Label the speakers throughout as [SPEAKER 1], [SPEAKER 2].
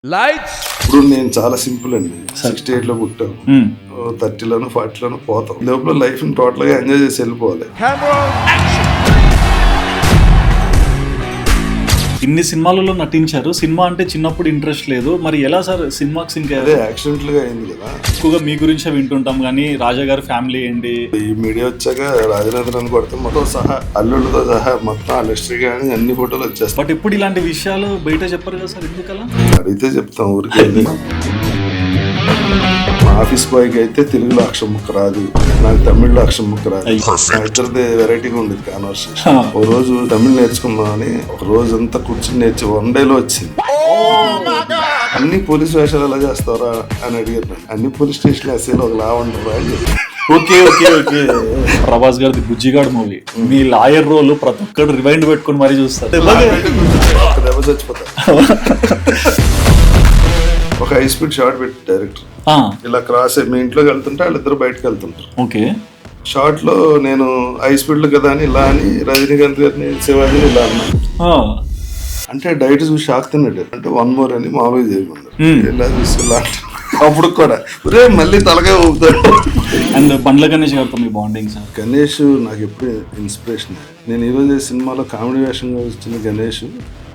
[SPEAKER 1] Lights.
[SPEAKER 2] ఇప్పుడు నేను చాలా సింపుల్ అండి. 68లో పుట్టాను, 30లోను 40లోను పోతాం. లోపల లైఫ్ ని టోటల్ గా ఎంజాయ్ చేసి వెళ్ళిపోవాలి.
[SPEAKER 1] Camera action.
[SPEAKER 3] ఇన్ని సినిమాలలో నటించారు. సినిమా అంటే చిన్నప్పుడు ఇంట్రెస్ట్ లేదు, మరి ఎలా సార్ సినిమాకి సింక్
[SPEAKER 2] అదే యాక్సిడెంటల్ గా అయింది కదా.
[SPEAKER 3] ఎక్కువగా మీ గురించే వింటుంటాం కానీ రాజా గారి ఫ్యామిలీ ఏంటి?
[SPEAKER 2] ఈ మీడియా వచ్చాక రాజనేంద్రన్ కొడితే మొత్తం సహా అల్లుళ్ళతో సహా మొత్తం ఆ హిస్టరీ కానీ అన్ని ఫోటోలు వచ్చేస్తాయి.
[SPEAKER 3] బట్ ఎప్పుడు ఇలాంటి విషయాలు బయట చెప్పరు కదా సార్, ఎందుకలా?
[SPEAKER 2] అడిగితే చెప్తాం ఊరికి వెళ్ళి. మా ఆఫీస్ బాయ్కి అయితే తెలుగులో అక్షరం ముక్క రాదు, నాకు తమిళ్లో అక్షరం ముక్క రాదు. మా ఇద్దరిది వెరైటీగా ఉండేది కాన్వర్సేషన్. ఓ రోజు తమిళ్ నేర్చుకుందామని ఒక రోజు అంతా కూర్చుని నేర్చి 1 డేలో వచ్చింది. అన్ని పోలీస్ వేషాలు ఎలా చేస్తారా అని అడిగారు నన్ను. అన్ని పోలీస్ స్టేషన్ ఎస్ఐలో ఒక లా ఉండరా అని చెప్పి.
[SPEAKER 3] Okay okay okay. ప్రభాస్ గారిది బుజ్జిగాడు మూవీ, మీ లాయర్ రోల్ ప్రతి ఒక్కరు రివైండ్ పెట్టుకుని మరీ చూస్తారు.
[SPEAKER 2] దెబ్బ చచ్చిపోతా. ఒక హై స్పీడ్ షాట్ పెట్టి డైరెక్టర్ ఇలా క్రాస్ మీ ఇంట్లోకి వెళ్తుంటే వాళ్ళిద్దరు బయటకు వెళ్తుంటారు.
[SPEAKER 3] ఓకే.
[SPEAKER 2] షార్ట్ లో నేను హై స్పీడ్ లో కదా అని ఇలా అని రజనీకాంత్ గారిని శివాజీని ఇలా అన్నా. అంటే డైరెక్ట్ చూసి షాక్ తిన్నాడు. అంటే 1 more అని మామూలుగా చేయమన్నారు. ఇలా చూసి ఇలా అప్పుడు కూడా రే మళ్ళీ తలగా ఊపుతాడు.
[SPEAKER 3] అండ్ బండ్ల గణేష్ గారితో మీ బాండింగ్ సార్?
[SPEAKER 2] గణేష్ నాకు ఎప్పుడు ఇన్స్పిరేషన్. నేను ఈరోజు సినిమాలో కామెడీ వేషంగా వచ్చిన గణేష్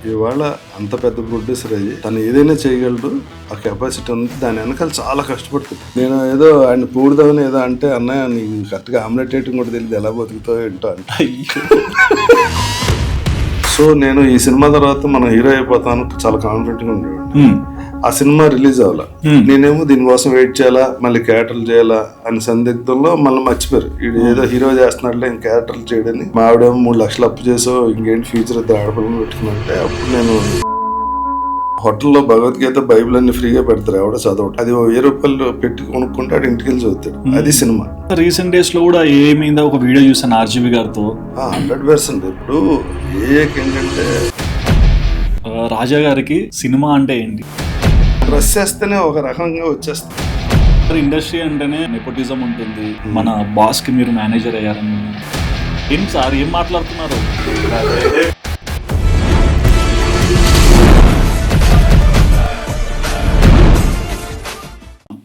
[SPEAKER 2] ఇవాళ అంత పెద్ద ప్రొడ్యూసర్ అయ్యి తను ఏదైనా చేయగలడు. ఆ కెపాసిటీ ఉంది. దాని వెనకాల చాలా కష్టపడుతుంది. నేను ఏదో ఆయన పూడదామని ఏదో అంటే అన్నయ్య నీకు కరెక్ట్గా ఆమ్లెట్ వేయటం కూడా తెలియదు, ఎలా బతుకుతావు ఏంటో అంటే. సో నేను ఈ సినిమా తర్వాత మనం హీరో అయిపోతాను చాలా కాన్ఫిడెంట్ గా ఉండేవాడు. ఆ సినిమా రిలీజ్ అవ్వాల, నేనేమో దీనికోసం వెయిట్ చేయాలా, మళ్ళీ క్యారెక్టర్లు చేయాలా అని సందిగ్ధంలో మళ్ళీ మర్చిపోయారు. ఇది ఏదో హీరో చేస్తున్నాడులే ఇంక క్యారెక్టర్లు చేయడని. మా ఆవిడేమో 3 లక్షలు అప్పు చేసో ఇంకేంటి ఫ్యూచర్ ఇద్దరు ఆడపిల్లలు పెట్టుకున్నట్టే. అప్పుడు నేను హోటల్లో భగవద్గీత బైబిల్ అన్ని ఫ్రీగా పెడతారు, ఎవడో చదవటం. అది 1000 రూపాయలు పెట్టి కొనుక్కుంటే ఆడు ఇంటికి వెళ్ళి చదువుతాడు. అది సినిమా.
[SPEAKER 3] రీసెంట్ డేస్ లో కూడా ఏ మీద ఒక వీడియో చూసాను ఆర్జీవి గారితో.
[SPEAKER 2] 100%. ఇప్పుడు ఏంటంటే
[SPEAKER 3] రాజా గారికి సినిమా అంటే ఏంటి?
[SPEAKER 2] డ్రెస్ వేస్తేనే ఒక రకంగా వచ్చేస్తుంది.
[SPEAKER 3] ఇండస్ట్రీ అంటేనే నెపోటిజం ఉంటుంది. మన బాస్ కి మీరు మేనేజర్ అయ్యారని ఏం సార్ ఏం మాట్లాడుతున్నారు?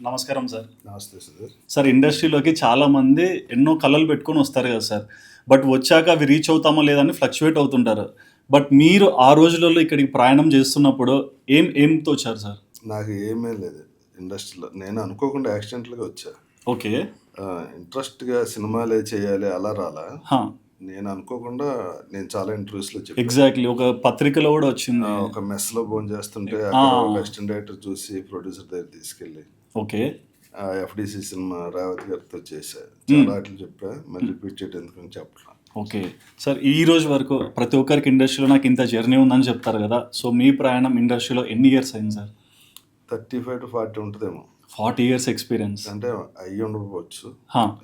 [SPEAKER 3] నమస్కారం సార్.
[SPEAKER 2] నమస్తే సార్.
[SPEAKER 3] సార్ ఇండస్ట్రీలోకి చాలా మంది ఎన్నో కళలు పెట్టుకొని వస్తారు కదా సార్, బట్ వచ్చాక అవి రీచ్ అవుతామో లేదని ఫ్లక్చువేట్ అవుతుంటారు. బట్ మీరు ఆ రోజులలో ఇక్కడికి ప్రయాణం చేస్తున్నప్పుడు ఏం తోచారు సార్?
[SPEAKER 2] నాకు ఏమీ లేదు ఇండస్ట్రీలో. నేను అనుకోకుండా యాక్సిడెంట్లుగా వచ్చా.
[SPEAKER 3] ఓకే.
[SPEAKER 2] ఇంట్రెస్ట్గా సినిమాలే చేయాలి అలా రాలా. నేను అనుకోకుండా నేను చాలా ఇంటర్వ్యూస్ లో చెప్పాను.
[SPEAKER 3] ఎగ్జాక్ట్లీ. ఒక పత్రికలో కూడా వచ్చింది.
[SPEAKER 2] ఒక మెస్ లో భోజనం చేస్తుంటే అసిస్టెంట్ డైరెక్టర్ చూసి ప్రొడ్యూసర్ దగ్గర తీసుకెళ్ళి
[SPEAKER 3] ఓకే
[SPEAKER 2] ఎఫ్డిసి సినిమా రావత్ గారితో చేశా. చాలా ఆటలు చెప్పా, మళ్ళీ రిపీట్ చేయడం ఎందుకని చెప్పడం.
[SPEAKER 3] ఓకే సార్, ఈ రోజు వరకు ప్రతి ఒక్కరికి ఇండస్ట్రీలో నాకు ఇంత జర్నీ ఉందని చెప్తారు కదా. సో మీ ప్రయాణం ఇండస్ట్రీలో ఎన్ని ఇయర్స్ అయింది సార్?
[SPEAKER 2] 35 to 40 ఉంటుందేమో.
[SPEAKER 3] 40 years ఎక్స్పీరియన్స్
[SPEAKER 2] అంటే అయ్యి ఉండకపోవచ్చు,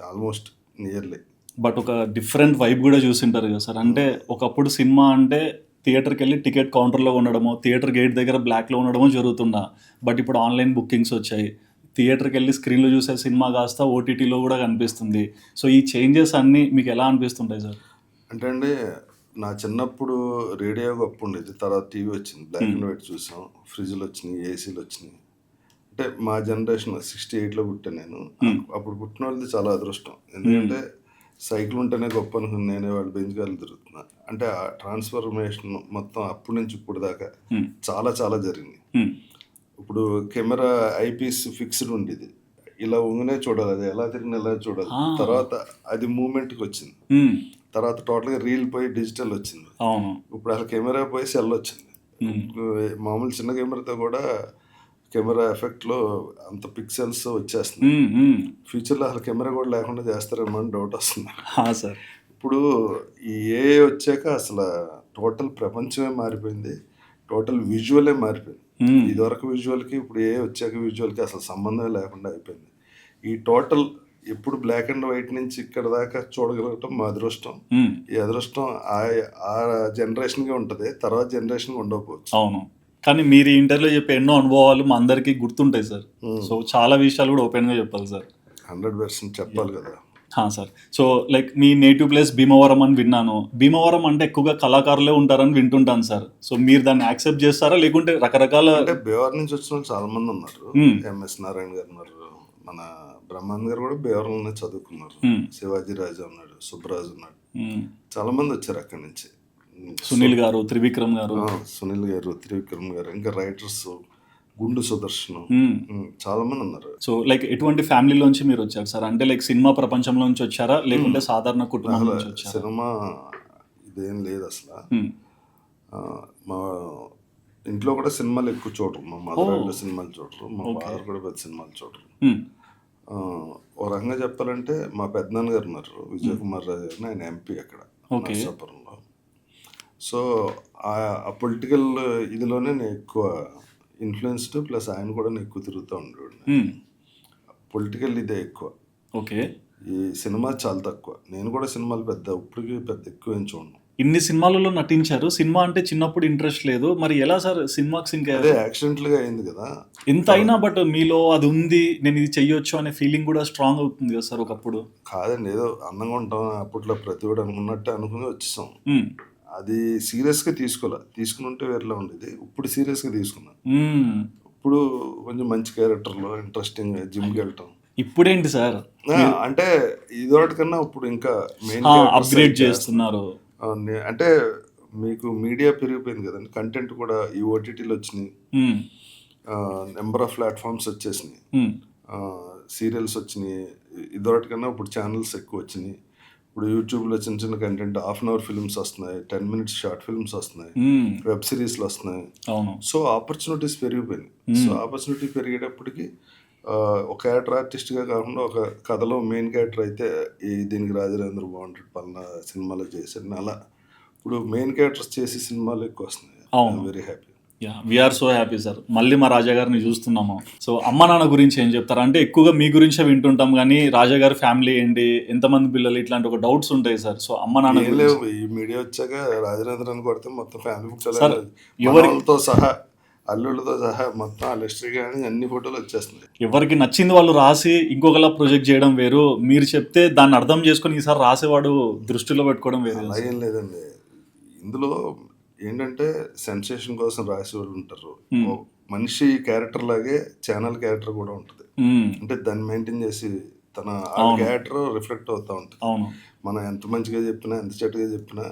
[SPEAKER 2] ఆల్మోస్ట్ నియర్లీ.
[SPEAKER 3] బట్ ఒక డిఫరెంట్ వైబ్ కూడా చూసింటారు కదా సార్. అంటే ఒకప్పుడు సినిమా అంటే థియేటర్కి వెళ్ళి టికెట్ కౌంటర్లో ఉండడమో, థియేటర్ గేట్ దగ్గర బ్లాక్లో ఉండడమో జరుగుతుందా. బట్ ఇప్పుడు ఆన్లైన్ బుకింగ్స్ వచ్చాయి. థియేటర్కి వెళ్ళి స్క్రీన్లో చూసే సినిమా కాస్త ఓటీటీలో కూడా కనిపిస్తుంది. సో ఈ చేంజెస్ అన్నీ మీకు ఎలా అనిపిస్తుంటాయి సార్?
[SPEAKER 2] అంటే అండి, నా చిన్నప్పుడు రేడియో గొప్ప ఉండేది, తర్వాత టీవీ వచ్చింది, బ్లాక్ అండ్ వైట్ చూసాం, ఫ్రిడ్జ్లు వచ్చినాయి, ఏసీలు వచ్చినాయి. అంటే మా జనరేషన్ 68లో పుట్టాను నేను. అప్పుడు పుట్టిన వాళ్ళది చాలా అదృష్టం. ఎందుకంటే సైకిల్ ఉంటేనే గొప్ప అనుకుని నేనే వాళ్ళు బెంచ్ కార్లు తిరుగుతున్నా. అంటే ఆ ట్రాన్స్ఫర్మేషన్ మొత్తం అప్పటి నుంచి ఇప్పుడు దాకా చాలా చాలా జరిగింది. ఇప్పుడు కెమెరా ఐపీస్ ఫిక్స్డ్ ఉండేది, ఇలా ఉంగనే చూడాలి, అది ఎలా తిరిగిన ఎలా చూడాలి. తర్వాత అది మూమెంట్కి వచ్చింది. తర్వాత టోటల్గా రీల్ పోయి డిజిటల్ వచ్చింది. ఇప్పుడు అసలు కెమెరా పోయి సెల్ వచ్చింది. మామూలు చిన్న కెమెరాతో కూడా కెమెరా ఎఫెక్ట్లో అంత పిక్సెల్స్ వచ్చేస్తుంది. ఫ్యూచర్లో అసలు కెమెరా కూడా లేకుండా చేస్తారేమో అని డౌట్ వస్తుంది
[SPEAKER 3] సార్.
[SPEAKER 2] ఇప్పుడు ఈ ఏ వచ్చాక అసలు టోటల్ ప్రపంచమే మారిపోయింది, టోటల్ విజువలే మారిపోయింది. ఇదివరకు విజువల్కి ఇప్పుడు ఏ వచ్చాక విజువల్కి అసలు సంబంధమే లేకుండా అయిపోయింది. ఈ టోటల్ ఎప్పుడు బ్లాక్ అండ్ వైట్ నుంచి ఇక్కడ దాకా చూడగలగటం మా అదృష్టం. ఈ అదృష్టం ఆ జనరేషన్గా ఉంటుంది, తర్వాత జనరేషన్గా ఉండకపోవచ్చు.
[SPEAKER 3] అవును, కానీ మీరు ఇంటర్వ్యూలో చెప్పే ఎన్నో అనుభవాలు మా అందరికీ గుర్తుంటాయి సార్. సో చాలా విషయాలు కూడా ఓపెన్గా చెప్పాలి సార్.
[SPEAKER 2] 100% చెప్పాలి కదా.
[SPEAKER 3] సార్. సో లైక్ మీ నేటివ్ ప్లేస్ భీమవరం అని విన్నాను. భీమవరం అంటే ఎక్కువగా కళాకారులే ఉంటారని వింటుంటాను సార్. సో మీరు దాన్ని యాక్సెప్ట్ చేస్తారా? లేకుంటే రకరకాల
[SPEAKER 2] అంటే భీమవరం నుంచి వచ్చిన వాళ్ళు చాలా మంది ఉన్నారు.
[SPEAKER 3] మ్మ్.
[SPEAKER 2] ఎంఎస్ నారాయణ గారు ఉన్నారు, మన బ్రహ్మానంద్ గారు కూడా భీమవరంలోనే చదువుకున్నారు.
[SPEAKER 3] మ్మ్.
[SPEAKER 2] శివాజీ రాజా ఉన్నాడు, సుబ్బరాజు ఉన్నాడు,
[SPEAKER 3] మ్మ్.
[SPEAKER 2] చాలా మంది వచ్చారు అక్కడి నుంచి.
[SPEAKER 3] సునీల్ గారు, త్రివిక్రమ్ గారు.
[SPEAKER 2] సునీల్ గారు, త్రివిక్రమ్ గారు, ఇంకా రైటర్స్ గుండు సుదర్శనం,
[SPEAKER 3] మ్మ్.
[SPEAKER 2] చాలా మంది ఉన్నారు.
[SPEAKER 3] సో లైక్ ఎటువంటి ఫ్యామిలీలోంచి మీరు వచ్చారు సార్? అంటే లైక్ సినిమా ప్రపంచంలోంచి వచ్చారా? లేకుంటే సాధారణ కుటుంబం
[SPEAKER 2] అసలు
[SPEAKER 3] నుంచి వచ్చారా?
[SPEAKER 2] సినిమా ఇదేం లేదు అసలు.
[SPEAKER 3] మ్మ్.
[SPEAKER 2] మా ఇంట్లో కూడా సినిమాలు ఎక్కువ చూడరు. మా మదర్ సినిమాలు చూడరు, మా ఫాదర్ కూడా పెద్ద సినిమాలు చూడరు.
[SPEAKER 3] మ్మ్.
[SPEAKER 2] ఓ రకంగా చెప్పాలంటే మా పెద్దనాన్న గారు ఉన్నారు, విజయ్ కుమార్ రాజు గారు, ఆయన ఎంపీ అక్కడ నర్సాపురంలో. సో ఆ పొలిటికల్ ఇదిలోనే నేను ఎక్కువ ఇన్ఫ్లుయెన్స్డ్, ప్లస్ ఆయన కూడా నేను ఎక్కువ తిరుగుతూ ఉండేవాడు.
[SPEAKER 3] మ్మ్.
[SPEAKER 2] పొలిటికల్ ఇదే ఎక్కువ,
[SPEAKER 3] ఓకే.
[SPEAKER 2] ఈ సినిమా చాలా తక్కువ. నేను కూడా సినిమాలు ఇప్పటికీ పెద్ద ఎక్కువ ఏం చూడను.
[SPEAKER 3] ఇన్ని సినిమాలలో నటించారు. సినిమా అంటే చిన్నప్పుడు ఇంట్రెస్ట్ లేదు, మరి ఎలా సార్ సినిమాకి సింక్
[SPEAKER 2] అదే యాక్సిడెంట్గా అయింది కదా.
[SPEAKER 3] ఎంత అయినా బట్ మీలో అది ఉంది, నేను ఇది చెయ్యొచ్చు అనే ఫీలింగ్ కూడా స్ట్రాంగ్ అవుతుంది కదా సార్ ఒకప్పుడు.
[SPEAKER 2] కాదండి, ఏదో అందంగా ఉంటాం అప్పట్లో ప్రతి ఒక్కడు అనుకున్నట్టే అనుకుని వచ్చేసాం.
[SPEAKER 3] మ్మ్.
[SPEAKER 2] అది సీరియస్గా తీసుకుని ఉంటే వేరేలా ఉండేది. ఇప్పుడు సీరియస్గా తీసుకున్నాను.
[SPEAKER 3] మ్మ్.
[SPEAKER 2] ఇప్పుడు కొంచెం మంచి క్యారెక్టర్లో ఇంట్రెస్టింగ్, జిమ్కి వెళ్ళటం.
[SPEAKER 3] ఇప్పుడేంటి సార్
[SPEAKER 2] అంటే ఇదొకటి కన్నా ఇప్పుడు ఇంకా మెయిన్
[SPEAKER 3] అప్గ్రేడ్ చేస్తున్నారు.
[SPEAKER 2] అంటే మీకు మీడియా పెరిగిపోయింది కదండి, కంటెంట్ కూడా ఈ ఓటీటీలు వచ్చినాయి,
[SPEAKER 3] మ్మ్.
[SPEAKER 2] నెంబర్ ఆఫ్ ప్లాట్ఫామ్స్ వచ్చేసినాయి,
[SPEAKER 3] మ్మ్.
[SPEAKER 2] సీరియల్స్ వచ్చినాయి. ఇదొకటి కన్నా ఇప్పుడు ఛానల్స్ ఎక్కువ వచ్చినాయి. ఇప్పుడు యూట్యూబ్లో చిన్న చిన్న కంటెంట్ 1/2 hour ఫిల్మ్స్ వస్తున్నాయి, 10 minutes షార్ట్ ఫిల్మ్స్ వస్తున్నాయి,
[SPEAKER 3] మ్మ్.
[SPEAKER 2] వెబ్ సిరీస్లు వస్తున్నాయి.
[SPEAKER 3] అవును.
[SPEAKER 2] సో ఆపర్చునిటీస్ పెరిగిపోయినాయి. సో ఆపర్చునిటీ పెరిగేటప్పటికి ఒక క్యారెక్టర్ ఆర్టిస్ట్గా కాకుండా ఒక కథలో మెయిన్ క్యారెక్టర్ అయితే దీనికి రాజరేంద్ర బాగుంటాడు పలానా సినిమాలో చేశాడు, అలా ఇప్పుడు మెయిన్ క్యారెక్టర్స్ చేసి సినిమాలు ఎక్కువ వస్తున్నాయి.
[SPEAKER 3] అవును.
[SPEAKER 2] Very happy.
[SPEAKER 3] Yeah, we are so happy sir. మళ్ళీ మా రాజా గారిని చూస్తున్నాము. సో అమ్మ నాన్న గురించి ఏం చెప్తారు? అంటే ఎక్కువగా మీ గురించే వింటుంటాం, కానీ రాజా గారి ఫ్యామిలీ ఏంటి, ఎంతమంది పిల్లలు, ఇట్లాంటి ఒక డౌట్స్ ఉంటాయి సార్. సో అమ్మ నాన్న
[SPEAKER 2] ఏం
[SPEAKER 3] గురించి.
[SPEAKER 2] లేవు, ఈ మీడియా వచ్చాక రాజరేంద్రని కొడితే మొత్తం ఫ్యామిలీ
[SPEAKER 3] సార్,
[SPEAKER 2] ఫోటోలు, ఎవరితో సహా, అల్లుళ్ళతో సహా మొత్తం ఆ లిస్టరీ కానీ అన్ని ఫోటోలు వచ్చేస్తున్నాయి.
[SPEAKER 3] ఎవరికి నచ్చింది వాళ్ళు రాసి ఇంకొకలా ప్రొజెక్ట్ చేయడం వేరు, మీరు చెప్తే దాన్ని అర్థం చేసుకొని ఈసారి రాసేవాడు దృష్టిలో పెట్టుకోవడం వేరు.
[SPEAKER 2] అలా ఏం లేదండి. ఇందులో ఏంటంటే సెన్సేషన్ కోసం రాసేవాళ్ళు ఉంటారు. ఓ మనిషి క్యారెక్టర్ లాగే ఛానల్ క్యారెక్టర్ కూడా ఉంటుంది.
[SPEAKER 3] మ్మ్.
[SPEAKER 2] అంటే దాన్ని మెయింటైన్ చేసి తన క్యారెక్టర్ రిఫ్లెక్ట్ అవుతూ ఉంటుంది.
[SPEAKER 3] అవును.
[SPEAKER 2] మనం ఎంత మంచిగా చెప్పినా, ఎంత చెట్టుగా చెప్పినా,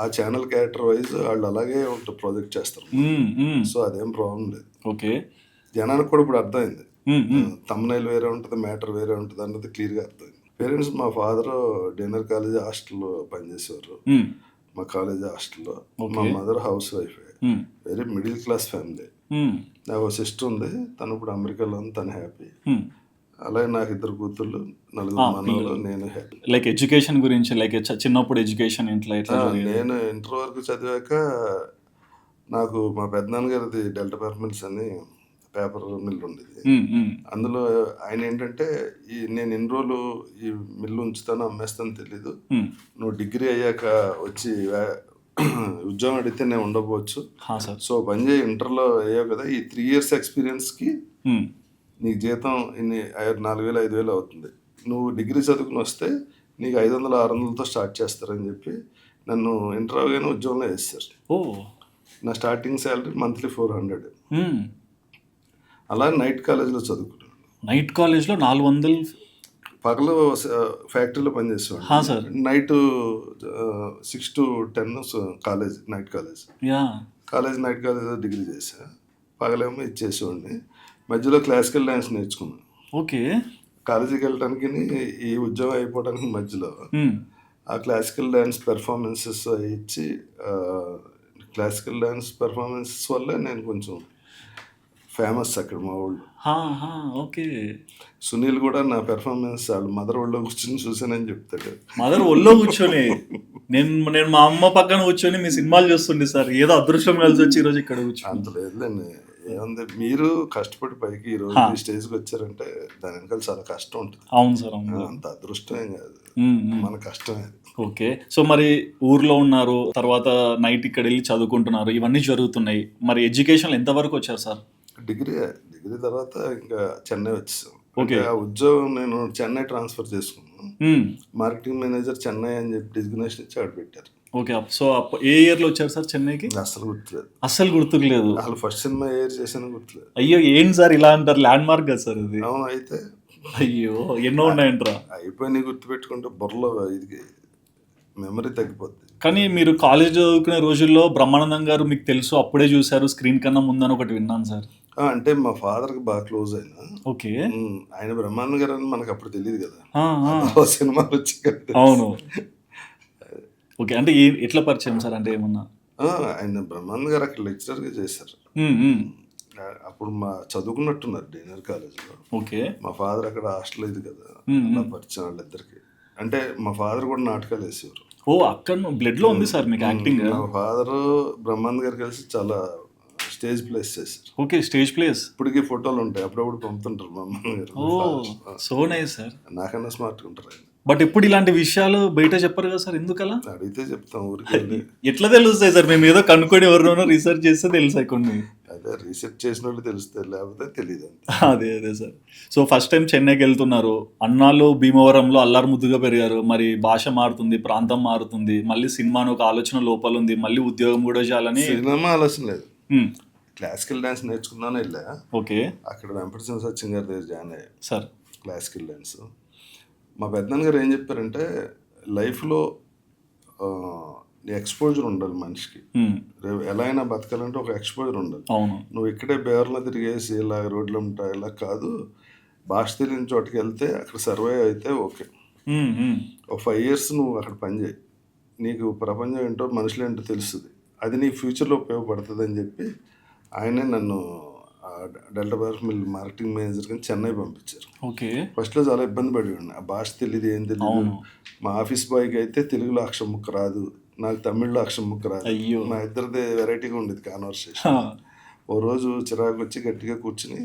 [SPEAKER 2] ఆ ఛానల్ క్యారెక్టర్ వైజ్ వాళ్ళు అలాగే ఉంటుంది, ప్రాజెక్ట్ చేస్తారు.
[SPEAKER 3] మ్మ్. మ్మ్.
[SPEAKER 2] సో అదేం ప్రాబ్లం లేదు.
[SPEAKER 3] ఓకే.
[SPEAKER 2] జనానికి కూడా ఇప్పుడు అర్థమైంది,
[SPEAKER 3] మ్మ్. మ్మ్.
[SPEAKER 2] తమ్నైల్ వేరే ఉంటుంది, మ్యాటర్ వేరే ఉంటుంది అన్నది క్లియర్గా అర్థమైంది. పేరెంట్స్, మా ఫాదర్ డిన్నర్ కాలేజ్ హాస్టల్లో పనిచేసేవారు,
[SPEAKER 3] మ్మ్.
[SPEAKER 2] మా కాలేజ్ హాస్టల్లో. మా మదర్ హౌస్ వైఫ్,
[SPEAKER 3] మ్మ్.
[SPEAKER 2] Very middle class family.
[SPEAKER 3] మ్మ్.
[SPEAKER 2] నాకు ఒక సిస్టర్ ఉంది, తను ఇప్పుడు అమెరికాలో ఉంది, తను హ్యాపీ.
[SPEAKER 3] మ్మ్.
[SPEAKER 2] అలాగే నాకు 2 కూతుళ్ళు, 4 మనవలు, నేను హ్యాపీ.
[SPEAKER 3] లైక్ ఎడ్యుకేషన్ గురించి, లైక్ చిన్నప్పుడు ఎడ్యుకేషన్ ఇంట్లో ఎట్లా జరిగేది?
[SPEAKER 2] నేను ఇంటర్ వరకు చదివాక నాకు మా పెద్దనాన్నగారిది డెల్టా పేపర్ అని పేపర్ మిల్ ఉండేది.
[SPEAKER 3] మ్మ్. మ్మ్.
[SPEAKER 2] అందులో ఆయన ఏంటంటే, నేను ఎన్ని రోజులు ఈ మిల్లు ఉంచుతానో అమ్మేస్తానో తెలీదు,
[SPEAKER 3] మ్మ్.
[SPEAKER 2] నువ్వు డిగ్రీ అయ్యాక వచ్చి ఉద్యోగం అడిగితే నేను ఉండకపోవచ్చు,
[SPEAKER 3] సార్.
[SPEAKER 2] సో పని చేయి, ఇంటర్లో అయ్యావు కదా, ఈ 3 years ఎక్స్పీరియన్స్కి
[SPEAKER 3] మ్మ్.
[SPEAKER 2] నీకు జీతం ఇన్ని 4,000 5,000 అవుతుంది, నువ్వు డిగ్రీ చదువుకుని వస్తే నీకు 500 600తో స్టార్ట్ చేస్తారని చెప్పి నన్ను ఇంటర్ అవగానే ఉద్యోగంలో వేస్తారు.
[SPEAKER 3] ఓ.
[SPEAKER 2] నా స్టార్టింగ్ శాలరీ మంత్లీ 400.
[SPEAKER 3] మ్మ్.
[SPEAKER 2] అలా నైట్ కాలేజ్లో చదువుకున్నాను.
[SPEAKER 3] నైట్ కాలేజ్లో 400?
[SPEAKER 2] పగలు ఫ్యాక్టరీలో పనిచేసేవాడు,
[SPEAKER 3] sir.
[SPEAKER 2] Night 6 to 10 college, night college.
[SPEAKER 3] Yeah.
[SPEAKER 2] Night కాలేజ్లో డిగ్రీ చేశా, పగలేమో ఇచ్చేసేవాడిని. మధ్యలో క్లాసికల్ డ్యాన్స్ నేర్చుకున్నాను.
[SPEAKER 3] ఓకే.
[SPEAKER 2] కాలేజీకి వెళ్ళడానికి ఈ ఉద్యోగం అయిపోవడానికి మధ్యలో
[SPEAKER 3] మ్మ్.
[SPEAKER 2] ఆ క్లాసికల్ డ్యాన్స్ పెర్ఫార్మెన్సెస్ ఇచ్చి, క్లాసికల్ డ్యాన్స్ పెర్ఫార్మెన్సెస్ వల్ల నేను కొంచెం ఫేమస్ అక్కడ మా ఊళ్ళో.
[SPEAKER 3] ఓకే.
[SPEAKER 2] సునీల్ కూడా నా పెర్ఫార్మెన్స్ వాళ్ళ మదర్ ఒళ్ళో కూర్చొని చూసానని చెప్తాడు.
[SPEAKER 3] మదర్ ఒళ్ళో కూర్చొని నేను మా అమ్మ పక్కన కూర్చొని మీ సినిమాలు చూస్తుండే సార్. ఏదో అదృష్టం కలిసి వచ్చి ఈరోజు ఇక్కడ కూర్చొని.
[SPEAKER 2] అంత లేదులేండి, ఏముంది, మీరు కష్టపడి పైకి ఈ రోజు ఈ స్టేజ్కి వచ్చారంటే దాని వెనకాల చాలా కష్టం ఉంటుంది.
[SPEAKER 3] అవును సార్, అవును.
[SPEAKER 2] అంత అదృష్టం ఏం కాదు, మన కష్టమే.
[SPEAKER 3] ఓకే. సో మరి ఊర్లో ఉన్నారు, తర్వాత నైట్ ఇక్కడ వెళ్ళి చదువుకుంటున్నారు, ఇవన్నీ జరుగుతున్నాయి. మరి ఎడ్యుకేషన్ ఎంతవరకు వచ్చారు సార్?
[SPEAKER 2] డిగ్రీ తర్వాత ఇంకా చెన్నై వచ్చేసాం. అంటే ఆ ఉద్యోగం నేను చెన్నై ట్రాన్స్ఫర్ చేసుకున్నాను.
[SPEAKER 3] మ్మ్.
[SPEAKER 2] మార్కెటింగ్ మేనేజర్ చెన్నై అని చెప్పి డిజిగ్నేషన్ ఇచ్చి ఆడ పెట్టారు.
[SPEAKER 3] ఓకే. సో ఏ ఇయర్లో వచ్చారు సార్ చెన్నైకి?
[SPEAKER 2] అసలు గుర్తులేదు.
[SPEAKER 3] అస్సలు గుర్తుకులేదు.
[SPEAKER 2] వాళ్ళు ఫస్ట్ సినిమా ఏర్ చేశాను గుర్తులేదు.
[SPEAKER 3] అయ్యో ఏంటి సార్ ఇలా అంటారు? ల్యాండ్ మార్క్ కదా సార్ ఇది.
[SPEAKER 2] అవును, అయితే
[SPEAKER 3] అయ్యో ఎన్నో ఉన్నాయంట్రా.
[SPEAKER 2] అయిపోయి గుర్తుపెట్టుకుంటే బుర్రలో ఇది మెమరీ తగ్గిపోద్ది.
[SPEAKER 3] కానీ మీరు కాలేజ్ చదువుకునే రోజుల్లో బ్రహ్మానందం గారు మీకు తెలుసు, అప్పుడే చూశారు, స్క్రీన్ కన్నా ముందని ఒకటి విన్నాను సార్.
[SPEAKER 2] అంటే మా ఫాదర్కి బాగా క్లోజ్ అయినా.
[SPEAKER 3] ఓకే.
[SPEAKER 2] ఆయన బ్రహ్మానందం గారు అని మనకు అప్పుడు తెలియదు కదా,
[SPEAKER 3] ఆ, ఆ.
[SPEAKER 2] సినిమాలు వచ్చి కదా.
[SPEAKER 3] అవును. ఓకే. అంటే ఎట్లా పరిచయం సార్? అంటే ఏమన్నా
[SPEAKER 2] ఆయన బ్రహ్మానందం గారు అక్కడ లెక్చరర్గా చేశారు.
[SPEAKER 3] మ్మ్, మ్మ్.
[SPEAKER 2] అప్పుడు మా చదువుకున్నట్టున్నారు డిన్నర్ కాలేజ్లో.
[SPEAKER 3] ఓకే.
[SPEAKER 2] మా ఫాదర్ అక్కడ హాస్టల్ ఇది కదా,
[SPEAKER 3] మ్మ్,
[SPEAKER 2] అలా పరిచయం వాళ్ళిద్దరికి. అంటే మా ఫాదర్ కూడా నాటకాలు వేసేవారు.
[SPEAKER 3] ఓ అక్కడ బ్లడ్ లో ఉంది సార్ మీకు యాక్టింగ్.
[SPEAKER 2] మా ఫాదర్ బ్రహ్మానంద్ గారు కలిసి చాలా స్టేజ్ ప్లేస్ చేశారు.
[SPEAKER 3] ఓకే. Stage place.
[SPEAKER 2] ఇప్పటికీ ఫోటోలు ఉంటాయి, అప్పుడప్పుడు పంపుతుంటారు బ్రహ్మానంద్ గారు.
[SPEAKER 3] ఓ సో నైస్ సార్.
[SPEAKER 2] నాకన్నా స్మార్ట్గా ఉంటారు ఆయన.
[SPEAKER 3] బట్ ఎప్పుడు ఇలాంటి విషయాలు బయట చెప్పరు కదా సార్, ఎందుకలా?
[SPEAKER 2] అడిగితే చెప్తాం ఊరికి వెళ్ళి.
[SPEAKER 3] ఎట్లా తెలుస్తాయి సార్? మేము ఏదో కనుక్కొని ఎవరినో రీసెర్చ్ చేస్తే తెలుసాయి కొన్ని.
[SPEAKER 2] అదే రీసెర్చ్ చేసిన వాళ్ళు తెలుస్తాయి, లేకపోతే తెలియదు.
[SPEAKER 3] అదే సార్. సో ఫస్ట్ టైం చెన్నైకి వెళ్తున్నారు, అన్నాళ్ళు భీమవరంలో అల్లారు ముద్దుగా పెరిగారు, మరి భాష మారుతుంది, ప్రాంతం మారుతుంది, మళ్ళీ సినిమాను ఒక ఆలోచన లోపల ఉంది, మళ్ళీ ఉద్యోగం కూడా చేయాలని.
[SPEAKER 2] సినిమా ఆలోచన లేదు,
[SPEAKER 3] మ్మ్.
[SPEAKER 2] క్లాసికల్ డ్యాన్స్ నేర్చుకున్నాను వెళ్ళా.
[SPEAKER 3] ఓకే
[SPEAKER 2] అక్కడ వెంకటేశ్వర సత్యం గారి దగ్గర జాయిన్ అయ్యా
[SPEAKER 3] సార్.
[SPEAKER 2] Classical dance. మా పెద్దనాన్న గారు ఏం చెప్పారంటే, లైఫ్లో ఎక్స్పోజర్ ఉండాలి మనిషికి.
[SPEAKER 3] మ్మ్.
[SPEAKER 2] రేపు ఎలా అయినా బతకాలంటే ఒక ఎక్స్పోజర్ ఉండాలి.
[SPEAKER 3] అవును.
[SPEAKER 2] నువ్వు ఇక్కడే బేర్లో తిరిగేసి ఇలా రోడ్లు ఉంటాయి ఇలా కాదు, భాష తెలియని చోటుకి వెళ్తే అక్కడ సర్వైవ్ అయితే ఓకే.
[SPEAKER 3] మ్మ్, మ్మ్.
[SPEAKER 2] ఒక 5 years నువ్వు అక్కడ పని చేయి, నీకు ప్రపంచం ఏంటో మనుషులు ఏంటో తెలుస్తుంది, అది నీ ఫ్యూచర్లో ఉపయోగపడుతుంది అని చెప్పి ఆయనే నన్ను Delta buyers mill marketing manager కింద చెన్నై పంపించారు.
[SPEAKER 3] ఓకే.
[SPEAKER 2] ఫస్ట్లో చాలా ఇబ్బంది పడేవాడిని, ఆ భాష తెలియదు, ఏం తెలియదు.
[SPEAKER 3] అవును.
[SPEAKER 2] మా ఆఫీస్ బాయ్కి అయితే తెలుగులో అక్షరం ముక్క రాదు, నాకు తమిళ్లో అక్షరం ముక్క రాదు.
[SPEAKER 3] అయ్యో.
[SPEAKER 2] మా ఇద్దరిది వెరైటీగా ఉండేది కాన్వర్సేషన్.
[SPEAKER 3] హా.
[SPEAKER 2] ఓ రోజు చిరాకు వచ్చి గట్టిగా కూర్చుని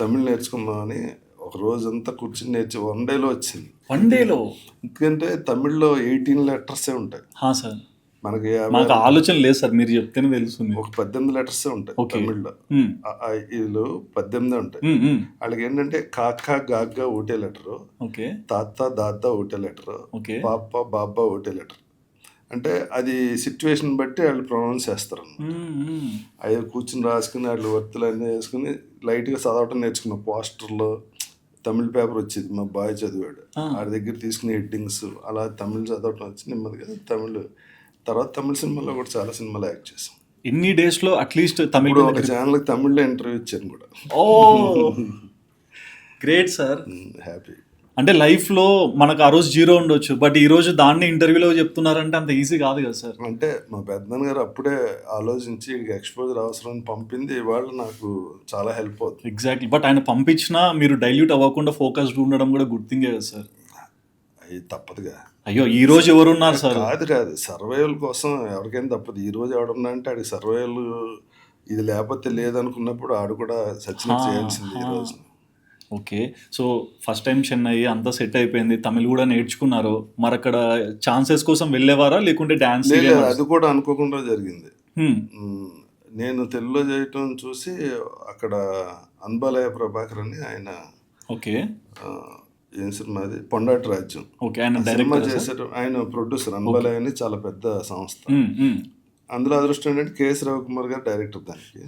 [SPEAKER 2] తమిళ్ నేర్చుకుందామని ఒక రోజంతా కూర్చుని నేర్చి 1 dayలో వచ్చింది.
[SPEAKER 3] 1 dayలో?
[SPEAKER 2] ఎందుకంటే తమిళ్లో 18 letters ఉంటాయి,
[SPEAKER 3] హా సార్.
[SPEAKER 2] మనకి
[SPEAKER 3] మాకు ఆలోచన లేదు సార్, మీరు చెప్తేనే తెలుస్తుంది.
[SPEAKER 2] ఒక 18 letters ఉంటాయి
[SPEAKER 3] ఓకే.
[SPEAKER 2] తమిళ్లో.
[SPEAKER 3] మ్మ్.
[SPEAKER 2] వీళ్ళు 18 ఉంటాయి.
[SPEAKER 3] మ్మ్, మ్మ్.
[SPEAKER 2] వాళ్ళకి ఏంటంటే కాకా గాగ్గా ఒకటే లెటరు,
[SPEAKER 3] ఓకే.
[SPEAKER 2] తాత దాదా ఒకటే లెటరు,
[SPEAKER 3] ఓకే.
[SPEAKER 2] పాప బాబా ఒకటే లెటర్. అంటే అది సిచ్యువేషన్ బట్టి వాళ్ళు ప్రొనౌన్స్ చేస్తారు అన్నమాట.
[SPEAKER 3] మ్మ్, మ్మ్.
[SPEAKER 2] అవి కూర్చుని రాసుకుని వాళ్ళు వర్తులు అన్నీ వేసుకుని లైట్గా చదవటం నేర్చుకున్నాం. పోస్టర్లో తమిళ పేపర్ వచ్చేది, మా బాయ్ చదివాడు, వాడి దగ్గర తీసుకుని హెడ్డింగ్స్ అలా తమిళ్ చదవటం వచ్చి నెమ్మదిగా తమిళ్. తర్వాత తమిళ సినిమాలో కూడా చాలా సినిమాలు యాక్ట్ చేసాం.
[SPEAKER 3] ఎన్ని డేస్ లో అట్లీస్ట్ తమిళ?
[SPEAKER 2] ఇప్పుడు ఒక ఛానల్కి తమిళ్లో ఇంటర్వ్యూ ఇచ్చాను కూడా.
[SPEAKER 3] ఓ గ్రేట్ సార్.
[SPEAKER 2] హ్యాపీ.
[SPEAKER 3] అంటే లైఫ్ లో మనకు ఆ రోజు 0 ఉండొచ్చు, బట్ ఈ రోజు దాన్ని ఇంటర్వ్యూలో చెప్తున్నారంటే అంత ఈజీ కాదు కదా సార్.
[SPEAKER 2] అంటే మా పెద్దనాన్న గారు అప్పుడే ఆలోచించి వీడికి ఎక్స్పోజర్ అవసరం అని పంపింది, ఇవాళ నాకు చాలా హెల్ప్ అవుతుంది.
[SPEAKER 3] ఎగ్జాక్ట్లీ. బట్ ఆయన పంపించినా మీరు డైల్యూట్ అవ్వకుండా ఫోకస్డ్ ఉండడం కూడా గుడ్ థింగే కదా సార్.
[SPEAKER 2] అవి తప్పదుగా.
[SPEAKER 3] అయ్యో ఈ రోజు ఎవరున్నారు సార్?
[SPEAKER 2] కాదు సర్వైవల్ కోసం ఎవరికైనా తప్పదు. ఈ రోజు ఎవడన్నా అంటే ఆడికి సర్వైవల్ ఇది లేకపోతే లేదనుకున్నప్పుడు ఆడు కూడా సచిన చేయాల్సింది ఈ రోజు.
[SPEAKER 3] Okay. So first time Chennai అంతా సెట్ అయిపోయింది, తమిళ్ కూడా నేర్చుకున్నారు, మరి అక్కడ ఛాన్సెస్ కోసం వెళ్ళేవారా లేకుంటే డాన్స్?
[SPEAKER 2] అది కూడా అనుకోకుండా జరిగింది. నేను తెలుగులో చేయటం చూసి అక్కడ అన్బాలయ ప్రభాకర్ అని ఆయన,
[SPEAKER 3] ఓకే,
[SPEAKER 2] ఏం సినిమా అది, పొండాటి రాజ్యం.
[SPEAKER 3] ఓకే. ఆయన
[SPEAKER 2] సినిమా
[SPEAKER 3] డైరెక్టర్
[SPEAKER 2] చేశారు, ఆయన ప్రొడ్యూసర్. అన్బాలయ అని చాలా పెద్ద సంస్థ. అందులో అదృష్టం ఏంటంటే కేఎస్ రవికుమార్ గారు డైరెక్టర్ దానికి.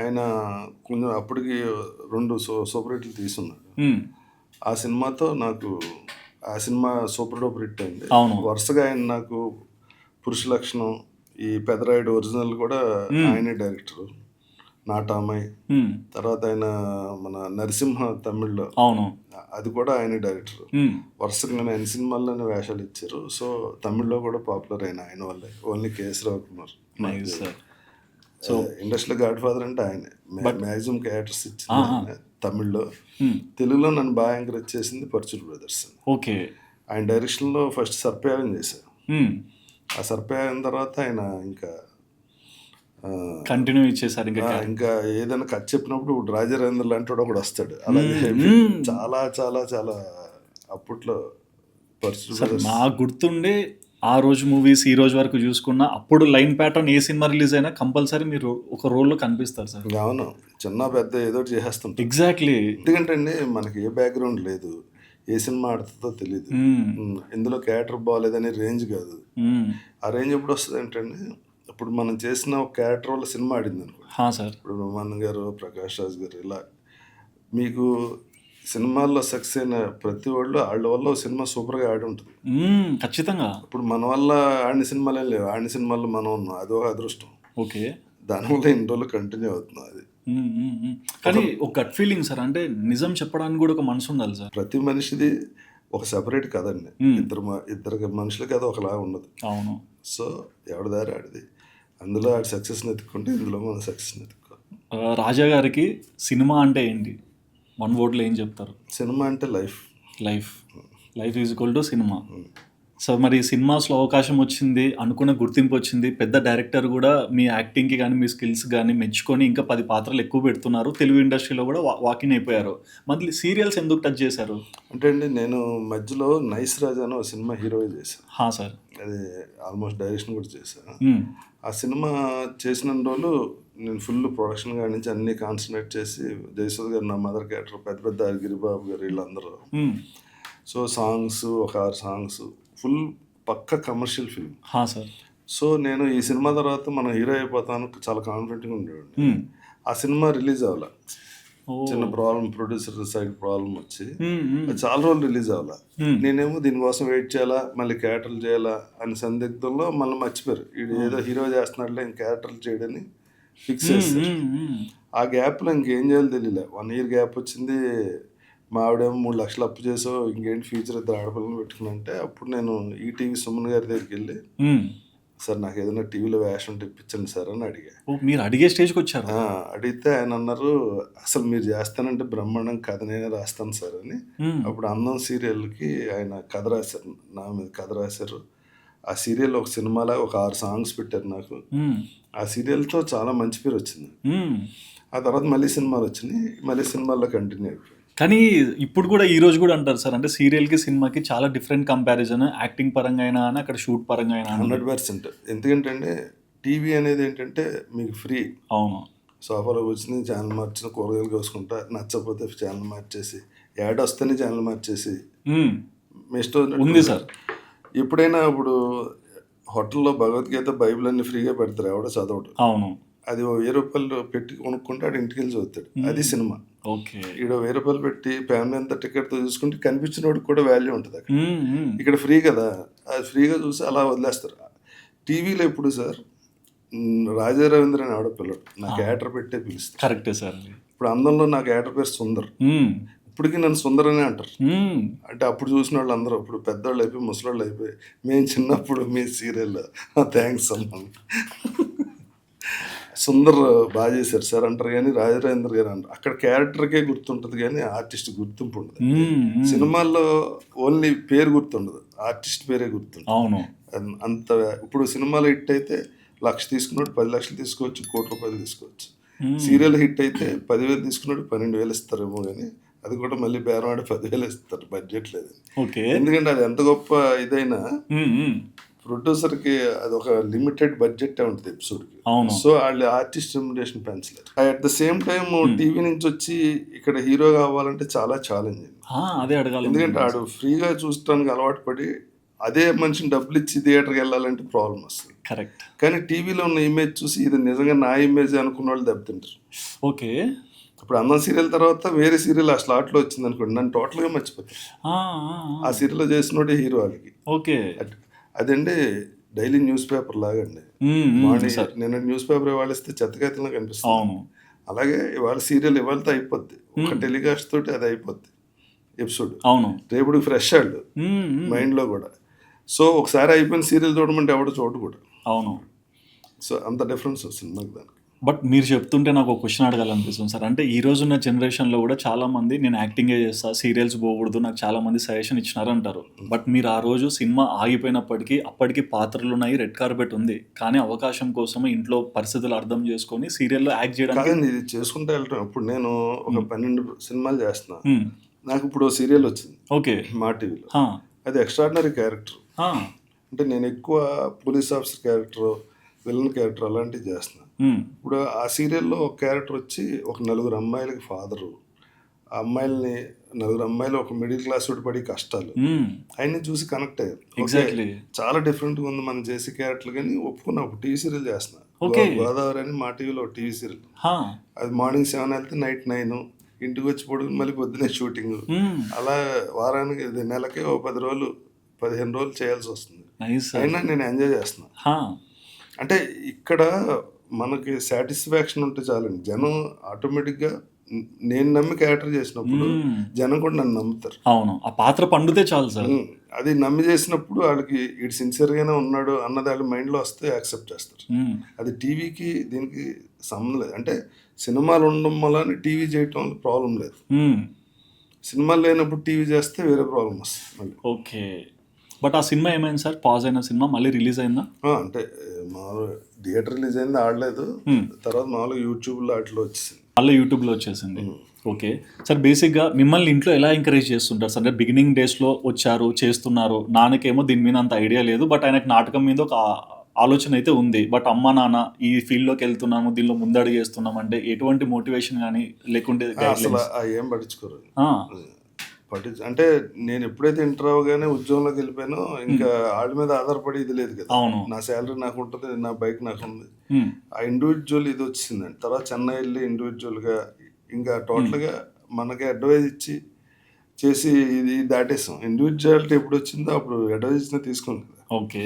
[SPEAKER 2] ఆయన కొంచెం అప్పటికి 2 సూపర్ హిట్లు తీసున్నాడు. ఆ సినిమాతో నాకు ఆ సినిమా సూపర్ డూపర్ హిట్ అయింది. వరుసగా ఆయన నాకు పురుష లక్షణం, ఈ పెదరాయుడు ఒరిజినల్ కూడా ఆయనే డైరెక్టర్, నాటామై. తర్వాత ఆయన మన నరసింహ తమిళ్లో, అవును, అది కూడా ఆయనే డైరెక్టర్. వరుసగా నేను ఆయన సినిమాల్లోనే వేషాలు ఇచ్చారు. సో తమిళ్లో కూడా పాపులర్ అయిన ఆయన వల్లే, ఓన్లీ కేఎస్ రవికుమార్. సో ఇండస్ట్రీలో గాడ్ ఫాదర్ అంటే ఆయనే. మ్యాక్సిమం క్యారెక్టర్స్ ఇచ్చింది తమిళ్లో. తెలుగులో నన్ను బాగా ఎంకరేజ్ చేసింది పర్చూర్ బ్రదర్స్.
[SPEAKER 3] ఓకే.
[SPEAKER 2] ఆయన డైరెక్షన్లో ఫస్ట్ సర్పయాగం చేశారు. ఆ సర్పయాగం తర్వాత ఆయన ఇంకా
[SPEAKER 3] కంటిన్యూ ఇచ్చేసారు.
[SPEAKER 2] ఇంకా ఏదైనా కథ చెప్పినప్పుడు రాజారేంద్ర లాంటి వాడు ఒకడు వస్తాడు. అలాగే చాలా చాలా చాలా అప్పట్లో పర్చూర్ బ్రదర్స్.
[SPEAKER 3] నాకు గుర్తుండే ఆ రోజు మూవీస్ ఈ రోజు వరకు చూసుకున్నా అప్పుడు లైన్ ప్యాటర్న్ ఏ సినిమా రిలీజ్ అయినా కంపల్సరీ మీరు ఒక రోల్లో కనిపిస్తారు సార్.
[SPEAKER 2] అవును, చిన్న పెద్ద ఏదో ఒకటి చేసేస్తుంటాం.
[SPEAKER 3] ఎగ్జాక్ట్లీ.
[SPEAKER 2] ఎందుకంటే అండి మనకి ఏ బ్యాక్గ్రౌండ్ లేదు, ఏ సినిమా ఆడుతుందో తెలియదు. ఇందులో క్యారెక్టర్ బాగాలేదనే రేంజ్ కాదు. ఆ రేంజ్ ఎప్పుడు వస్తుంది ఏంటండి, ఇప్పుడు మనం చేసిన ఒక క్యారెక్టర్ వల్ల సినిమా ఆడింది అనుకో,
[SPEAKER 3] సార్.
[SPEAKER 2] ఇప్పుడు బ్రహ్మానందం గారు, ప్రకాష్ రాజ్ గారు, ఇలా మీకు సినిమాల్లో సక్సెస్ అయిన ప్రతి వాళ్ళు వాళ్ళ వల్ల ఒక సినిమా సూపర్గా ఆడి ఉంటుంది.
[SPEAKER 3] ఖచ్చితంగా.
[SPEAKER 2] ఇప్పుడు మన వల్ల ఆడిన సినిమాలే లేవు, ఆడిన సినిమాల్లో మనం ఉన్నాం, అదో అదృష్టం.
[SPEAKER 3] ఓకే.
[SPEAKER 2] దానివల్ల ఇన్ని రోజులు కంటిన్యూ అవుతుంది అది.
[SPEAKER 3] కానీ ఒక గట్ ఫీలింగ్ సార్, అంటే నిజం చెప్పడానికి కూడా ఒక మనసు ఉండాలి సార్.
[SPEAKER 2] ప్రతి మనిషిది ఒక సెపరేట్ కదండి. ఇద్దరు మనుషుల కథ ఒకలా ఉండదు.
[SPEAKER 3] అవును.
[SPEAKER 2] సో ఎవరి దారి ఆడిది, అందులో ఆడి సక్సెస్ని ఎత్తుకుంటే ఇందులో మన సక్సెస్ని ఎత్తుకో.
[SPEAKER 3] రాజా గారికి సినిమా అంటే ఏంటి, వన్ వర్డ్లో ఏం చెప్తారు?
[SPEAKER 2] సినిమా అంటే life.
[SPEAKER 3] Life is equal to cinema. So మరి సినిమాస్లో అవకాశం వచ్చింది, అనుకున్న గుర్తింపు వచ్చింది, పెద్ద డైరెక్టర్ కూడా మీ యాక్టింగ్కి కానీ మీ స్కిల్స్ కానీ మెచ్చుకొని ఇంకా 10 పాత్రలు ఎక్కువ పెడుతున్నారు, తెలుగు ఇండస్ట్రీలో కూడా వాకిన్ అయిపోయారు. మళ్ళీ సీరియల్స్ ఎందుకు టచ్ చేశారు?
[SPEAKER 2] అంటే అండి నేను మధ్యలో నైస్ రాజ్ అని ఒక సినిమా హీరోగా చేశాను.
[SPEAKER 3] సార్.
[SPEAKER 2] అది ఆల్మోస్ట్ డైరెక్షన్ కూడా చేశాను. ఆ సినిమా చేసిన రోజులు నేను ఫుల్ ప్రొడక్షన్ కాడి నుంచి అన్ని కాన్సన్ట్రేట్ చేసి, జయసుధ గారు నా మదర్ క్యారెక్టర్, పెద్ద పెద్ద గిరిబాబు గారు, వీళ్ళందరూ. సో సాంగ్స్ ఒక 6 సాంగ్స్, ఫుల్ పక్క కమర్షియల్ ఫిల్మ్.
[SPEAKER 3] సార్.
[SPEAKER 2] సో నేను ఈ సినిమా తర్వాత మనం హీరో అయిపోతాను చాలా కాన్ఫిడెంట్గా ఉండేవాడిని. ఆ సినిమా రిలీజ్ అవ్వాల, చిన్న ప్రాబ్లం, ప్రొడ్యూసర్ సైడ్ ప్రాబ్లం వచ్చి చాలా రోజులు రిలీజ్ అవ్వాల. నేనేమో దీనికోసం వెయిట్ చేయాలా, మళ్ళీ క్యారెక్టర్లు చేయాలా అని సందిగ్ధంలో మళ్ళీ మర్చిపోయారు, వీడు ఏదో హీరో చేస్తున్నాడులే ఇంక క్యారెక్టర్లు చేయడని ఫిక్స్ చేస్తారు. ఆ గ్యాప్లో ఇంకేం చేయాలో తెలియలే. 1 year గ్యాప్ వచ్చింది. మా ఆవిడేమో 3 లక్షలు అప్పు చేసావు, ఇంకేంటి ఫ్యూచర్, ఇద్దరు ఆడపిల్లలు పెట్టుకున్నంటే అప్పుడు నేను ఈటీవీ సుమన్ గారి దగ్గరికి వెళ్ళి, సార్ నాకు ఏదైనా టీవీలో వేషం ఉంటే ఇప్పించండి సార్ అని అడిగా.
[SPEAKER 3] మీరు అడిగే స్టేజ్కి వచ్చారు?
[SPEAKER 2] అడిగితే ఆయన అన్నారు, అసలు మీరు చేస్తానంటే బ్రహ్మాండం కథ నేనే రాస్తాను సార్ అని. అప్పుడు అందం సీరియల్కి ఆయన కథ రాశారు, నా మీద కథ రాశారు. ఆ సీరియల్ ఒక సినిమాలో ఒక 6 సాంగ్స్ పెట్టారు నాకు. ఆ సీరియల్తో చాలా మంచి పేరు వచ్చింది. ఆ తర్వాత మళ్ళీ సినిమాలు వచ్చినాయి, మళ్ళీ సినిమాల్లో కంటిన్యూ అయిపోయాయి.
[SPEAKER 3] కానీ ఇప్పుడు కూడా ఈ రోజు కూడా అంటారు సార్, అంటే సీరియల్కి సినిమాకి చాలా డిఫరెంట్ కంపారిజన్, యాక్టింగ్ పరంగా అయినా అని, అక్కడ షూట్ పరంగా అయినా.
[SPEAKER 2] 100%. ఎందుకంటే అండి టీవీ అనేది ఏంటంటే మీకు ఫ్రీ.
[SPEAKER 3] అవును.
[SPEAKER 2] సోఫాలో వచ్చింది ఛానల్ మార్చిన, కూరగాయలు కోసుకుంటా, నచ్చకపోతే ఛానల్ మార్చేసి, యాడ్ వస్తేనే ఛానల్ మార్చేసి మీ ఇష్టం
[SPEAKER 3] ఉంది సార్.
[SPEAKER 2] ఎప్పుడైనా ఇప్పుడు హోటల్లో భగవద్గీత, బైబిల్ అన్ని ఫ్రీగా పెడతారు, ఎవడో చదవడు.
[SPEAKER 3] అవును.
[SPEAKER 2] అది 1000 రూపాయలు పెట్టి కొనుక్కుంటే ఆడు ఇంటికి వెళ్ళి చదువుతాడు. అది సినిమా.
[SPEAKER 3] ఓకే.
[SPEAKER 2] ఇక్కడ 1000 రూపాయలు పెట్టి ఫ్యామిలీ అంతా టికెట్తో చూసుకుంటే కనిపించిన వాడికి కూడా వాల్యూ ఉంటుంది అక్కడ. ఇక్కడ ఫ్రీ కదా, అది ఫ్రీగా చూసి అలా వదిలేస్తారు. టీవీలో ఎప్పుడు సార్ రాజా రవీంద్ర అని ఆడపిల్లడు నా క్యారెక్టర్ పెట్టే పిలుస్తారు.
[SPEAKER 3] కరెక్టే సార్.
[SPEAKER 2] ఇప్పుడు అందంలో నా క్యారెక్టర్ పేరు సుందర్, ఇప్పటికీ నన్ను సుందర్ అనే అంటారు. అంటే అప్పుడు చూసిన వాళ్ళు అందరూ ఇప్పుడు పెద్దవాళ్ళు అయిపోయి ముసలాళ్ళు అయిపోయి, మేము చిన్నప్పుడు మీ సీరియల్లో థ్యాంక్స్ అమ్మా సుందర్ బాగా చేశారు సార్ అంటారు, కానీ రాజరాజేంద్ర గారు అంటారు. అక్కడ క్యారెక్టర్కే గుర్తుంటుంది కానీ ఆర్టిస్ట్ గుర్తింపు ఉండదు. సినిమాల్లో ఓన్లీ పేరు గుర్తుండదు, ఆర్టిస్ట్ పేరే గుర్తుంటుంది.
[SPEAKER 3] అవును.
[SPEAKER 2] అంత ఇప్పుడు సినిమాలో హిట్ అయితే 1,00,000 తీసుకున్నాడు 10 లక్షలు తీసుకోవచ్చు, 1 కోటి రూపాయలు తీసుకోవచ్చు. సీరియల్ హిట్ అయితే 10,000 తీసుకున్నాడు 12,000 ఇస్తారేమో, కానీ అది కూడా మళ్ళీ బేరం ఆడి 10,000 ఇస్తారు, బడ్జెట్ లేదు. ఎందుకంటే అది ఎంత గొప్ప ఇదైనా ప్రొడ్యూసర్కి అది ఒక లిమిటెడ్ బడ్జెట్ ఉంటుంది ఎపిసోడ్కి. సో వాళ్ళు ఆర్టిస్ట్ రెమ్యునరేషన్ పెంచలేరు. At the same time TV నుంచి వచ్చి ఇక్కడ హీరో కావాలంటే చాలా ఛాలెంజ్.
[SPEAKER 3] అదే అడగాలి,
[SPEAKER 2] ఎందుకంటే ఆడు ఫ్రీగా చూడటానికి అలవాటు పడి అదే మనిషిని డబ్బులు ఇచ్చి థియేటర్కి వెళ్ళాలంటే ప్రాబ్లం వస్తుంది.
[SPEAKER 3] కరెక్ట్.
[SPEAKER 2] కానీ టీవీలో ఉన్న ఇమేజ్ చూసి ఇది నిజంగా నా ఇమేజ్ అనుకున్న వాళ్ళు దెబ్బతింటారు.
[SPEAKER 3] ఓకే.
[SPEAKER 2] ఇప్పుడు అన్నం సీరియల్ తర్వాత వేరే సీరియల్ ఆ స్లాట్లో వచ్చింది అనుకోండి, నన్ను టోటల్గా మర్చిపోతారు. ఆ సీరియల్లో చేసినోడే హీరో వాళ్ళకి.
[SPEAKER 3] ఓకే.
[SPEAKER 2] అదండి డైలీ న్యూస్ పేపర్ లాగండి. మార్నింగ్ నిన్న న్యూస్ పేపర్ ఇవాళ ఇస్తే చెత్తకాయతలో కనిపిస్తుంది. అలాగే ఇవాళ సీరియల్ ఇవాళతో అయిపోద్ది, ఒక టెలికాస్ట్ తోటి అది అయిపోద్ది ఎపిసోడ్. రేపుడికి ఫ్రెష్ వాళ్ళు మైండ్లో కూడా. సో ఒకసారి అయిపోయిన సీరియల్ చూడమంటే ఎవడో చూడ కూడా.
[SPEAKER 3] అవును.
[SPEAKER 2] సో అంత డిఫరెన్స్ వస్తుంది నాకు దానికి.
[SPEAKER 3] బట్ మీరు చెప్తుంటే నాకు ఒక క్వశ్చన్ అడగాలనిపిస్తుంది సార్. అంటే ఈ రోజున్న జనరేషన్లో కూడా చాలామంది నేను యాక్టింగే చేస్తా, సీరియల్స్ పోకూడదు, నాకు చాలామంది సజెషన్ ఇచ్చినారంటారు. బట్ మీరు ఆ రోజు సినిమా ఆగిపోయినప్పటికీ అప్పటికి పాత్రలు ఉన్నాయి, రెడ్ కార్పెట్ ఉంది, కానీ అవకాశం కోసం ఇంట్లో పరిస్థితులు అర్థం చేసుకొని సీరియల్లో యాక్ట్ చేయడానికి
[SPEAKER 2] ఇది చేసుకుంటూ వెళ్తాం. ఇప్పుడు నేను ఒక 12 సినిమాలు చేస్తున్నాను, నాకు ఇప్పుడు సీరియల్ వచ్చింది.
[SPEAKER 3] ఓకే.
[SPEAKER 2] మా టీవీలో. అది ఎక్స్ట్రాడినరీ క్యారెక్టర్. అంటే నేను ఎక్కువ police officer character, villain character అలాంటివి చేస్తున్నాను. ఇప్పుడు ఆ సీరియల్లో ఒక క్యారెక్టర్ వచ్చి ఒక నలుగురు అమ్మాయిలకి ఫాదరు, ఆ అమ్మాయిల్ని నలుగురు అమ్మాయిలు ఒక మిడిల్ క్లాస్ వాడు పడి కష్టాలు ఆయన్ని చూసి కనెక్ట్ అయ్యారు.
[SPEAKER 3] ఎగ్జాక్ట్లీ.
[SPEAKER 2] చాలా డిఫరెంట్గా ఉంది మనం చేసే క్యారెక్టర్, కానీ ఒప్పుకున్నా ఒక టీవీ సీరియల్ చేస్తున్నా,
[SPEAKER 3] Okay.
[SPEAKER 2] గోదావరి అని మా టీవీలో టీవీ సీరియల్. అది మార్నింగ్ 7 వెళ్తే నైట్ 9, ఇంటికి వచ్చి పడుకుని మళ్ళీ పొద్దున్నే షూటింగ్. అలా వారానికి నెలకి ఓ 10 రోజులు 15 రోజులు చేయాల్సి వస్తుంది. అయినా నేను ఎంజాయ్ చేస్తున్నా. అంటే ఇక్కడ మనకి సాటిస్ఫాక్షన్ ఉంటే చాలండి, జనం ఆటోమేటిక్గా నేను నమ్మి క్యారెక్టర్ చేసినప్పుడు జనం కూడా నన్ను నమ్ముతారు.
[SPEAKER 3] అవును, ఆ పాత్ర పండుతే చాలు సార్.
[SPEAKER 2] అది నమ్మి చేసినప్పుడు వాళ్ళకి ఇటు సిన్సియర్గానే ఉన్నాడు అన్నది వాళ్ళ మైండ్లో వస్తే యాక్సెప్ట్ చేస్తారు. అది టీవీకి దీనికి సంబంధం లేదు. అంటే సినిమాలు ఉండడం వల్ల టీవీ చేయటం వల్ల ప్రాబ్లం లేదు. సినిమాలు లేనప్పుడు టీవీ చేస్తే వేరే ప్రాబ్లం వస్తుంది మళ్ళీ.
[SPEAKER 3] ఓకే, బట్ ఆ సినిమా ఏమైంది సార్? పాజ్ అయిన సినిమా మళ్ళీ రిలీజ్ అయిందా?
[SPEAKER 2] అంటే మామూలుగా థియేటర్ రిలీజ్ అయింది, ఆడలేదు. తర్వాత మామూలుగా యూట్యూబ్లో వాటిలో వచ్చేసింది,
[SPEAKER 3] మళ్ళీ యూట్యూబ్లో వచ్చేసింది. ఓకే సార్, బేసిక్గా మిమ్మల్ని ఇంట్లో ఎలా ఎంకరేజ్ చేస్తుంటారు సార్? అంటే బిగినింగ్ డేస్లో వచ్చారు, చేస్తున్నారు, నాన్నకేమో దీని మీద అంత ఐడియా లేదు, బట్ ఆయనకు నాటకం మీద ఒక ఆలోచన అయితే ఉంది. బట్ అమ్మ నాన్న ఈ ఫీల్డ్లోకి వెళ్తున్నాము, దీనిలో ముందడుగు వేస్తున్నాం అంటే ఎటువంటి మోటివేషన్ కానీ లేకుంటే
[SPEAKER 2] అసలు ఏం పట్టించుకోరు. అంటే నేను ఎప్పుడైతే ఇంటర్ అవగానే ఉద్యోగంలోకి వెళ్ళిపోయానో ఇంకా వాళ్ళ మీద ఆధారపడి ఇది లేదు కదా. నా శాలరీ నాకు ఉంటుంది, నా బైక్ నాకు ఉంది, ఆ ఇండివిజువల్ ఇది వచ్చిందండి. తర్వాత చెన్నై వెళ్ళి ఇండివిజువల్గా ఇంకా టోటల్గా మనకి అడ్వైజ్ ఇచ్చి చేసి ఇది దాటేసాం. ఇండివిజువాలిటీ ఎప్పుడు వచ్చిందో అప్పుడు అడ్వైజ్ తీసుకుంది కదా.
[SPEAKER 3] ఓకే,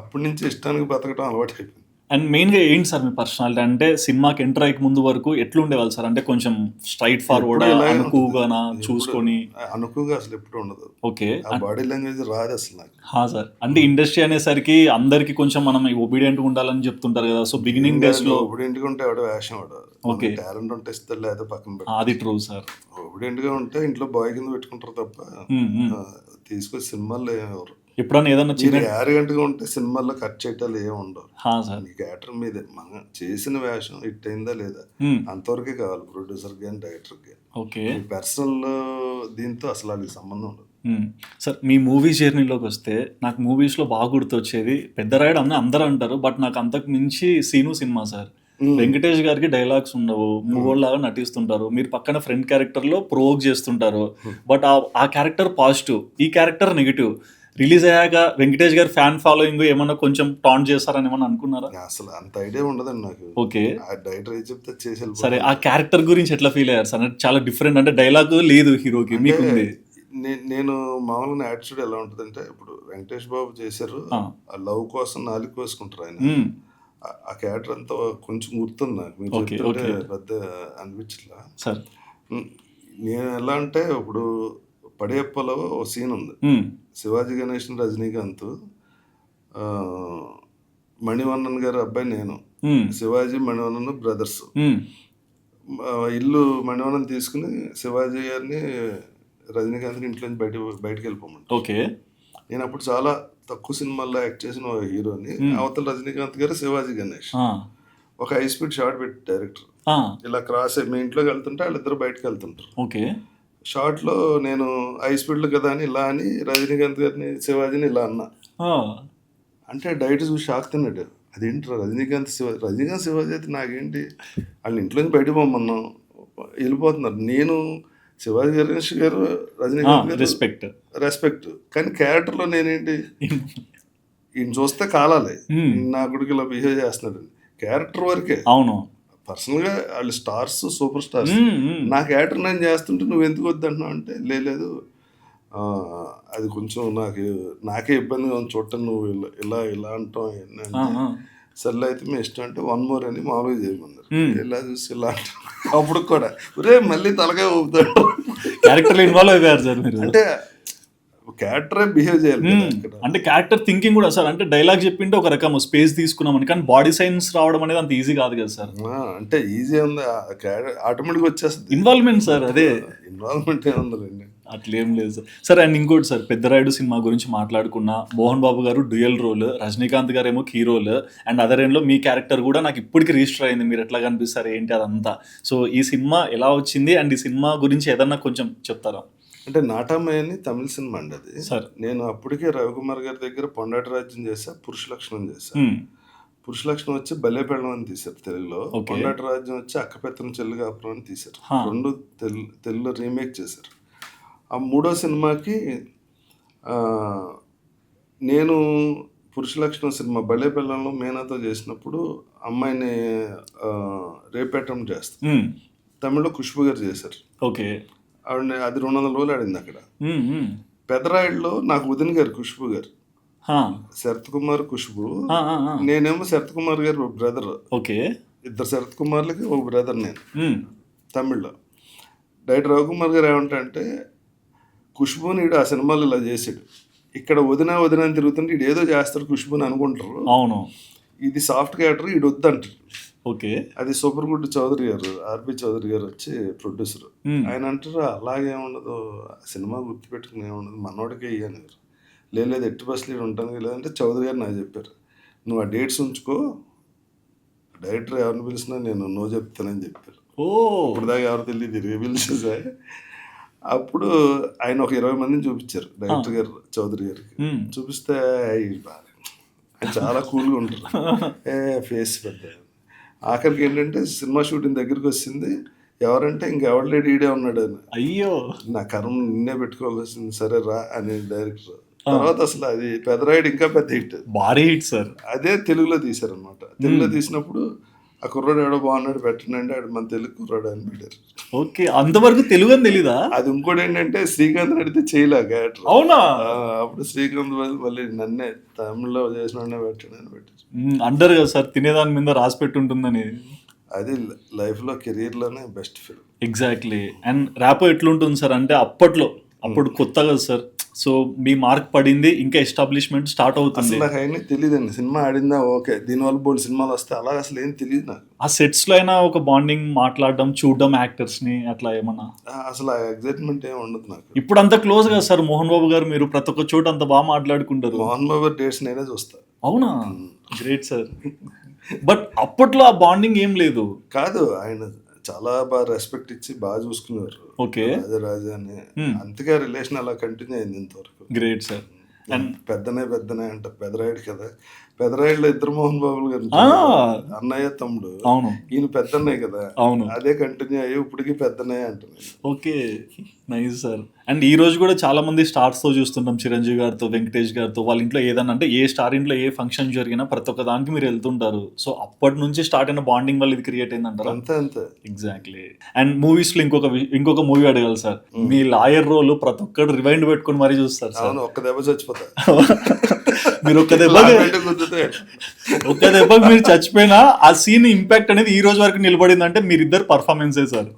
[SPEAKER 3] అప్పటి
[SPEAKER 2] నుంచి ఇష్టానికి బతకడం అలవాటు అయిపోయింది.
[SPEAKER 3] అండ్ మెయిన్గా ఏంటి సార్ మీ పర్సనాలిటీ? అంటే సినిమాకి ఎంటర్ అయ్యే ముందు వరకు ఎట్లుండేవాళ్ళు సార్? అంటే కొంచెం స్ట్రైట్ ఫార్వర్డ్, అనుకువగానా చూసుకొని?
[SPEAKER 2] అనుకుగా అసలు ఎప్పుడు ఉండదు.
[SPEAKER 3] ఓకే,
[SPEAKER 2] బాడీ లాంగ్వేజ్ రాదు అసలు నాకు.
[SPEAKER 3] సార్ అంటే ఇండస్ట్రీ అనేసరికి అందరికి కొంచెం మనం ఒబీడియంట్గా ఉండాలని చెప్తుంటారు కదా. సో బిగినింగ్ డేస్ లో
[SPEAKER 2] ఒబీడియంట్గా ఉంటే ఎవడో వేషం వాడు. ఓకే, టాలెంట్ ఉంటే ఇస్తే లేదా పక్కన పెట్టి.
[SPEAKER 3] అది ట్రూ సార్.
[SPEAKER 2] ఒబీడియంట్గా ఉంటే ఇంట్లో బాయ్ కింద పెట్టుకుంటారు తప్ప తీసుకొచ్చి సినిమాల్లో ఎవరు
[SPEAKER 3] ఎప్పుడన్నా ఏదన్నా చిన్న
[SPEAKER 2] యారగంటగా ఉంటే సినిమాల్లో కట్ చేయటాలు ఏమి ఉండవు.
[SPEAKER 3] సార్
[SPEAKER 2] నీ క్యారెక్టర్ మీదే మనం చేసిన వేషం హిట్ అయిందా లేదా అంతవరకే కావాలి ప్రొడ్యూసర్ కానీ డైరెక్టర్ కానీ.
[SPEAKER 3] ఓకే,
[SPEAKER 2] పర్సనల్ దీంతో అసలు వాళ్ళకి సంబంధం ఉండదు.
[SPEAKER 3] సార్ మీ మూవీ జర్నీలోకి వస్తే నాకు మూవీస్లో బాగా గుర్తొచ్చేది పెద్దరాయుడు అని అందరూ అంటారు, బట్ నాకు అంతకు మించి సీను సినిమా సార్. వెంకటేష్ గారికి డైలాగ్స్ ఉండవు, మూగోళ్ళలాగా నటిస్తుంటారు, మీరు పక్కన ఫ్రెండ్ క్యారెక్టర్లో ప్రోవోక్ చేస్తుంటారు, బట్ ఆ క్యారెక్టర్ పాజిటివ్, ఈ క్యారెక్టర్ నెగిటివ్. రిలీజ్ అయ్యాక వెంకటేష్ గారు ఫ్యాన్ ఫాలోయింగ్ ఏమన్నా కొంచెం టాంట్ చేస్తారని ఏమన్నా అనుకున్నారా?
[SPEAKER 2] అసలు అంత ఐడియా ఉండదండి నాకు.
[SPEAKER 3] ఓకే,
[SPEAKER 2] డైరెక్టర్ చెప్తే చేసే.
[SPEAKER 3] సరే, ఆ క్యారెక్టర్ గురించి ఎట్లా ఫీల్ అయ్యారు సార్? అంటే చాలా డిఫరెంట్, అంటే డైలాగ్ లేదు హీరోకి, మీకు ఉంది.
[SPEAKER 2] నేను మామూలుగా యాటిట్యూడ్ ఎలా ఉంటుంది అంటే, ఇప్పుడు వెంకటేష్ బాబు చేశారు, ఆ లవ్ కోసం నాలుగు కోసుకుంటారు ఆయన. ఆ క్యారెక్టర్ అంతా కొంచెం గుర్తుంది నాకు, మీరు చెప్తుంటే పెద్ద అనిపించట్లా సార్. నేను ఎలా అంటే, ఇప్పుడు పడేప్పలో ఓ సీన్ ఉంది, శివాజీ గణేషన్, రజనీకాంత్, మణివన్నన్ గారి అబ్బాయి నేను, శివాజీ మణివన్నన్ బ్రదర్స్. ఇల్లు మణివన్నన్ తీసుకుని శివాజీ గారిని రజనీకాంత్ని ఇంట్లో నుంచి బయటకు వెళ్ళిపోమంట.
[SPEAKER 3] ఓకే,
[SPEAKER 2] నేను అప్పుడు చాలా తక్కువ సినిమాల్లో యాక్ట్ చేసిన హీరోని. అవతల రజనీకాంత్ గారు, శివాజీ గణేష్. ఒక హై స్పీడ్ షాట్ పెట్టి డైరెక్టర్ ఇలా క్రాస్ మీ ఇంట్లోకి వెళ్తుంటే వాళ్ళిద్దరు బయటకు వెళ్తుంటారు.
[SPEAKER 3] ఓకే,
[SPEAKER 2] షార్ట్లో నేను హై స్పీడ్లో కదా అని ఇలా అని రజనీకాంత్ గారిని, శివాజీని ఇలా అన్నా. అంటే డైరెక్టర్ చూసి షాక్ తిన్నాడు, అదేంటి రజనీకాంత్ శివాజీ అయితే నాకేంటి, వాళ్ళ ఇంట్లోంచి బయటకు పోమన్నాం, వెళ్ళిపోతున్నారు. నేను శివాజీ గణేష్ గారు, రజనీకాంత్ గారు రెస్పెక్ట్, కానీ క్యారెక్టర్లో నేనేంటి, ఈయన చూస్తే కాలాలి, నా గుడికి ఇలా బిహేవ్ చేస్తున్నాడు, క్యారెక్టర్ వరకే.
[SPEAKER 3] అవును,
[SPEAKER 2] పర్సనల్గా వాళ్ళు స్టార్స్, సూపర్ స్టార్స్. నా క్యారెక్టర్ నేను చేస్తుంటే నువ్వు ఎందుకు వద్దంటున్నావు అంటే, లేదు అది కొంచెం నాకే ఇబ్బందిగా ఉంది చూడటం, నువ్వు ఇలా ఇలా అంటాం ఏంటంటే, సర్లే అయితే మీ ఇష్టం అంటే 1 more అని మామూలుగా చేయమన్నారు. ఇలా చూసి ఇలా అంటాం, అప్పుడు కూడా రే మళ్ళీ తలకాయ ఊపుతాడు.
[SPEAKER 3] క్యారెక్టర్ ఇన్వాల్వ్ అయ్యారు సార్ మీరు.
[SPEAKER 2] అంటే క్యారెక్టరే బిహేవ్ చేయాలి,
[SPEAKER 3] అంటే క్యారెక్టర్ థింకింగ్ కూడా సార్. అంటే డైలాగ్ చెప్పింటే ఒక రకం స్పేస్ తీసుకున్నామని, కానీ బాడీ సైన్స్ రావడం అనేది అంత ఈజీ కాదు కదా సార్.
[SPEAKER 2] అంటే ఈజీ ఉంది, ఆటోమేటిక్గా వచ్చేస్తుంది
[SPEAKER 3] ఇన్వాల్వ్మెంట్ సార్. అదే
[SPEAKER 2] ఇన్వాల్వ్మెంట్ ఏముందండి,
[SPEAKER 3] అట్లేం లేదు సార్. సార్ అండ్ ఇంకోటి సార్, పెద్దరాయుడు సినిమా గురించి మాట్లాడుకున్నా, మోహన్ బాబు గారు డ్యూయల్ రోల్, రజనీకాంత్ గారు ఏమో కీ రోల్, అండ్ అదర్ ఎండ్లో మీ క్యారెక్టర్ కూడా నాకు ఇప్పటికి రిజిస్టర్ అయింది, మీరు ఎట్లా కనిపిస్తారు ఏంటి అదంతా. సో ఈ సినిమా ఎలా వచ్చింది, అండ్ ఈ సినిమా గురించి ఏదన్నా కొంచెం చెప్తారా?
[SPEAKER 2] అంటే నాటమ్మాయి అని తమిళ సినిమా అండి అది.
[SPEAKER 3] సార్.
[SPEAKER 2] నేను అప్పటికే రవికుమార్ గారి దగ్గర పొండాటి రాజ్యం చేశా, పురుష లక్షణం చేశా. పురుష లక్షణం వచ్చి బల్లే పెళ్ళం అని తీశారు తెలుగులో.
[SPEAKER 3] ఓకే.
[SPEAKER 2] పొండాటి రాజ్యం వచ్చి అక్క పెత్తనం చెల్లి కాపురం అని తీశారు.
[SPEAKER 3] హా.
[SPEAKER 2] రెండు తెలుగులో రీమేక్ చేశారు. ఆ మూడో సినిమాకి నేను పురుష లక్షణం సినిమా బల్లే పెళ్ళంలో మీనాతో చేసినప్పుడు అమ్మాయిని రేప్ అటెంప్ట్ చేస్తాను. తమిళ్లో ఖుష్బు గారు చేశారు.
[SPEAKER 3] ఓకే.
[SPEAKER 2] ఆవిడ అది 200 రోజులు ఆడింది అక్కడ. పెదరాయిడ్లో నాకు వదిన గారు ఖుష్బు గారు, శరత్ కుమార్ ఖుష్బు, నేనేమో శరత్ కుమార్ గారు ఒక బ్రదర్.
[SPEAKER 3] ఓకే.
[SPEAKER 2] ఇద్దరు శరత్ కుమార్లకి ఒక బ్రదర్ నేను తమిళ్లో. డైరెక్టర్ రవికుమార్ గారు ఏమంటే ఖుష్బుని ఆ సినిమాలో ఇలా చేసాడు, ఇక్కడ వదిన అని తిరుగుతుంటే ఇడు ఏదో చేస్తాడు ఖుష్బుని అనుకుంటారు.
[SPEAKER 3] అవును. ఇది
[SPEAKER 2] సాఫ్ట్ క్యారెక్టర్, ఇడు వద్దంటారు.
[SPEAKER 3] ఓకే.
[SPEAKER 2] అది సూపర్ గుడ్ చౌదరి గారు, ఆర్పి చౌదరి గారు వచ్చి ప్రొడ్యూసర్. ఆయన అంటారు అలాగే ఉండదు, సినిమా గుర్తుపెట్టుకుని ఏముండదు, మనోడికే ఇయ్యని. లేదు ఎట్టి బస్సులు ఉంటాను. లేదంటే చౌదరి గారు నాకు చెప్పారు, నువ్వు ఆ డేట్స్ ఉంచుకో, డైరెక్టర్ ఎవరిని పిలిచినా నేను నో చెప్తానని చెప్పారు. ఇప్పుడు దాకా ఎవరు తెలియదు, రివీల్ చేసా. అప్పుడు ఆయన ఒక 20 మందిని చూపించారు డైరెక్టర్ గారు చౌదరి గారికి. చూపిస్తే ఆయన చాలా కూల్గా ఉంటారు, ఫేస్ పెద్ద. ఆఖరికి ఏంటంటే సినిమా షూటింగ్ దగ్గరికి వచ్చింది, ఎవరంటే ఇంకెవరు లేడు, ఈడే ఉన్నాడు అని.
[SPEAKER 3] అయ్యో,
[SPEAKER 2] నా కర్మ నిన్నే పెట్టుకోవాల్సి వచ్చింది, సరే రా అని డైరెక్టర్. తర్వాత అసలు అది పెదరాయుడు ఇంకా పెద్ద హిట్,
[SPEAKER 3] భారీ హిట్ సార్.
[SPEAKER 2] అదే తెలుగులో తీశారనమాట. తెలుగులో తీసినప్పుడు ఆ కుర్రాడు ఎవడో బాగున్నాడు పెట్టండి, ఆడు మన తెలుగు కుర్రాడు అని పెట్టారు.
[SPEAKER 3] ఓకే, అంతవరకు తెలుగు అని తెలీదా?
[SPEAKER 2] అది ఇంకోటి ఏంటంటే శ్రీకాంత్ అడిగితే చేయలే క్యారెక్టర్.
[SPEAKER 3] అవునా?
[SPEAKER 2] అప్పుడు శ్రీకాంత్ మళ్ళీ నన్నే తమిళ్లో చేసిన పెట్టాడు అని పెట్టారు.
[SPEAKER 3] అంటారు కదా సార్, తినేదాని మీద రాసి పెట్టుంటుందని.
[SPEAKER 2] అది లైఫ్లో కెరీర్లోనే best film.
[SPEAKER 3] Exactly. And rapport ఎట్లుంటుంది సార్ అంటే అప్పుడు కొత్త కదా సార్, సో మీ మార్క్ పడింది, ఇంకా ఎస్టాబ్లిష్మెంట్ స్టార్ట్ అవుతుంది.
[SPEAKER 2] నాకు అయినా తెలియదండి, సినిమా ఆడిందా ఓకే, దీనివల్ల బోల్డ్ సినిమాలు వస్తే అలా అసలు ఏం తెలియదు నాకు.
[SPEAKER 3] ఆ సెట్స్ లో అయినా ఒక బాండింగ్, మాట్లాడడం, చూడడం యాక్టర్స్ ని, అట్లా ఏమన్నా
[SPEAKER 2] అసలు ఆ ఎగ్జైట్మెంట్ ఏమి ఉండదు నాకు.
[SPEAKER 3] ఇప్పుడు అంత క్లోజ్ కదా సార్ మోహన్ బాబు గారు, మీరు ప్రతి ఒక్క చోట అంత బాగా మాట్లాడుకుంటారు.
[SPEAKER 2] మోహన్ బాబు గారు డేట్స్ నేనే చూస్తా.
[SPEAKER 3] అవునా? Great sir. బట్ అప్పట్లో ఆ బాండింగ్ ఏం లేదు.
[SPEAKER 2] కాదు, ఆయన చాలా బాగా రెస్పెక్ట్ ఇచ్చి బాగా చూసుకునేవారు.
[SPEAKER 3] ఓకే.
[SPEAKER 2] రాజా అని, అంతగా రిలేషన్ అలా కంటిన్యూ అయింది ఇంతవరకు.
[SPEAKER 3] Great sir. అండ్
[SPEAKER 2] పెద్దనే అంట, పెదరాయుడు కదా, పెదరాయుడులో ఇద్దరు మోహన్ బాబులు గారు, అన్నయ్య తమ్ముడు.
[SPEAKER 3] అవును.
[SPEAKER 2] ఈయన పెద్దన్నయ్య కదా.
[SPEAKER 3] అవును.
[SPEAKER 2] అదే కంటిన్యూ అయ్యి ఇప్పటికి పెద్దన్నయ్య అంటున్నాను.
[SPEAKER 3] Okay, nice sir. అండ్ ఈ రోజు కూడా చాలా మంది స్టార్స్ తో చూస్తుంటాం, చిరంజీవి గారితో, వెంకటేష్ గారితో. వాళ్ళ ఇంట్లో ఏదన్నా అంటే ఏ స్టార్ ఇంట్లో ఏ ఫంక్షన్ జరిగినా ప్రతి ఒక్క దానికి మీరు వెళ్తుంటారు. సో అప్పటి నుంచి స్టార్ట్ అయిన బాండింగ్ వల్ల ఇది క్రియేట్ అయిందంటారు.
[SPEAKER 2] అంతే.
[SPEAKER 3] ఎగ్జాక్ట్లీ. అండ్ మూవీస్ లో ఇంకొక మూవీ అడగాలి సార్, మీ లాయర్ రోల్ ప్రతి ఒక్కరు రివైండ్ పెట్టుకుని మరీ చూస్తారు సార్.
[SPEAKER 2] ఒక్క దెబ్బ చచ్చిపోతా.
[SPEAKER 3] మీరు ఒక్క దెబ్బకి మీరు చచ్చిపోయినా ఆ సీన్ ఇంపాక్ట్ అనేది ఈ రోజు వరకు నిలబడిందంటే మీరిద్దరు పర్ఫార్మెన్సే సార్.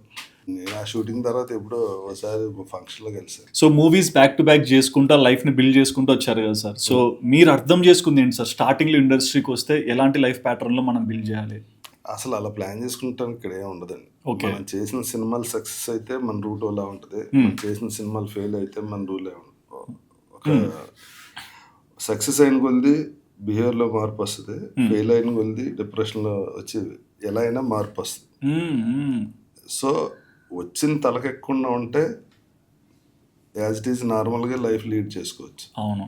[SPEAKER 2] నేను ఆ షూటింగ్ తర్వాత ఎప్పుడో ఒకసారి ఫంక్షన్లో కలిసాను.
[SPEAKER 3] So movies back to back చేసుకుంటా లైఫ్ని బిల్డ్ చేసుకుంటూ వచ్చారు కదా సార్. సో మీరు అర్థం చేసుకుంది ఏంటి సార్, స్టార్టింగ్లో ఇండస్ట్రీకి వస్తే ఎలాంటి లైఫ్ ప్యాటర్న్లో మనం బిల్డ్ చేయాలి?
[SPEAKER 2] అసలు అలా ప్లాన్ చేసుకుంటానికి ఇక్కడ ఏమి ఉండదండి.
[SPEAKER 3] ఓకే.
[SPEAKER 2] మనం చేసిన సినిమాలు సక్సెస్ అయితే మన రూట్ అలా ఉంటుంది, మనం చేసిన సినిమాలు ఫెయిల్ అయితే మన రూల్ ఒక సక్సెస్ అయిన కొద్ది బిహేవియర్లో మార్పు వస్తుంది, ఫెయిల్ అయిన కొద్ది డిప్రెషన్లో వచ్చి ఎలా అయినా మార్పు వస్తుంది. సో వచ్చిన తలకెక్కకుండా ఉంటే యాజ్ ఇట్ ఈజ్ నార్మల్గా లైఫ్ లీడ్ చేసుకోవచ్చు.
[SPEAKER 3] అవును.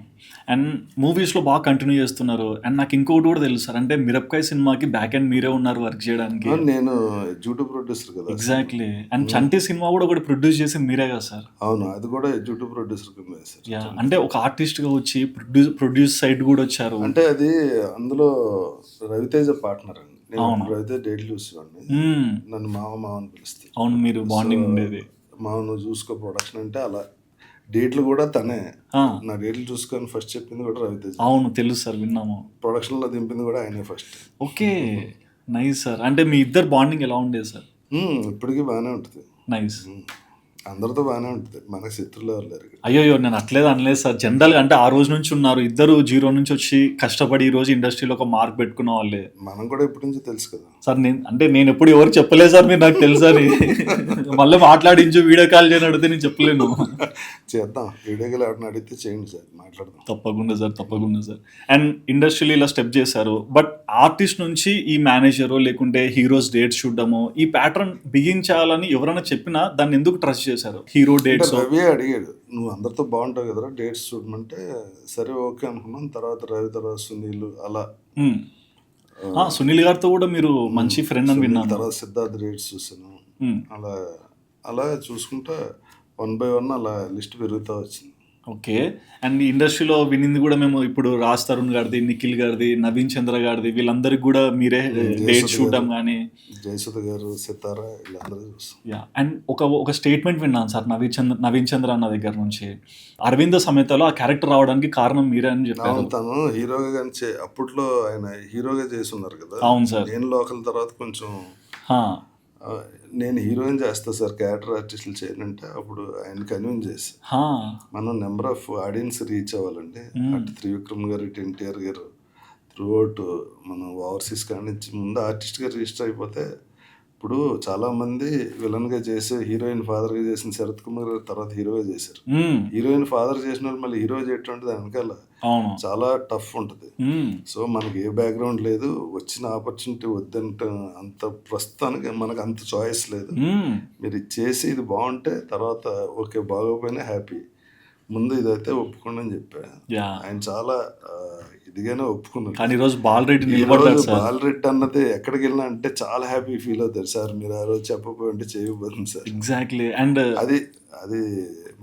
[SPEAKER 3] అండ్ మూవీస్లో బాగా కంటిన్యూ చేస్తున్నారు. అండ్ నాకు ఇంకోటి కూడా తెలుసు సార్, అంటే మిరపకాయ సినిమాకి బ్యాక్ అండ్ మీరే ఉన్నారు వర్క్ చేయడానికి.
[SPEAKER 2] నేను ఎగ్జిక్యూటివ్ ప్రొడ్యూసర్ కదా.
[SPEAKER 3] ఎగ్జాక్ట్లీ. అండ్ చంటి సినిమా కూడా ఒకటి ప్రొడ్యూస్ చేసింది మీరే కదా సార్?
[SPEAKER 2] అవును, అది కూడా ఎగ్జిక్యూటివ్ ప్రొడ్యూసర్ కింద సార్.
[SPEAKER 3] అంటే ఒక ఆర్టిస్ట్గా వచ్చి ప్రొడ్యూస్ సైడ్ కూడా వచ్చారు.
[SPEAKER 2] అంటే అది అందులో రవితేజ పార్ట్నర్ అండి. నేను రవితేజ డేట్లు చూసేవాడిని, నన్ను మామ అని పిలుస్తాను.
[SPEAKER 3] అవును, మీరు బాండింగ్ ఉండేది.
[SPEAKER 2] మామ నువ్వు చూసుకో ప్రొడక్షన్ అంటే అలా. డేట్లు కూడా తనే, నా డేట్లు చూసుకొని ఫస్ట్ చెప్పింది కూడా రవితేజ.
[SPEAKER 3] అవును, తెలుసు సార్, విన్నాము.
[SPEAKER 2] ప్రొడక్షన్లో దింపింది కూడా ఆయనే ఫస్ట్.
[SPEAKER 3] Okay, nice sir. అంటే మీ ఇద్దరు బాండింగ్ ఎలా ఉండేది సార్?
[SPEAKER 2] ఇప్పటికీ బాగానే ఉంటుంది.
[SPEAKER 3] నైస్.
[SPEAKER 2] అందరితో బాగానే ఉంటుంది, మనకు శత్రులు ఎవరు లేరు.
[SPEAKER 3] అయ్యో, నేను అట్లేదు అనలేదు సార్. జనరల్గా అంటే ఆ రోజు నుంచి ఉన్నారు ఇద్దరు, 0 నుంచి వచ్చి కష్టపడి ఈ రోజు ఇండస్ట్రీలో ఒక మార్క్ పెట్టుకున్న వాళ్ళే.
[SPEAKER 2] మనం కూడా ఎప్పటి నుంచి తెలుసు కదా
[SPEAKER 3] సార్. నేను ఎప్పుడు ఎవరు చెప్పలేదు సార్, మీరు నాకు తెలుసా అని. మళ్ళీ మాట్లాడించు, వీడియో కాల్ చేయని అడిగితే నేను చెప్పలేను.
[SPEAKER 2] చేద్దాం, వీడియో కాల్ ఎవరిని అడిగితే చేయండి సార్, మాట్లాడదాం.
[SPEAKER 3] తప్పకుండా సార్. అండ్ ఇండస్ట్రీలో ఇలా స్టెప్ చేశారు, బట్ ఆర్టిస్ట్ నుంచి ఈ మేనేజరు లేకుంటే హీరోస్ డేట్స్ చూడడము, ఈ ప్యాటర్న్ బిగించాలని ఎవరైనా చెప్పినా దాన్ని ఎందుకు ట్రస్ట్ చేస్తారు? చేశారు హీరో
[SPEAKER 2] అంటే
[SPEAKER 3] డేట్స్.
[SPEAKER 2] రవి అడిగాడు, నువ్వు అందరితో బాగుంటావు కదరా డేట్స్ చూడమంటే, సరే ఓకే అనుకున్నాను. తర్వాత రవి, తర్వాత సునీల్, అలా
[SPEAKER 3] సునీల్ గారితో కూడా మీరు మంచి ఫ్రెండ్ అని
[SPEAKER 2] సునీల్
[SPEAKER 3] విన్నాను.
[SPEAKER 2] తర్వాత సిద్ధార్థ్ డేట్స్ చూసాను.
[SPEAKER 3] మ్మ్.
[SPEAKER 2] అలా అలా చూసుకుంటా 1 by 1 అలా లిస్ట్ పెరుగుతూ వచ్చింది.
[SPEAKER 3] ఓకే. అండ్ ఇండస్ట్రీలో వినింది కూడా మేము ఇప్పుడు రాజ్ తరుణ్ గారిది, నిఖిల్ గారిది, నవీన్ చంద్ర గారిది, వీళ్ళందరికీ కూడా మీరే డేట్ చూడడం కానీ.
[SPEAKER 2] జయసుధ గారు, సితారా, వీళ్ళందరూ చూస్తాం.
[SPEAKER 3] యా. అండ్ ఒక స్టేట్మెంట్ విన్నాను సార్ నవీన్ చంద్ర అన్న దగ్గర నుంచి, అరవింద సమేతలో ఆ క్యారెక్టర్ రావడానికి కారణం మీరే అని చెప్పారు.
[SPEAKER 2] అవును, తను హీరోగా కానీ అప్పట్లో ఆయన హీరోగా చేసి ఉన్నారు కదా.
[SPEAKER 3] అవును సార్.
[SPEAKER 2] నేను లోకల్ తర్వాత కొంచెం
[SPEAKER 3] హా.
[SPEAKER 2] నేను హీరోయిన్ చేస్తా సార్, క్యారెక్టర్ ఆర్టిస్టులు చేయనంటే అప్పుడు ఆయన కన్విన్స్ చేసి
[SPEAKER 3] హా.
[SPEAKER 2] మనం నెంబర్ ఆఫ్ ఆడియన్స్ రీచ్ అవ్వాలండి. అటు త్రివిక్రమ్ గారు, ఇటు ఎన్టీఆర్ గారు, త్రూ అవుట్ మనం ఓవర్సీస్ కాడి నుంచి ముందు ఆర్టిస్ట్గా రిజిస్టర్ అయిపోతే, ఇప్పుడు చాలామంది విలన్గా చేసి హీరోయిన్ ఫాదర్గా చేసిన శరత్ కుమార్ గారు తర్వాత హీరోగా చేశారు.
[SPEAKER 3] మ్మ్.
[SPEAKER 2] హీరోయిన్ ఫాదర్ చేసిన వాళ్ళు మళ్ళీ హీరో చేయటం అంటే దాని వెనకాల
[SPEAKER 3] అవును.
[SPEAKER 2] చాలా టఫ్ ఉంటుంది.
[SPEAKER 3] మ్మ్.
[SPEAKER 2] సో మనకి ఏ బ్యాక్గ్రౌండ్ లేదు, వచ్చిన ఆపర్చునిటీ వద్దంటే అంత ప్రస్తుతానికి మనకు అంత చాయిస్ లేదు.
[SPEAKER 3] మ్మ్.
[SPEAKER 2] మీరు ఇది చేసి ఇది బాగుంటే తర్వాత ఓకే, బాగోపోయినా హ్యాపీ, ముందు ఇదైతే ఒప్పుకోండి అని చెప్పా.
[SPEAKER 3] యా.
[SPEAKER 2] ఆయన చాలా ఇదిగానే ఒప్పుకున్నారు.
[SPEAKER 3] కానీ ఈరోజు బాలరెడ్డి
[SPEAKER 2] ఈ
[SPEAKER 3] నిలబడ్డారు
[SPEAKER 2] రోజు
[SPEAKER 3] సార్.
[SPEAKER 2] బాలరెడ్డి అన్నది ఎక్కడికి వెళ్ళినా అంటే చాలా హ్యాపీ ఫీల్ అవుతారు సార్. మీరు ఆ రోజు చెప్పకపోయి ఉంటే చేయకపోతుంది సార్.
[SPEAKER 3] ఎగ్జాక్ట్లీ. అండ్
[SPEAKER 2] అది అది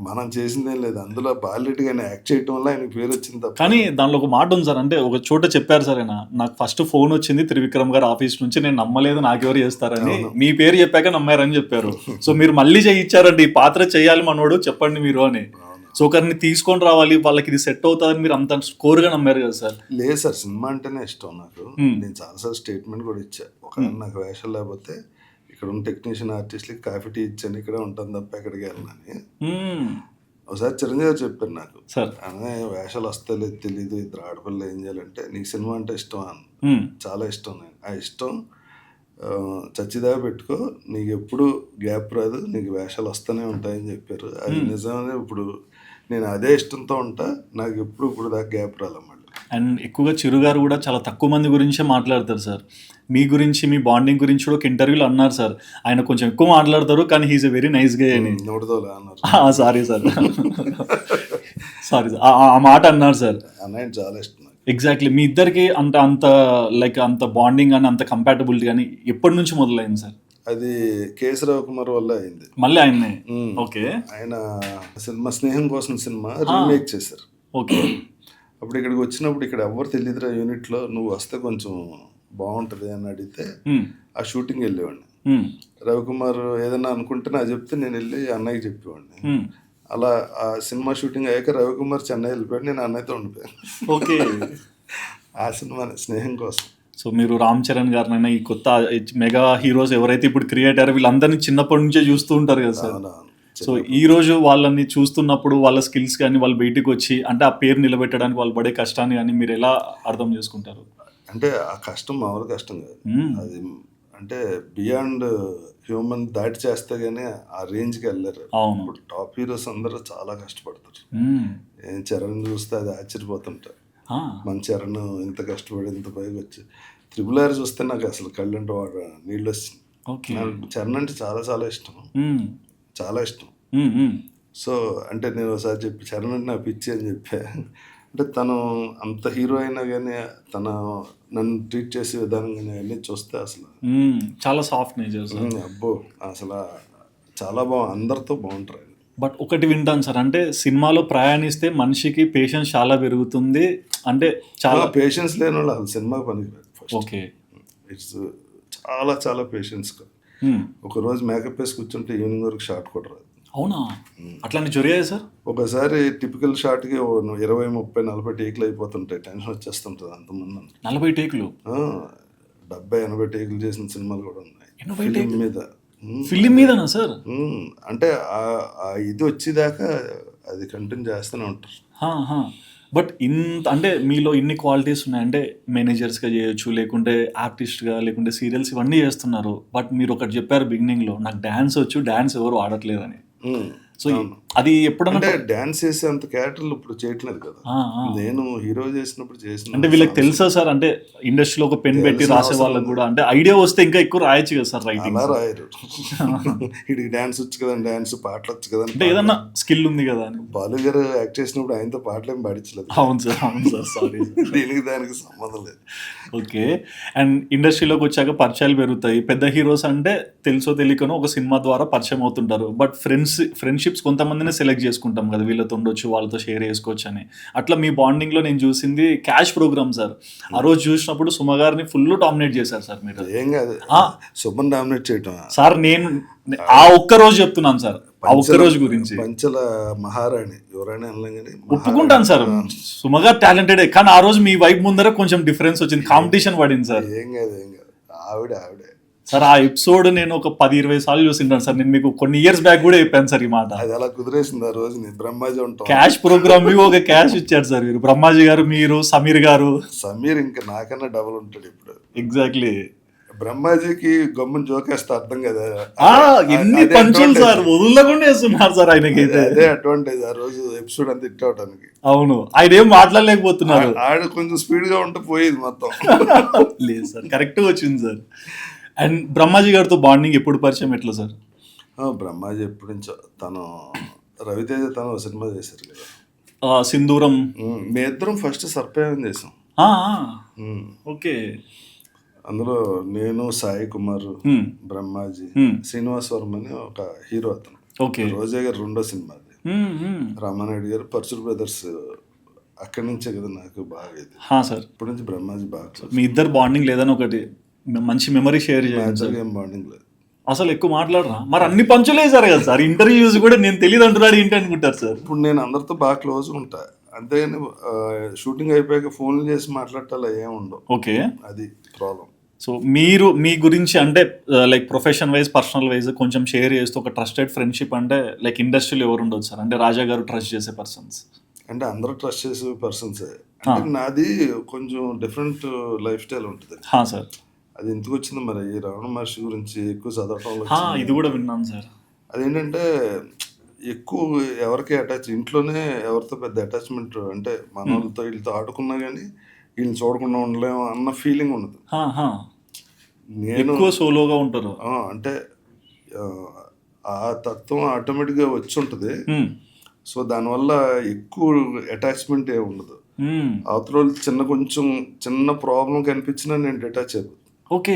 [SPEAKER 2] మనం చేసిందేం లేదు, అందులో బాలరెడ్డి గారిని యాక్ట్ చేయడం వల్ల ఆయనకి పేరు వచ్చింది తప్ప.
[SPEAKER 3] కానీ దానిలో ఒక మాట ఉంది సార్, అంటే ఒక చోట చెప్పారు సార్ ఆయన, నాకు ఫస్ట్ ఫోన్ వచ్చింది త్రివిక్రమ్ గారు ఆఫీస్ నుంచి, నేను నమ్మలేదు నాకెవరు చేస్తారని, మీ పేరు చెప్పాక నమ్మారని చెప్పారు. సో మీరు మళ్ళీ చేయించారండి, ఈ పాత్ర చేయాలి మనోడు, చెప్పండి మీరు అని. సో ఒకరిని తీసుకొని రావాలి, వాళ్ళకి ఇది సెట్ అవుతుందని మీరు అంత స్కోర్గా నమ్మారు కదా సార్.
[SPEAKER 2] లేదు సార్, సినిమా అంటేనే ఇష్టం నాకు. నేను చాలాసార్లు స్టేట్మెంట్ కూడా ఇచ్చా, ఒక నాకు వేషాలు లేకపోతే ఇక్కడ ఉన్న టెక్నీషియన్ ఆర్టిస్ట్లకి కాఫీ టీ ఇచ్చాను, ఇక్కడే ఉంటాను తప్ప ఎక్కడికి వెళ్ళనని. ఒకసారి చిరంజీవి గారు చెప్పారు నాకు,
[SPEAKER 3] సార్
[SPEAKER 2] అనే వేషాలు వస్తే లేదు తెలీదు, ఇద్దరు ఆడపిల్లలు ఏం చేయాలంటే, నీకు సినిమా అంటే ఇష్టం అని. చాలా ఇష్టం. నేను ఆ ఇష్టం చచ్చిదాకా పెట్టుకో, నీకు ఎప్పుడు గ్యాప్ రాదు, నీకు వేషాలు వస్తూనే ఉంటాయని చెప్పారు. అది నిజమనే. ఇప్పుడు నేను అదే ఇష్టంతో ఉంటా, నాకు ఇప్పుడు దాకా గ్యాప్ రాలన్నమాట.
[SPEAKER 3] అండ్ ఎక్కువగా చిరు గారు కూడా చాలా తక్కువ మంది గురించే మాట్లాడతారు సార్. మీ గురించి, మీ బాండింగ్ గురించి కూడా ఒక ఇంటర్వ్యూలో అన్నారు సార్, ఆయన కొంచెం ఎక్కువ మాట్లాడతారు కానీ హీఈస్ ఎ వెరీ నైస్ గే అని.
[SPEAKER 2] నోటిదోలా అన్నారు.
[SPEAKER 3] సారీ సార్, సారీ సార్, ఆ మాట అన్నారు సార్.
[SPEAKER 2] అన్నయ్య చాలా ఇష్టం.
[SPEAKER 3] ఎగ్జాక్ట్లీ. మీ ఇద్దరికి అంత లైక్ అంత బాండింగ్ కానీ అంత కంపాటబిలిటీ కానీ ఎప్పటి నుంచి మొదలైంది సార్?
[SPEAKER 2] అది కేఎస్ రవికుమార్ వల్ల అయింది.
[SPEAKER 3] మళ్ళీ ఆయన్నే. ఓకే.
[SPEAKER 2] ఆయన సినిమా స్నేహం కోసం సినిమా రీమేక్ చేశారు.
[SPEAKER 3] ఓకే.
[SPEAKER 2] అప్పుడు ఇక్కడికి వచ్చినప్పుడు ఇక్కడ ఎవరు తెలియదురా యూనిట్లో, నువ్వు వస్తే కొంచెం బాగుంటుంది అని అడిగితే ఆ షూటింగ్ వెళ్ళేవాడిని. రవికుమార్ ఏదైనా అనుకుంటే నాకు చెప్తే నేను వెళ్ళి అన్నయ్యకి చెప్పేవాడిని. అలా ఆ సినిమా షూటింగ్ అయ్యాక రవికుమార్ చెన్నై వెళ్ళిపోయాడు, నేను అన్నయ్యతో ఉండిపోయాను.
[SPEAKER 3] ఓకే.
[SPEAKER 2] ఆ సినిమా స్నేహం కోసం.
[SPEAKER 3] సో మీరు రామ్ చరణ్ గారినైనా ఈ కొత్త మెగా హీరోస్ ఎవరైతే ఇప్పుడు క్రియేట్ అయ్యారో వీళ్ళందరినీ చిన్నప్పటి నుంచే చూస్తూ ఉంటారు కదా సార్. సో ఈ రోజు వాళ్ళని చూస్తున్నప్పుడు వాళ్ళ స్కిల్స్ కానీ వాళ్ళు బయటికి వచ్చి అంటే ఆ పేరు నిలబెట్టడానికి వాళ్ళు పడే కష్టాన్ని కానీ మీరు ఎలా అర్థం చేసుకుంటారు?
[SPEAKER 2] అంటే ఆ కష్టం మామూలు కష్టం కాదు, అది అంటే బియాండ్ హ్యూమన్ దాటి చేస్తే గానీ ఆ రేంజ్కి వెళ్ళారు. ఇప్పుడు టాప్ హీరోస్ అందరూ చాలా కష్టపడతారు. ఏం చరణ్ చూస్తే అది ఆశ్చర్యపోతుంటారు, మన చరణ్ ఇంత కష్టపడి ఇంత పైకి వచ్చి. RRR చూస్తే నాకు అసలు కళ్ళంటే వాడు నీళ్ళు వచ్చింది. నాకు చరణ్ అంటే చాలా చాలా ఇష్టం, చాలా ఇష్టం. సో అంటే నేను ఒకసారి చెప్పి చరణ్ అంటే నా పిచ్చి అని చెప్పా. అంటే తను అంత హీరో అయినా కానీ తన నన్ను ట్రీట్ చేసే విధానం కానీ అన్నీ చూస్తే అసలు
[SPEAKER 3] చాలా సాఫ్ట్ నేచర్.
[SPEAKER 2] అబ్బో అసలు చాలా అందరితో బాగుంటారు.
[SPEAKER 3] బట్ ఒకటి వింటాను సార్, అంటే సినిమాలో ప్రయాణిస్తే మనిషికి పేషెన్స్ చాలా పెరుగుతుంది, అంటే చాలా
[SPEAKER 2] పేషెన్స్ లేని వాళ్ళు అసలు సినిమాకి పనికిరాదు.
[SPEAKER 3] ఓకే.
[SPEAKER 2] ఇట్స్ చాలా చాలా పేషెన్స్. ఒక రోజు మేకప్ వేసి కూర్చుంటే ఈవినింగ్ వరకు షార్ట్ కూడా రాదు.
[SPEAKER 3] అవునా? అట్లాంటి జరిగాయి సార్?
[SPEAKER 2] ఒకసారి టిపికల్ షార్ట్కి 20, 30, 40 టేకులు అయిపోతుంటాయి, టెన్షన్ వచ్చేస్తుంటుంది అంతమంది.
[SPEAKER 3] 40 టేకులు?
[SPEAKER 2] 70, 80 టేకులు చేసిన సినిమాలు కూడా ఉన్నాయి. ఫిలిం మీద.
[SPEAKER 3] ఫిలిం మీదనా సార్?
[SPEAKER 2] అంటే ఇది వచ్చేదాకా అది కంటిన్యూ చేస్తూనే ఉంటారు.
[SPEAKER 3] బట్ ఇంత అంటే మీలో ఇన్ని క్వాలిటీస్ ఉన్నాయి, అంటే మేనేజర్స్గా చేయొచ్చు, లేకుంటే ఆర్టిస్ట్గా, లేకుంటే సీరియల్స్ ఇవన్నీ చేస్తున్నారు. బట్ మీరు ఒకటి చెప్పారు బిగినింగ్లో, నాకు డ్యాన్స్ వచ్చు, డ్యాన్స్ ఎవరు ఆడట్లేదని. సో అది ఎప్పుడన్నా
[SPEAKER 2] అంటే డాన్స్ చేసే అంత క్యారెక్టర్లు ఇప్పుడు చేయట్లేదు కదా.
[SPEAKER 3] ఆ, ఆ.
[SPEAKER 2] నేను హీరో చేసినప్పుడు చేసిన
[SPEAKER 3] అంటే వీళ్ళకి తెలుసా సార్, అంటే ఇండస్ట్రీలో ఒక పెన్ పెట్టి
[SPEAKER 2] తెలిసిన
[SPEAKER 3] రాసే
[SPEAKER 2] అవసరం
[SPEAKER 3] వాళ్ళకి
[SPEAKER 2] ఉంది.
[SPEAKER 3] కూడా అంటే ఐడియా వస్తే ఇంకా ఎక్కువ రాయొచ్చు కదా సార్ రైటింగ్.
[SPEAKER 2] అలా రాయరు. ఇది డాన్స్ వచ్చు కదా, డాన్స్ పాటలు వచ్చు కదా
[SPEAKER 3] అంటే ఏదన్నా స్కిల్ ఉంది కదా అని.
[SPEAKER 2] బాలు గారు యాక్ట్ చేసినప్పుడు ఆయనతో పాటలు ఏం పాడించలేదు.
[SPEAKER 3] అవును సార్ సారీ.
[SPEAKER 2] దీనికి దానికి సంబంధం లేదు.
[SPEAKER 3] ఓకే. అండ్ ఇండస్ట్రీలోకి వచ్చాక పరిచయాలు పెరుగుతాయి. పెద్ద హీరోస్ అంటే తెలుసో తెలియకనో ఒక సినిమా ద్వారా పరిచయం అవుతుంటారు. బట్ ఫ్రెండ్షిప్స్ కొంతమందినే సెలెక్ట్ చేసుకుంటాం కదా, వీళ్ళతో ఉండొచ్చు, వాళ్ళతో షేర్ చేసుకోవచ్చు అని. అట్లా మీ బాండింగ్లో నేను చూసింది క్యాష్ ప్రోగ్రామ్ సార్. ఆ రోజు చూసినప్పుడు సుమ గారిని ఫుల్ డామినేట్ చేశారు సార్ మీరు.
[SPEAKER 2] ఏం కాదు, శుభన్ డామినేట్ చేయటం
[SPEAKER 3] సార్ నేను ఆ ఒక్క రోజు చెప్తున్నాను సార్, ఆ ఒక్క రోజు గురించి.
[SPEAKER 2] పంచల మహారాణి ఎవరైనా అనలేం కానీ
[SPEAKER 3] ఒప్పుకుంటాను సార్, సుమ గారు టాలెంటెడే, కానీ ఆ రోజు మీ వైపు ముందర కొంచెం డిఫరెన్స్ వచ్చింది, కాంపిటీషన్ పడింది సార్.
[SPEAKER 2] ఏం కాదు ఆవిడే
[SPEAKER 3] సార్ ఆ ఎపిసోడ్ నేను ఒక 10-20 సార్లు చూసింటాను సార్. నేను మీకు కొన్ని ఇయర్స్ బ్యాక్ కూడా చెప్పాను సార్ ఈ మాట.
[SPEAKER 2] అది అలా కుదిరేసింది ఆ రోజు. నేను బ్రహ్మాజీ ఉంటాం
[SPEAKER 3] క్యాష్ ప్రోగ్రామ్ ఒక క్యాష్ ఇచ్చారు సార్ మీరు, బ్రహ్మాజీ గారు, మీరు, సమీర్ గారు.
[SPEAKER 2] సమీర్ ఇంకా నాకన్నా డబుల్ ఉంటాడు ఇప్పుడు.
[SPEAKER 3] ఎగ్జాక్ట్లీ.
[SPEAKER 2] బ్రహ్మాజీకి గమ్మున జోకేస్తే అర్థం కదా.
[SPEAKER 3] ఎన్ని పంచులు సార్ వదలకుండా వేస్తున్నారు సార్ ఆయనకి.
[SPEAKER 2] అదే అడ్వాంటేజ్ ఆ రోజు ఎపిసోడ్ అంతా హిట్ అవడానికి.
[SPEAKER 3] అవును, ఆయన ఏం మాట్లాడలేకపోతున్నారు.
[SPEAKER 2] ఆడ కొంచెం స్పీడ్ గా ఉంటే పోయేది మొత్తం.
[SPEAKER 3] లేదు సార్, కరెక్ట్ వచ్చింది సార్. అండ్ బ్రహ్మాజీ గారితో బాండింగ్ ఎప్పుడు పరిచయం, ఎట్లా సార్?
[SPEAKER 2] బ్రహ్మాజీ ఎప్పటి నుంచో తను రవితేజ తను సినిమా చేశారు కదా,
[SPEAKER 3] సింధూరం.
[SPEAKER 2] మీ ఇద్దరం ఫస్ట్ సర్ప్రైజ్ చేసాం.
[SPEAKER 3] ఓకే.
[SPEAKER 2] అందులో నేను, సాయి కుమార్, బ్రహ్మాజీ, శ్రీనివాస్ వర్మ అని ఒక హీరో అతను.
[SPEAKER 3] ఓకే.
[SPEAKER 2] రోజా గారు రెండో సినిమా అది. రామానాయుడు గారు పర్చూర్ బ్రదర్స్, అక్కడి నుంచే కదా నాకు బాగా ఇది.
[SPEAKER 3] సార్
[SPEAKER 2] ఇప్పటి నుంచి బ్రహ్మాజీ బాగా.
[SPEAKER 3] మీ ఇద్దరు బాండింగ్ లేదని ఒకటి మంచి మెమరీ షేర్ చేయండి.
[SPEAKER 2] ఏం బాండింగ్ లేదు
[SPEAKER 3] అసలు, ఎక్కువ మాట్లాడరా మరి, అన్ని పంచులు వేసారు కదా సార్. ఇంటర్వ్యూస్ కూడా నేను తెలియదు అంటున్నాడు ఏంటి అనుకుంటారు సార్.
[SPEAKER 2] ఇప్పుడు నేను అందరితో బాగా క్లోజ్ ఉంటా, అంతేగాని షూటింగ్ అయిపోయాక ఫోన్లు చేసి మాట్లాడాలి ఏముండవు.
[SPEAKER 3] ఓకే,
[SPEAKER 2] అది ప్రాబ్లం.
[SPEAKER 3] సో మీరు మీ గురించి అంటే like profession wise, personal wise కొంచెం షేర్ చేస్తూ ఒక ట్రస్టెడ్ ఫ్రెండ్షిప్ అంటే లైక్ ఇండస్ట్రీలో ఎవరు ఉండొచ్చు సార్? అంటే రాజా గారు ట్రస్ట్ చేసే పర్సన్స్
[SPEAKER 2] అంటే అందరూ ట్రస్ట్ చేసే పర్సన్సే. అంటే నాది కొంచెం డిఫరెంట్ లైఫ్ స్టైల్ ఉంటుంది
[SPEAKER 3] సార్.
[SPEAKER 2] అది ఎందుకు వచ్చింది మరి, ఈ రమణ మహర్షి గురించి ఎక్కువ చదవటం.
[SPEAKER 3] ఇది కూడా విన్నాను సార్.
[SPEAKER 2] అదేంటంటే ఎక్కువ ఎవరికి అటాచ్, ఇంట్లోనే ఎవరితో పెద్ద అటాచ్మెంట్, అంటే మన వాళ్ళతో వీళ్ళతో ఆడుకున్నా కానీ వీళ్ళని చూడకుండా ఉండలేము అన్న ఫీలింగ్ ఉండదు.
[SPEAKER 3] నేను సోలోగా ఉంటారు
[SPEAKER 2] అంటే ఆ తత్వం ఆటోమేటిక్గా వచ్చి ఉంటుంది. సో దానివల్ల ఎక్కువ అటాచ్మెంట్ ఏ ఉండదు. అవతల కొంచెం చిన్న ప్రాబ్లం కనిపించినా నేను డిటాచ్ అయిపోతుంది.
[SPEAKER 3] ఓకే,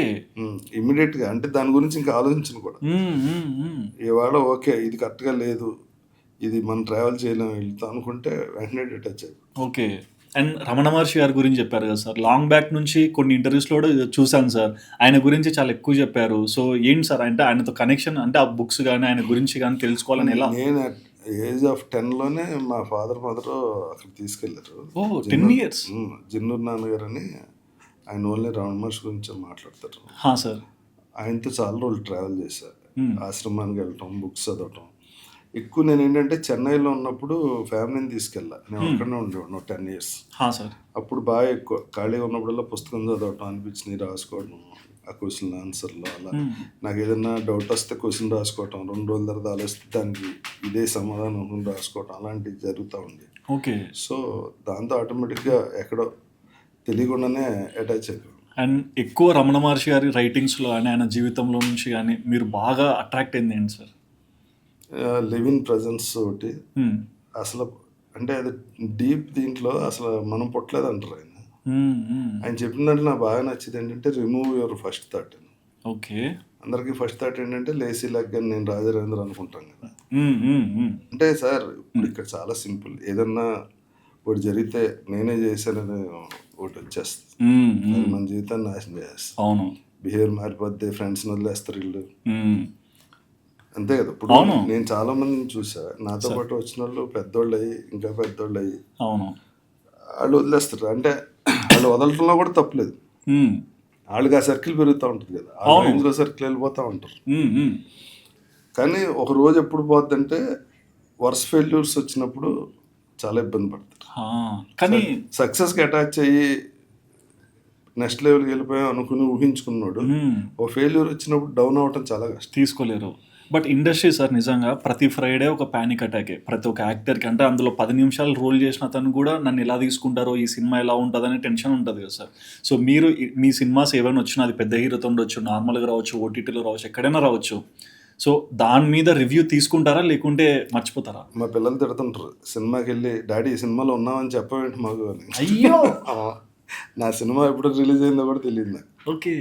[SPEAKER 2] ఇమీడియట్ గా. అంటే దాని గురించి ఇంకా ఆలోచించను కూడా. ఇవాళ ఓకే ఇది కరెక్ట్గా లేదు, ఇది మనం ట్రావెల్ చేయలేము వెళ్తా అనుకుంటే వెంటనే డిటాచ్ అయిపోతుంది.
[SPEAKER 3] ఓకే. అండ్ రమణ మహర్షి గారి గురించి చెప్పారు కదా సార్, లాంగ్ బ్యాక్ నుంచి కొన్ని ఇంటర్వ్యూస్లో కూడా చూశాను సార్, ఆయన గురించి చాలా ఎక్కువ చెప్పారు. సో ఏంటి సార్ అంటే ఆయనతో కనెక్షన్, అంటే ఆ బుక్స్ కానీ ఆయన గురించి కానీ తెలుసుకోవాలని ఎలా?
[SPEAKER 2] నేను ఏజ్ ఆఫ్ 10లోనే మా ఫాదర్ మదర్ అక్కడ తీసుకెళ్లారు.
[SPEAKER 3] 10 years.
[SPEAKER 2] జిన్నూరు నాన్నగారు అని, ఆయన ఓన్లీ రమణ మహర్షి గురించి మాట్లాడతారు
[SPEAKER 3] సార్.
[SPEAKER 2] ఆయనతో చాలా రోజులు ట్రావెల్ చేశారు, ఆశ్రమానికి వెళ్ళటం, బుక్స్ చదవటం. ఎక్కువ నేను ఏంటంటే చెన్నైలో ఉన్నప్పుడు ఫ్యామిలీని తీసుకెళ్ళా, నేను అక్కడనే ఉండేవాడు 10 years.
[SPEAKER 3] సార్
[SPEAKER 2] అప్పుడు బాగా ఎక్కువ ఖాళీగా ఉన్నప్పుడల్లా పుస్తకం చదవటం, అనిపించినవి రాసుకోవడం, ఆ క్వశ్చన్ ఆన్సర్లో అలా. నాకు ఏదైనా డౌట్ వస్తే క్వశ్చన్ రాసుకోవటం, 2 రోజుల తర్వాత ఆలోచిస్తే దానికి ఇదే సమాధానం రాసుకోవటం, అలాంటివి జరుగుతూ ఉంది.
[SPEAKER 3] ఓకే.
[SPEAKER 2] సో దాంతో ఆటోమేటిక్గా ఎక్కడో తెలియకుండానే అటాచ్ అయిపోయాను.
[SPEAKER 3] అండ్ ఎక్కువ రమణ మహర్షి గారి రైటింగ్స్లో కానీ ఆయన జీవితంలో నుంచి కానీ మీరు బాగా అట్రాక్ట్ అయింది ఏంటి సార్?
[SPEAKER 2] లివ్ ఇన్ ప్రజెన్స్ ఒకటి. అసలు అంటే అది డీప్, దీంట్లో అసలు మనం పుట్టలేదు అంటారు ఆయన. ఆయన చెప్పిన దాంట్లో నాకు బాగా నచ్చింది ఏంటంటే remove your first thought.
[SPEAKER 3] Okay.
[SPEAKER 2] అందరికీ ఫస్ట్ థాట్ ఏంటంటే లేసీ లెగ్ అని నేను రాజారేంద్ర అనుకుంటాం కదా. అంటే సార్ ఇప్పుడు ఇక్కడ చాలా సింపుల్, ఏదన్నా ఒకటి జరిగితే నేనే చేశానని ఒకటి వచ్చేస్తుంది, మన జీవితాన్ని నాశనం చేస్తుంది.
[SPEAKER 3] అవును,
[SPEAKER 2] బిహేవియర్ మారిపోద్ది, ఫ్రెండ్స్ని వదిలేస్తారు వీళ్ళు, అంతే కదా. ఇప్పుడు నేను చాలా మందిని చూసా, నాతో పాటు వచ్చిన వాళ్ళు పెద్దోళ్ళు అయ్యి, ఇంకా పెద్దోళ్ళు అయ్యి, వాళ్ళు వదిలేస్తారు. అంటే వాళ్ళు వదలటంలో కూడా తప్పలేదు, వాళ్ళకి ఆ సర్కిల్ పెరుగుతూ ఉంటుంది కదా, ఆ రేంజ్లో సర్కిల్ వెళ్ళిపోతూ ఉంటారు. కానీ ఒక రోజు ఎప్పుడు పోద్దంటే వర్స్ ఫెయిల్యూర్స్ వచ్చినప్పుడు చాలా ఇబ్బంది పడతారు.
[SPEAKER 3] కానీ
[SPEAKER 2] సక్సెస్కి అటాచ్ అయ్యి నెక్స్ట్ లెవెల్కి వెళ్ళిపోయాం అనుకుని ఊహించుకున్నాడు, ఓ ఫెయిల్యూర్ వచ్చినప్పుడు డౌన్ అవ్వటం చాలా కష్టం.
[SPEAKER 3] తీసుకోలేరు. బట్ ఇండస్ట్రీ సార్ నిజంగా ప్రతి ఫ్రైడే ఒక పానిక్ అటాకే ప్రతి ఒక్క యాక్టర్కి. అంటే అందులో 10 నిమిషాలు రోల్ చేసిన అతను కూడా నన్ను ఎలా తీసుకుంటారో, ఈ సినిమా ఎలా ఉంటుందనే టెన్షన్ ఉంటుంది కదా సార్. సో మీరు మీ సినిమాస్ ఏవైనా వచ్చినా అది పెద్ద హీరోతో ఉండొచ్చు, నార్మల్గా రావచ్చు, ఓటీటీలో రావచ్చు, ఎక్కడైనా రావచ్చు. సో దాని మీద రివ్యూ తీసుకుంటారా లేకుంటే మర్చిపోతారా?
[SPEAKER 2] మా పిల్లలు తిడుతుంటారు సినిమాకి వెళ్ళి, డాడీ ఈ సినిమాలో ఉన్నామని చెప్పవేంటి మాకు అని.
[SPEAKER 3] అయ్యో
[SPEAKER 2] నా సినిమా ఎప్పుడు రిలీజ్ అయిందో కూడా తెలియదు నాకు.
[SPEAKER 3] ఓకే.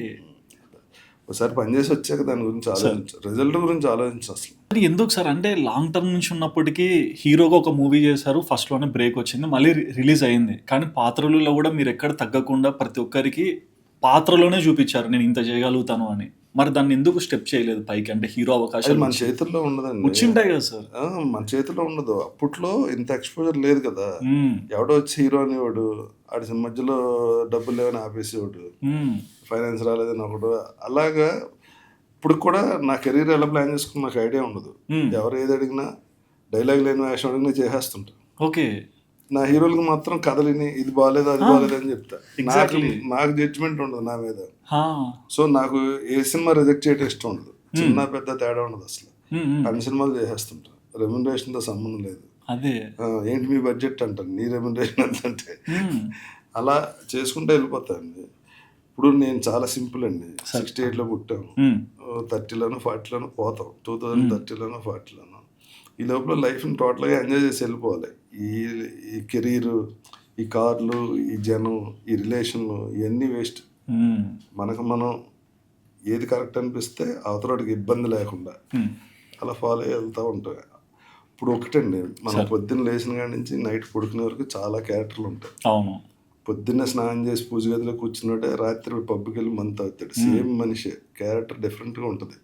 [SPEAKER 2] ఒకసారి పనిచేసి వచ్చాక దాని గురించి ఆలోచించు, రిజల్ట్ గురించి ఆలోచించు అసలు.
[SPEAKER 3] అది ఎందుకు సార్? అంటే లాంగ్ టర్మ్ నుంచి ఉన్నప్పటికీ హీరోగా ఒక మూవీ చేశారు, ఫస్ట్లోనే బ్రేక్ వచ్చింది, మళ్ళీ రిలీజ్ అయింది. కానీ పాత్రలలో కూడా మీరు ఎక్కడ తగ్గకుండా ప్రతి ఒక్కరికి పాత్రలోనే చూపించారు నేను ఇంత చేయగలుగుతాను అని. మరి దాన్ని ఎందుకు స్టెప్ చేయలేదు పైకి? అంటే హీరో
[SPEAKER 2] అది
[SPEAKER 3] అవకాశాలు
[SPEAKER 2] మన చేతుల్లో ఉండదండి.
[SPEAKER 3] వచ్చింటాయి కదా సార్.
[SPEAKER 2] మన చేతిలో ఉండదు. అప్పట్లో ఇంత ఎక్స్పోజర్ లేదు కదా. ఎవడో వచ్చి హీరో అనేవాడు, ఆడి మధ్యలో డబ్బులు లేవని ఆపేసేవాడు, ఫైనాన్స్ రాలేదని ఒకడు. అలాగా ఇప్పుడు కూడా నా కెరీర్ ఎలా ప్లాన్ చేసుకుని నాకు ఐడియా ఉండదు. ఎవరు ఏది అడిగినా, డైలాగ్ లేని వేషం అడిగినా చేసేస్తుంటా.
[SPEAKER 3] ఓకే.
[SPEAKER 2] నా హీరోలకు మాత్రం కథలిని ఇది బాగాలేదు అది బాగాలేదు అని చెప్తా. నాకు జడ్జిమెంట్ ఉండదు నా మీద. సో నాకు ఏ సినిమా రిజెక్ట్ చేయడం ఇష్టం ఉండదు. చిన్న పెద్ద తేడా ఉండదు అసలు. అన్ని సినిమాలు చేసేస్తుంటా. రెమ్యునరేషన్తో సంబంధం లేదు.
[SPEAKER 3] అదే
[SPEAKER 2] ఏంటి మీ బడ్జెట్ అంటాను, నీ రెమ్యునరేషన్ ఎంతంటే అలా చేసుకుంటూ వెళ్ళిపోతానండి. ఇప్పుడు నేను చాలా సింపుల్ అండి. 68లో పుట్టాము, 30లోనో 40లోనో పోతాం, 2030లోనో 40లోనో. ఈ లోపల లైఫ్ని టోటల్గా ఎంజాయ్ చేసి వెళ్ళిపోవాలి. ఈ కెరీరు, ఈ కార్లు, ఈ జనం, ఈ రిలేషన్లు ఇవన్నీ వేస్ట్. మనకు మనం ఏది కరెక్ట్ అనిపిస్తే అవతలకి ఇబ్బంది లేకుండా అలా ఫాలో అయ్యి వెళ్తూ ఉంటాం. ఇప్పుడు ఒకటండి, మనం పొద్దున్న లేచిన కాడి నుంచి నైట్ పడుకునే వరకు చాలా క్యారెక్టర్లు ఉంటాయి.
[SPEAKER 3] అవును.
[SPEAKER 2] పొద్దున్న స్నానం చేసి పూజ గదిలో కూర్చున్నట్టే రాత్రి పబ్కి వెళ్ళి మంత్ అవుతాడు. సేమ్ మనిషి, క్యారెక్టర్ డిఫరెంట్గా ఉంటుంది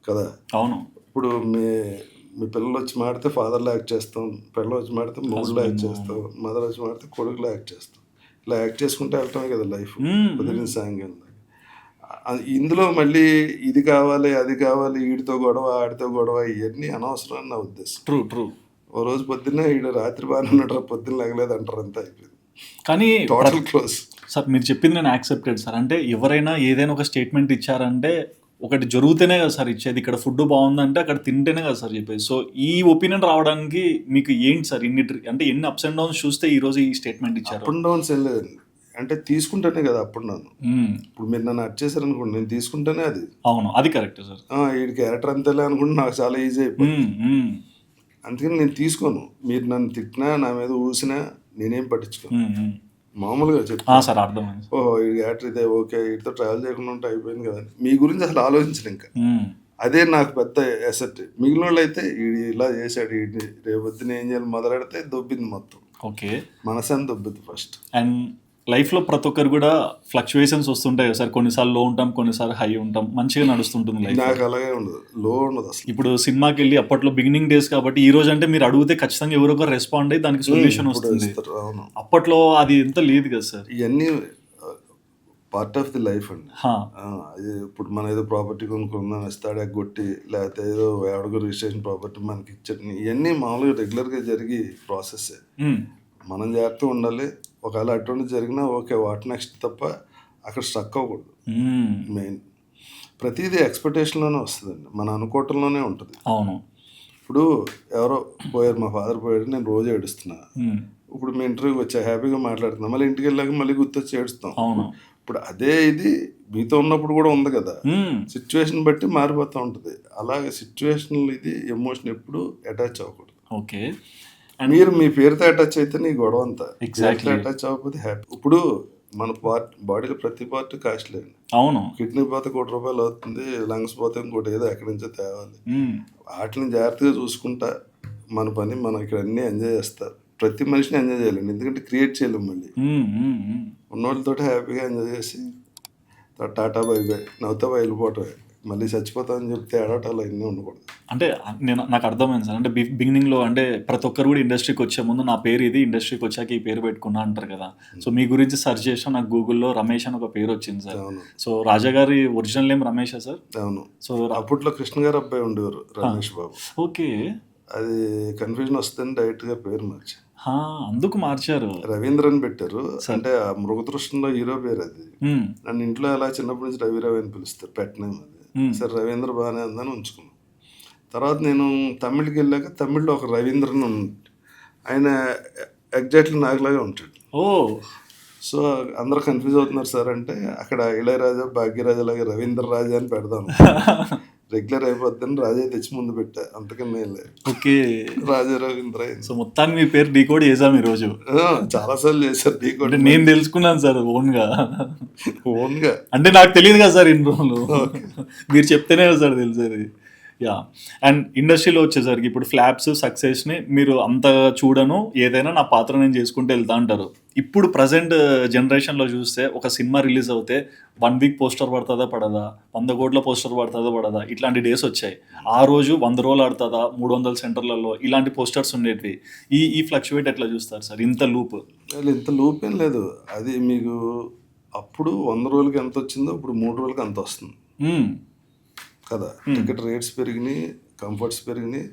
[SPEAKER 2] కదా.
[SPEAKER 3] అవును.
[SPEAKER 2] ఇప్పుడు మీ పిల్లలు వచ్చి మాడితే ఫాదర్లో యాక్ట్ చేస్తాం, పిల్లలు వచ్చి మాడితే మొగుడులో యాక్ట్ చేస్తాం, మదర్ వచ్చి మాడితే కొడుకులో యాక్ట్ చేస్తాం. ఇలా యాక్ట్ చేసుకుంటే వెళ్ళటమే కదా లైఫ్. పొద్దున్న సాయంకాలం ఇందులో మళ్ళీ ఇది కావాలి అది కావాలి, వీడితో గొడవ ఆడితో గొడవ, ఇవన్నీ అనవసరం అని నా ఉద్దేశం.
[SPEAKER 3] ట్రూ.
[SPEAKER 2] ఓ రోజు పొద్దున్నే వీడు రాత్రి బాగానే ఉన్నాడు, పొద్దున్న లేగలేదు అంటారు, అంతా అయిపోయింది.
[SPEAKER 3] కానీ
[SPEAKER 2] టోటల్ క్లోజ్.
[SPEAKER 3] సార్ మీరు చెప్పింది నేను యాక్సెప్టెడ్ సార్. అంటే ఎవరైనా ఏదైనా ఒక స్టేట్మెంట్ ఇచ్చారంటే ఒకటి జరుగుతూనే కదా సార్ ఇచ్చేది. ఇక్కడ ఫుడ్ బాగుందంటే అక్కడ తింటేనే కదా సార్ చెప్పేది. సో ఈ ఒపీనియన్ రావడానికి మీకు ఏంటి సార్ అంటే ఎన్ని అప్స్ అండ్ డౌన్స్ చూస్తే ఈ రోజు ఈ స్టేట్మెంట్ ఇచ్చారు?
[SPEAKER 2] అప్ అండ్ డౌన్స్ ఏం లేదండి, అంటే తీసుకుంటేనే కదా అప్ అండ్ డౌన్. ఇప్పుడు మీరు నన్ను అట్ చేశారనుకోండి, నేను తీసుకుంటేనే అది.
[SPEAKER 3] అవును, అది కరెక్ట్ సార్.
[SPEAKER 2] వీడి క్యారెక్టర్ అంతేలే అనుకుంటే నాకు చాలా ఈజీ అయిపోయింది. అందుకని నేను తీసుకోను. మీరు నన్ను తిట్టినా, నా మీద ఊసినా నేనేం పట్టించుకోను. మామూలుగా చెప్తా
[SPEAKER 3] సార్, అర్థమైంది.
[SPEAKER 2] ఓహో ఈ యాక్టర్ ఇదే, ఓకే వీటితో ట్రావెల్ చేయకుండా ఉంటే అయిపోయింది కదా. మీ గురించి అసలు ఆలోచించను ఇంకా. అదే నాకు పెద్ద ఎసెట్. మిగిలిన వాళ్ళు అయితే వీడు ఇలా చేశాడు, వీడిని రేపొద్దున ఏం చేయాలి మొదలెడితే దొబ్బింది మొత్తం.
[SPEAKER 3] ఓకే.
[SPEAKER 2] మనసాన్ని దొబ్బింది ఫస్ట్.
[SPEAKER 3] అండ్ లైఫ్లో ప్రతి ఒక్కరు కూడా ఫ్లక్చువేషన్స్ వస్తుంటాయి సార్. కొన్నిసార్లు లో ఉంటాం, కొన్నిసార్లు హై ఉంటాం. మంచిగా నడుస్తుంటుంది లైఫ్.
[SPEAKER 2] నాకు అలాగే ఉండదు, లో ఉండదు అసలు.
[SPEAKER 3] ఇప్పుడు సినిమాకి వెళ్ళి అప్పట్లో బిగినింగ్ డేస్ కాబట్టి ఈ రోజు అంటే మీరు అడిగితే ఖచ్చితంగా ఎవరో ఒకరు రెస్పాండ్ అయ్యి దానికి సొల్యూషన్ వస్తుంది. అప్పట్లో అది ఎంత లేదు కదా సార్.
[SPEAKER 2] ఇవన్నీ పార్ట్ ఆఫ్ ది లైఫ్ అండి. ఇప్పుడు మనం ఏదో ప్రాపర్టీ కొనుక్కుందాం ఇస్తాడు ఎగ్గొట్టి, లేకపోతే ఏదో ఎవరికో రిజిస్ట్రేషన్ ప్రాపర్టీ మనకి ఇచ్చని, ఇవన్నీ మామూలుగా రెగ్యులర్గా జరిగి ప్రాసెస్. మనం జాగ్రత్తగా ఉండాలి. ఒకవేళ అటువంటి జరిగినా ఓకే, వాట్ నెక్స్ట్ తప్ప అక్కడ స్ట్రక్ అవ్వకూడదు. మెయిన్ ప్రతిదీ ఎక్స్పెక్టేషన్లోనే వస్తుందండి, మన అనుకోవటంలోనే ఉంటుంది.
[SPEAKER 3] అవును.
[SPEAKER 2] ఇప్పుడు ఎవరో పోయారు, మా ఫాదర్ పోయాడు, నేను రోజు ఏడుస్తున్నా. ఇప్పుడు మీ ఇంటర్వ్యూకి వచ్చా హ్యాపీగా మాట్లాడుతున్నా, మళ్ళీ ఇంటికి వెళ్ళాక మళ్ళీ గుర్తొచ్చి ఏడుస్తాం. ఇప్పుడు అదే ఇది మీతో ఉన్నప్పుడు కూడా ఉంది కదా. సిచ్యువేషన్ బట్టి మారిపోతూ ఉంటుంది. అలాగే సిచ్యువేషన్ ఇది ఎమోషన్ ఎప్పుడు అటాచ్ అవ్వకూడదు.
[SPEAKER 3] ఓకే.
[SPEAKER 2] మీరు మీ పేరుతో అటాచ్ అయితే నీ గొడవ అంతా. అటాచ్ అవ్వకపోతే హ్యాపీ. ఇప్పుడు మన బాడీలో ప్రతి పార్ట్ కాస్ట్లీ అండి.
[SPEAKER 3] అవును.
[SPEAKER 2] కిడ్నీ పోతే ₹1,00,000 అవుతుంది, లంగ్స్ పోతే ఇంకోటి ఏదో ఎక్కడి నుంచో తేవాలి. వాటిని జాగ్రత్తగా చూసుకుంటా మన పని మనం ఇక్కడ అన్నీ ఎంజాయ్ చేస్తారు. ప్రతి మనిషిని ఎంజాయ్ చేయాలండి, ఎందుకంటే క్రియేట్ చేయలేము. మళ్ళీ ఉన్నోళ్ళతో హ్యాపీగా ఎంజాయ్ చేసి టాటా బై బై నవ్వుతా వెళ్ళిపోవటమే. మళ్ళీ చచ్చిపోతామని చెప్తే ఆడటాలు అన్నీ ఉండకూడదు.
[SPEAKER 3] అంటే నాకు అర్థమైంది సార్. అంటే బిగినింగ్లో అంటే ప్రతి ఒక్కరు కూడా ఇండస్ట్రీకి వచ్చే ముందు నా పేరు ఇది, ఇండస్ట్రీకి వచ్చాక ఈ పేరు పెట్టుకున్నా అంటారు కదా. సో మీ గురించి సెర్చ్ చేసిన నాకు గూగుల్లో రమేష్ అని ఒక పేరు వచ్చింది సార్. సో రాజా గారి ఒరిజినల్ నేమ్ రమేషా సార్?
[SPEAKER 2] అవును. సో అప్పట్లో కృష్ణ గారు అబ్బాయి ఉండేవారు రమేష్ బాబు.
[SPEAKER 3] ఓకే.
[SPEAKER 2] అది కన్ఫ్యూజన్ వస్తుంది, డైరెక్ట్గా పేరు మార్చి
[SPEAKER 3] అందుకు మార్చారు.
[SPEAKER 2] రవీంద్ర అని పెట్టారు. అంటే ఆ మృగతృష్ణలో హీరో పేరు అది. నన్ను ఇంట్లో ఎలా చిన్నప్పటి నుంచి రవిరావు అని పిలుస్తారు, పెట్టినేం అది. సరే రవీంద్ర బాగానే ఉందని ఉంచుకున్నాను. తర్వాత నేను తమిళ్కి వెళ్ళాక తమిళ్లో ఒక రవీంద్రన్ ఆయన ఎగ్జాక్ట్లీ నాకులాగే ఉంటాడు.
[SPEAKER 3] ఓ
[SPEAKER 2] సో అందరూ కన్ఫ్యూజ్ అవుతున్నారు సార్ అంటే అక్కడ ఇళయరాజా భాగ్యరాజా లాగా రవీంద్ర రాజా అని పెడదాం, రెగ్యులర్ అయిపోద్దని రాజా తెచ్చి ముందు పెట్టా, అంతకన్నా ఏం లేదు.
[SPEAKER 3] ఓకే,
[SPEAKER 2] రాజా రవీంద్ర అయింది.
[SPEAKER 3] సో మొత్తాన్ని మీ పేరు డీకోడ్ చేసాం ఈరోజు.
[SPEAKER 2] చాలా సార్లు చేశారు
[SPEAKER 3] అంటే
[SPEAKER 2] డీకోడ్
[SPEAKER 3] నేను తెలుసుకున్నాను సార్ ఓన్గా.
[SPEAKER 2] ఓన్గా.
[SPEAKER 3] అంటే నాకు తెలియదు కదా సార్ ఇన్ని రోజులు, మీరు చెప్తేనే కదా సార్ తెలిసేది. యా, అండ్ ఇండస్ట్రీలో వచ్చేసరికి ఇప్పుడు ఫ్లాప్స్ సక్సెస్ని మీరు అంతగా చూడను, ఏదైనా నా పాత్ర నేను చేసుకుంటూ వెళ్తా అంటారు. ఇప్పుడు ప్రజెంట్ జనరేషన్లో చూస్తే ఒక సినిమా రిలీజ్ అవుతే 1 వీక్ పోస్టర్ పడుతుందా పడదా, 100 కోట్ల పోస్టర్ పడుతుందా పడదా, ఇట్లాంటి డేస్ వచ్చాయి. ఆ రోజు 100 రోజులు ఆడుతుందా, 300 సెంటర్లలో ఇలాంటి పోస్టర్స్ ఉండేటివి. ఈ ఫ్లక్చువేట్ ఎట్లా చూస్తారు సార్ ఇంత లూప్?
[SPEAKER 2] ఇంత లూప్ ఏం లేదు, అది మీకు అప్పుడు 100 రోజులకి ఎంత వచ్చిందో ఇప్పుడు 3 రోజులకి అంత వస్తుంది కదా. టికెట్ రేట్స్ పెరిగినాయి, కంఫర్ట్స్ పెరిగినాయి,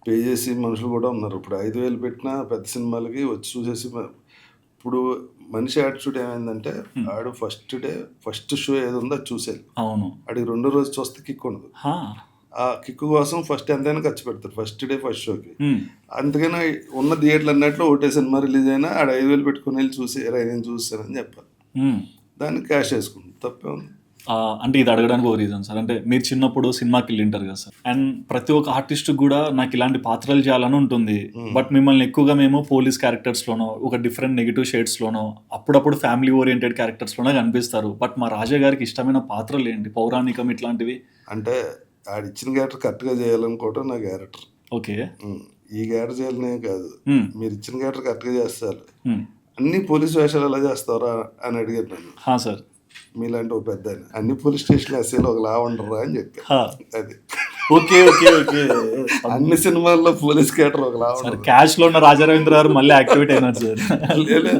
[SPEAKER 2] పే చేసి మనుషులు కూడా ఉన్నారు. ఇప్పుడు 5,000 పెట్టినా పెద్ద సినిమాలకి వచ్చి చూసేసి ఇప్పుడు మనిషి యాటిట్యూడ్ ఏమైందంటే ఆడు ఫస్ట్ షో ఏది ఉందో అది చూసేది.
[SPEAKER 3] అవును,
[SPEAKER 2] ఆడికి 2వ రోజు చూస్తే కిక్ ఉండదు. ఆ కిక్ కోసం ఫస్ట్ ఎంతైనా ఖర్చు పెడతారు ఫస్ట్ షోకి. అందుకని ఉన్న థియేటర్లు అన్నట్లు ఒకటే సినిమా రిలీజ్ అయినా ఆడ 5,000 పెట్టుకుని వెళ్ళి చూసి నేను చూసానని చెప్పాలి, దానికి క్యాష్ వేసుకుంటుంది, తప్పే ఉంది.
[SPEAKER 3] అంటే ఇది అడగడానికి ఒక రీజన్ సార్, అంటే మీరు చిన్నప్పుడు సినిమాకి వెళ్ళింటారు కదా సార్, అండ్ ప్రతి ఒక్క ఆర్టిస్ట్ కూడా నాకు ఇలాంటి పాత్రలు చేయాలని ఉంటుంది. బట్ మిమ్మల్ని ఎక్కువగా మేము పోలీస్ క్యారెక్టర్స్లోనో, ఒక డిఫరెంట్ నెగిటివ్ షేడ్స్లోనో, అప్పుడప్పుడు ఫ్యామిలీ ఓరియంటెడ్ క్యారెక్టర్స్లోనో కనిపిస్తారు. బట్ మా రాజా గారికి ఇష్టమైన పాత్రలు ఏంటి, పౌరాణికం ఇట్లాంటివి?
[SPEAKER 2] అంటే ఆడిచ్చిన క్యారెక్టర్ కరెక్ట్గా చేయాలనుకోవటం నా క్యారెక్టర్.
[SPEAKER 3] ఓకే,
[SPEAKER 2] ఈ క్యారెక్టర్ చేయాలనే కాదు, మీరు ఇచ్చిన క్యారెక్టర్ కరెక్ట్గా చేస్తారు, అన్ని పోలీస్ వేషాలు ఎలా చేస్తారా అని అడిగారు నన్ను.
[SPEAKER 3] సార్
[SPEAKER 2] మీలాంటి ఒక పెద్ద అన్ని పోలీస్ స్టేషన్ ఎస్ఐలు ఒకలా ఉండరా అని చెప్పారు. అది
[SPEAKER 3] ఓకే ఓకే ఓకే,
[SPEAKER 2] అన్ని సినిమాల్లో పోలీస్ క్యారెక్టర్ ఒకలా ఉండదు.
[SPEAKER 3] క్యాష్ లో ఉన్న రాజారవీంద్ర గారు మళ్ళీ యాక్టివేట్ అయినారు సార్.
[SPEAKER 2] లేదు,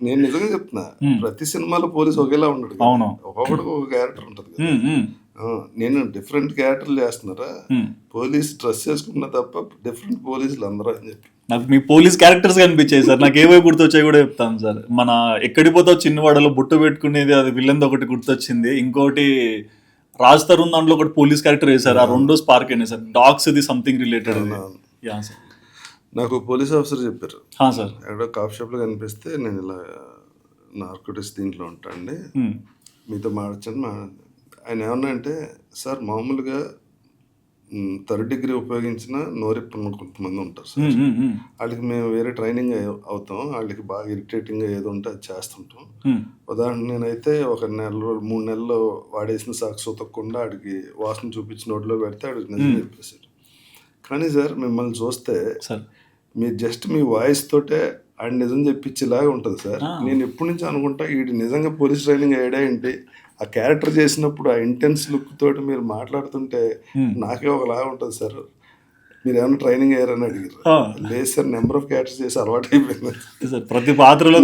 [SPEAKER 2] నేను నిజంగా చెప్తున్నా, ప్రతి సినిమాలో పోలీస్ ఒకేలా ఉండడు.
[SPEAKER 3] అవును,
[SPEAKER 2] ఒక్కొక్కడికి ఒక క్యారెక్టర్ ఉంటుంది కదా. నేను డిఫరెంట్ క్యారెక్టర్లు చేస్తున్నారా, పోలీస్ డ్రెస్ చేసుకున్నా తప్ప డిఫరెంట్ పోలీసులు అందరూ అని చెప్పి.
[SPEAKER 3] నాకు మీ పోలీస్ క్యారెక్టర్స్ కనిపించాయి సార్, నాకు ఏవో గుర్తొచ్చాయి కూడా చెప్తాను సార్. మన ఎక్కడికి పోతావు చిన్నవాడలో బుట్టు పెట్టుకునేది, అది విలన్ ఒకటి గుర్తొచ్చింది. ఇంకోటి రాజ్ తరుణ్ దాంట్లో ఒకటి పోలీస్ క్యారెక్టర్ వేశారు, ఆ 2 స్పార్క్ అయినాయి సార్. డాగ్స్ ఇది సంథింగ్ రిలేటెడ్. యా సార్,
[SPEAKER 2] నాకు పోలీస్ ఆఫీసర్ చెప్పారు
[SPEAKER 3] సార్,
[SPEAKER 2] ఎక్కడో కాఫీ షాప్లో కనిపిస్తే నేను ఇలా నార్కోటిక్స్ దీంట్లో ఉంటాండి, మీతో మాట్లాడచ్చండి. ఆయన ఏమన్నా అంటే, సార్ మామూలుగా 3rd డిగ్రీ ఉపయోగించిన నోరెప్పున్న కొంతమంది ఉంటారు సార్, వాళ్ళకి మేము వేరే ట్రైనింగ్ అవుతాం, వాళ్ళకి బాగా ఇరిటేటింగ్గా ఏదో ఉంటే అది చేస్తుంటాం. ఉదాహరణ నేనైతే 1 నెల 3 నెలలు వాడేసిన సాక్స్ ఉతకకుండా ఆడికి వాసన చూపించి నోట్లో పెడితే ఆడికి నిజం చెప్పేశారు. కానీ సార్ మిమ్మల్ని చూస్తే మీరు జస్ట్ మీ వాయిస్ తోటే ఆడి నిజం చెప్పించేలాగా ఉంటుంది సార్. నేను ఎప్పటి నుంచి అనుకుంటా వీడి నిజంగా పోలీస్ ట్రైనింగ్ అయ్యాడా ఏంటి, ఆ క్యారెక్టర్ చేసినప్పుడు ఆ ఇంటెన్స్ లుక్ తోటి మీరు మాట్లాడుతుంటే నాకే ఒకలాగా ఉంటుంది సార్. మీరు ఏమైనా ట్రైనింగ్ అయ్యారని అడిగారు. లేదు సార్, నెంబర్ ఆఫ్ క్యారెక్టర్స్ చేసి అలవాటు అయిపోయింది.
[SPEAKER 3] ప్రతి పాత్రలో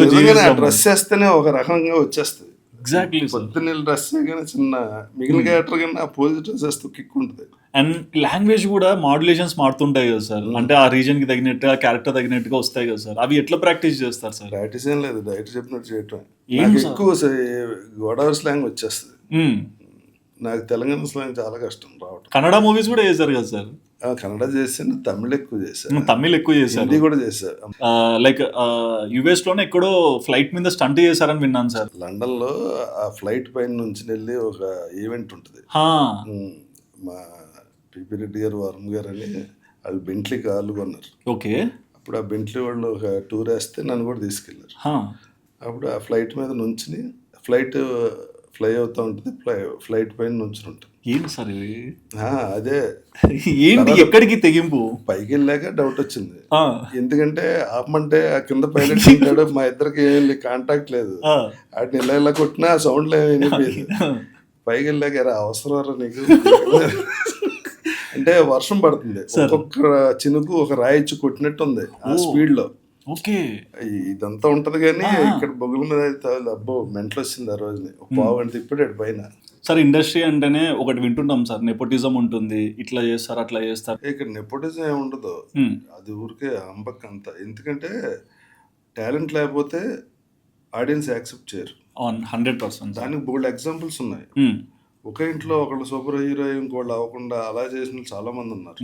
[SPEAKER 2] డ్రెస్ చేస్తేనే ఒక రకంగా వచ్చేస్తుంది.
[SPEAKER 3] ఎగ్జాక్ట్లీ,
[SPEAKER 2] పొద్దున్న డ్రెస్ కానీ చిన్న మిగిలిన క్యారెక్టర్ కన్నా పోలీస్ డ్రెస్ వేస్తూ కిక్ ఉంటుంది.
[SPEAKER 3] అండ్ లాంగ్వేజ్ కూడా మాడ్యులేషన్స్ మారుతుంటాయి కదా సార్, అంటే ఆ రీజన్ కి తగినట్టు ఆ క్యారెక్టర్ తగినట్టుగా వస్తాయి కదా సార్. అవి ఎట్లా ప్రాక్టీస్ చేస్తారు సార్?
[SPEAKER 2] ప్రాక్టీస్ ఏం లేదు, డైరెక్ట్ చెప్పినట్టు చేయటం. ఎక్కువ గోదావరి స్లాంగ్ వచ్చేస్తుంది, నాకు తెలంగాణ స్లాంగ్ చాలా కష్టం రావటం.
[SPEAKER 3] కన్నడ మూవీస్ కూడా చేశారు కదా సార్?
[SPEAKER 2] కన్నడ చేశాను, తమిళ్ ఎక్కువ చేశాను,
[SPEAKER 3] తమిళ్ ఎక్కువ చేశారు,
[SPEAKER 2] హిందీ కూడా చేశారు.
[SPEAKER 3] లైక్ యుఎస్ లోనే ఎక్కడో ఫ్లైట్ మీద స్టంట్ చేశారని విన్నాను సార్.
[SPEAKER 2] లండన్ లో ఆ ఫ్లైట్ పైన నుంచి వెళ్ళి ఒక ఈవెంట్ ఉంటుంది, మా పిపి రెడ్డి గారు వరుణ్ గారు అని వాళ్ళు బెంట్లీ కార్లు కొన్నారు.
[SPEAKER 3] ఓకే,
[SPEAKER 2] అప్పుడు ఆ బెంట్లీ వాళ్ళు ఒక టూర్ వేస్తే నన్ను కూడా తీసుకెళ్ళారు. అప్పుడు ఆ ఫ్లైట్ మీద నుంచి ఫ్లై అవుతూ ఉంటుంది, ఫ్లైట్ పైన నుంచి ఉంటుంది.
[SPEAKER 3] ఏంటి సార్ ఇది?
[SPEAKER 2] అదే
[SPEAKER 3] ఏంటి, ఎక్కడికి తెగింపు?
[SPEAKER 2] పైకి వెళ్ళాక డౌట్ వచ్చింది, ఎందుకంటే ఆపమంటే ఆ కింద పైలట్ ఉంటాడు, మా ఇద్దరికి కాంటాక్ట్ లేదు, వాటిని ఇలా కొట్టినా ఆ సౌండ్లో ఏమైపోయింది. పైకి వెళ్ళాక అవసరం నీకు అంటే వర్షం పడుతుంది, ఒక్కొక్క చినుకు ఒక రాయిచ్చి కొట్టినట్టు ఉంది ఆ స్పీడ్ లో.
[SPEAKER 3] ఓకే,
[SPEAKER 2] ఇదంతా ఉంటది కానీ ఇక్కడ బొగుల మీద అయితే అబ్బో మెంటల్ వచ్చింది ఆ రోజుని. పావు గంట తిప్పాడు పైన.
[SPEAKER 3] సార్ ఇండస్ట్రీ అంటేనే ఒకటి వింటుంటాం సార్, నెపోటిజం ఉంటుంది, ఇట్లా చేస్తారు అట్లా చేస్తారు.
[SPEAKER 2] ఇక్కడ నెపోటిజం ఏమి ఉండదు, అది ఊరికే అంబక్ అంతా. ఎందుకంటే టాలెంట్ లేకపోతే ఆడియన్స్ యాక్సెప్ట్ చేయరు.
[SPEAKER 3] 100%.
[SPEAKER 2] దానికి బోల్డ్ ఎగ్జాంపుల్స్ ఉన్నాయి. ఒకే ఇంట్లో ఒకళ్ళు సూపర్ హీరో ఇంకోళ్ళు అవ్వకుండా అలా చేసిన వాళ్ళు చాలా మంది ఉన్నారు.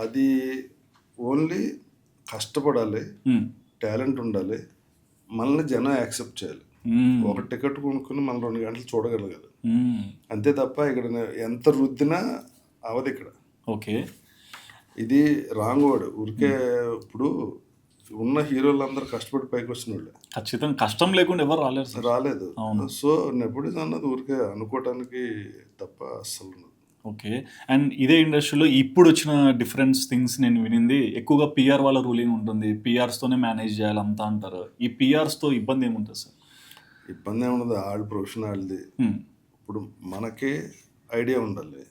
[SPEAKER 2] అది ఓన్లీ కష్టపడాలి, టాలెంట్ ఉండాలి, మనల్ని జనం యాక్సెప్ట్ చేయాలి. ఒక టికెట్ కొనుక్కుని మనం 2 గంటలు చూడగలగాలి, అంతే తప్ప ఇక్కడ ఎంత రుద్దినా అవదు ఇక్కడ.
[SPEAKER 3] ఓకే.
[SPEAKER 2] ఇది రాంగ్ వర్డ్. ఊరికే ఇప్పుడు ఉన్న హీరోలందరూ కష్టపడి పైకి వచ్చిన వాళ్ళే,
[SPEAKER 3] ఖచ్చితంగా కష్టం లేకుండా ఎవరు రాలేరు సార్.
[SPEAKER 2] రాలేదు.
[SPEAKER 3] అవును.
[SPEAKER 2] సో నెపోటిజం అన్నది ఊరికే అనుకోవటానికి తప్ప అస్సలు ఉండదు.
[SPEAKER 3] ఓకే. అండ్ ఇదే ఇండస్ట్రీలో ఇప్పుడు వచ్చిన డిఫరెన్స్ థింగ్స్ నేను వినింది ఎక్కువగా పిఆర్ వాళ్ళ రూలింగ్ ఉంటుంది, పిఆర్స్తోనే మేనేజ్ చేయాలి అంతా అంటారు. ఈ పిఆర్స్తో ఇబ్బంది ఏముంటుంది సార్?
[SPEAKER 2] ఇబ్బంది ఏముండదు, వాళ్ళ ప్రొఫెషన్ వాళ్ళది. ఇప్పుడు మనకి ఐడియా ఉండాలి,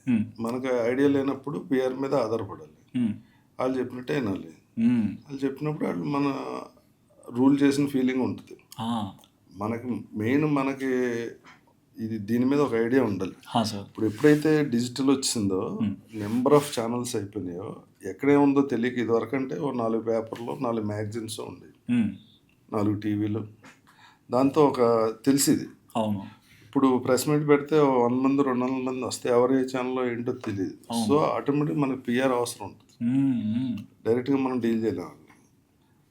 [SPEAKER 2] మనకి ఐడియా లేనప్పుడు పిఆర్ మీద ఆధారపడాలి. వాళ్ళు చెప్పినట్టే వినాలి, వాళ్ళు చెప్పినప్పుడు వాళ్ళు మన రూల్ చేసిన ఫీలింగ్ ఉంటుంది. మనకి మెయిన్ మనకి ఇది దీని మీద ఒక ఐడియా ఉండాలి. ఇప్పుడు ఎప్పుడైతే డిజిటల్ వచ్చిందో నెంబర్ ఆఫ్ ఛానల్స్ అయిపోయినాయో ఎక్కడేముందో తెలియక ఇదివరకు అంటే 4 పేపర్లు 4 మ్యాగజైన్స్ ఉండేవి, 4 టీవీలు, దాంతో ఒక తెలిసింది.
[SPEAKER 3] అవును.
[SPEAKER 2] ఇప్పుడు ప్రెస్ మీట్ పెడితే 100 మంది 200 మంది వస్తే ఎవరి ఛానల్లో ఏంటో తెలియదు. సో ఆటోమేటిక్గా మనకి పిఆర్ అవసరం ఉంటుంది. డైరెక్ట్గా మనం డీల్ చేయలేము.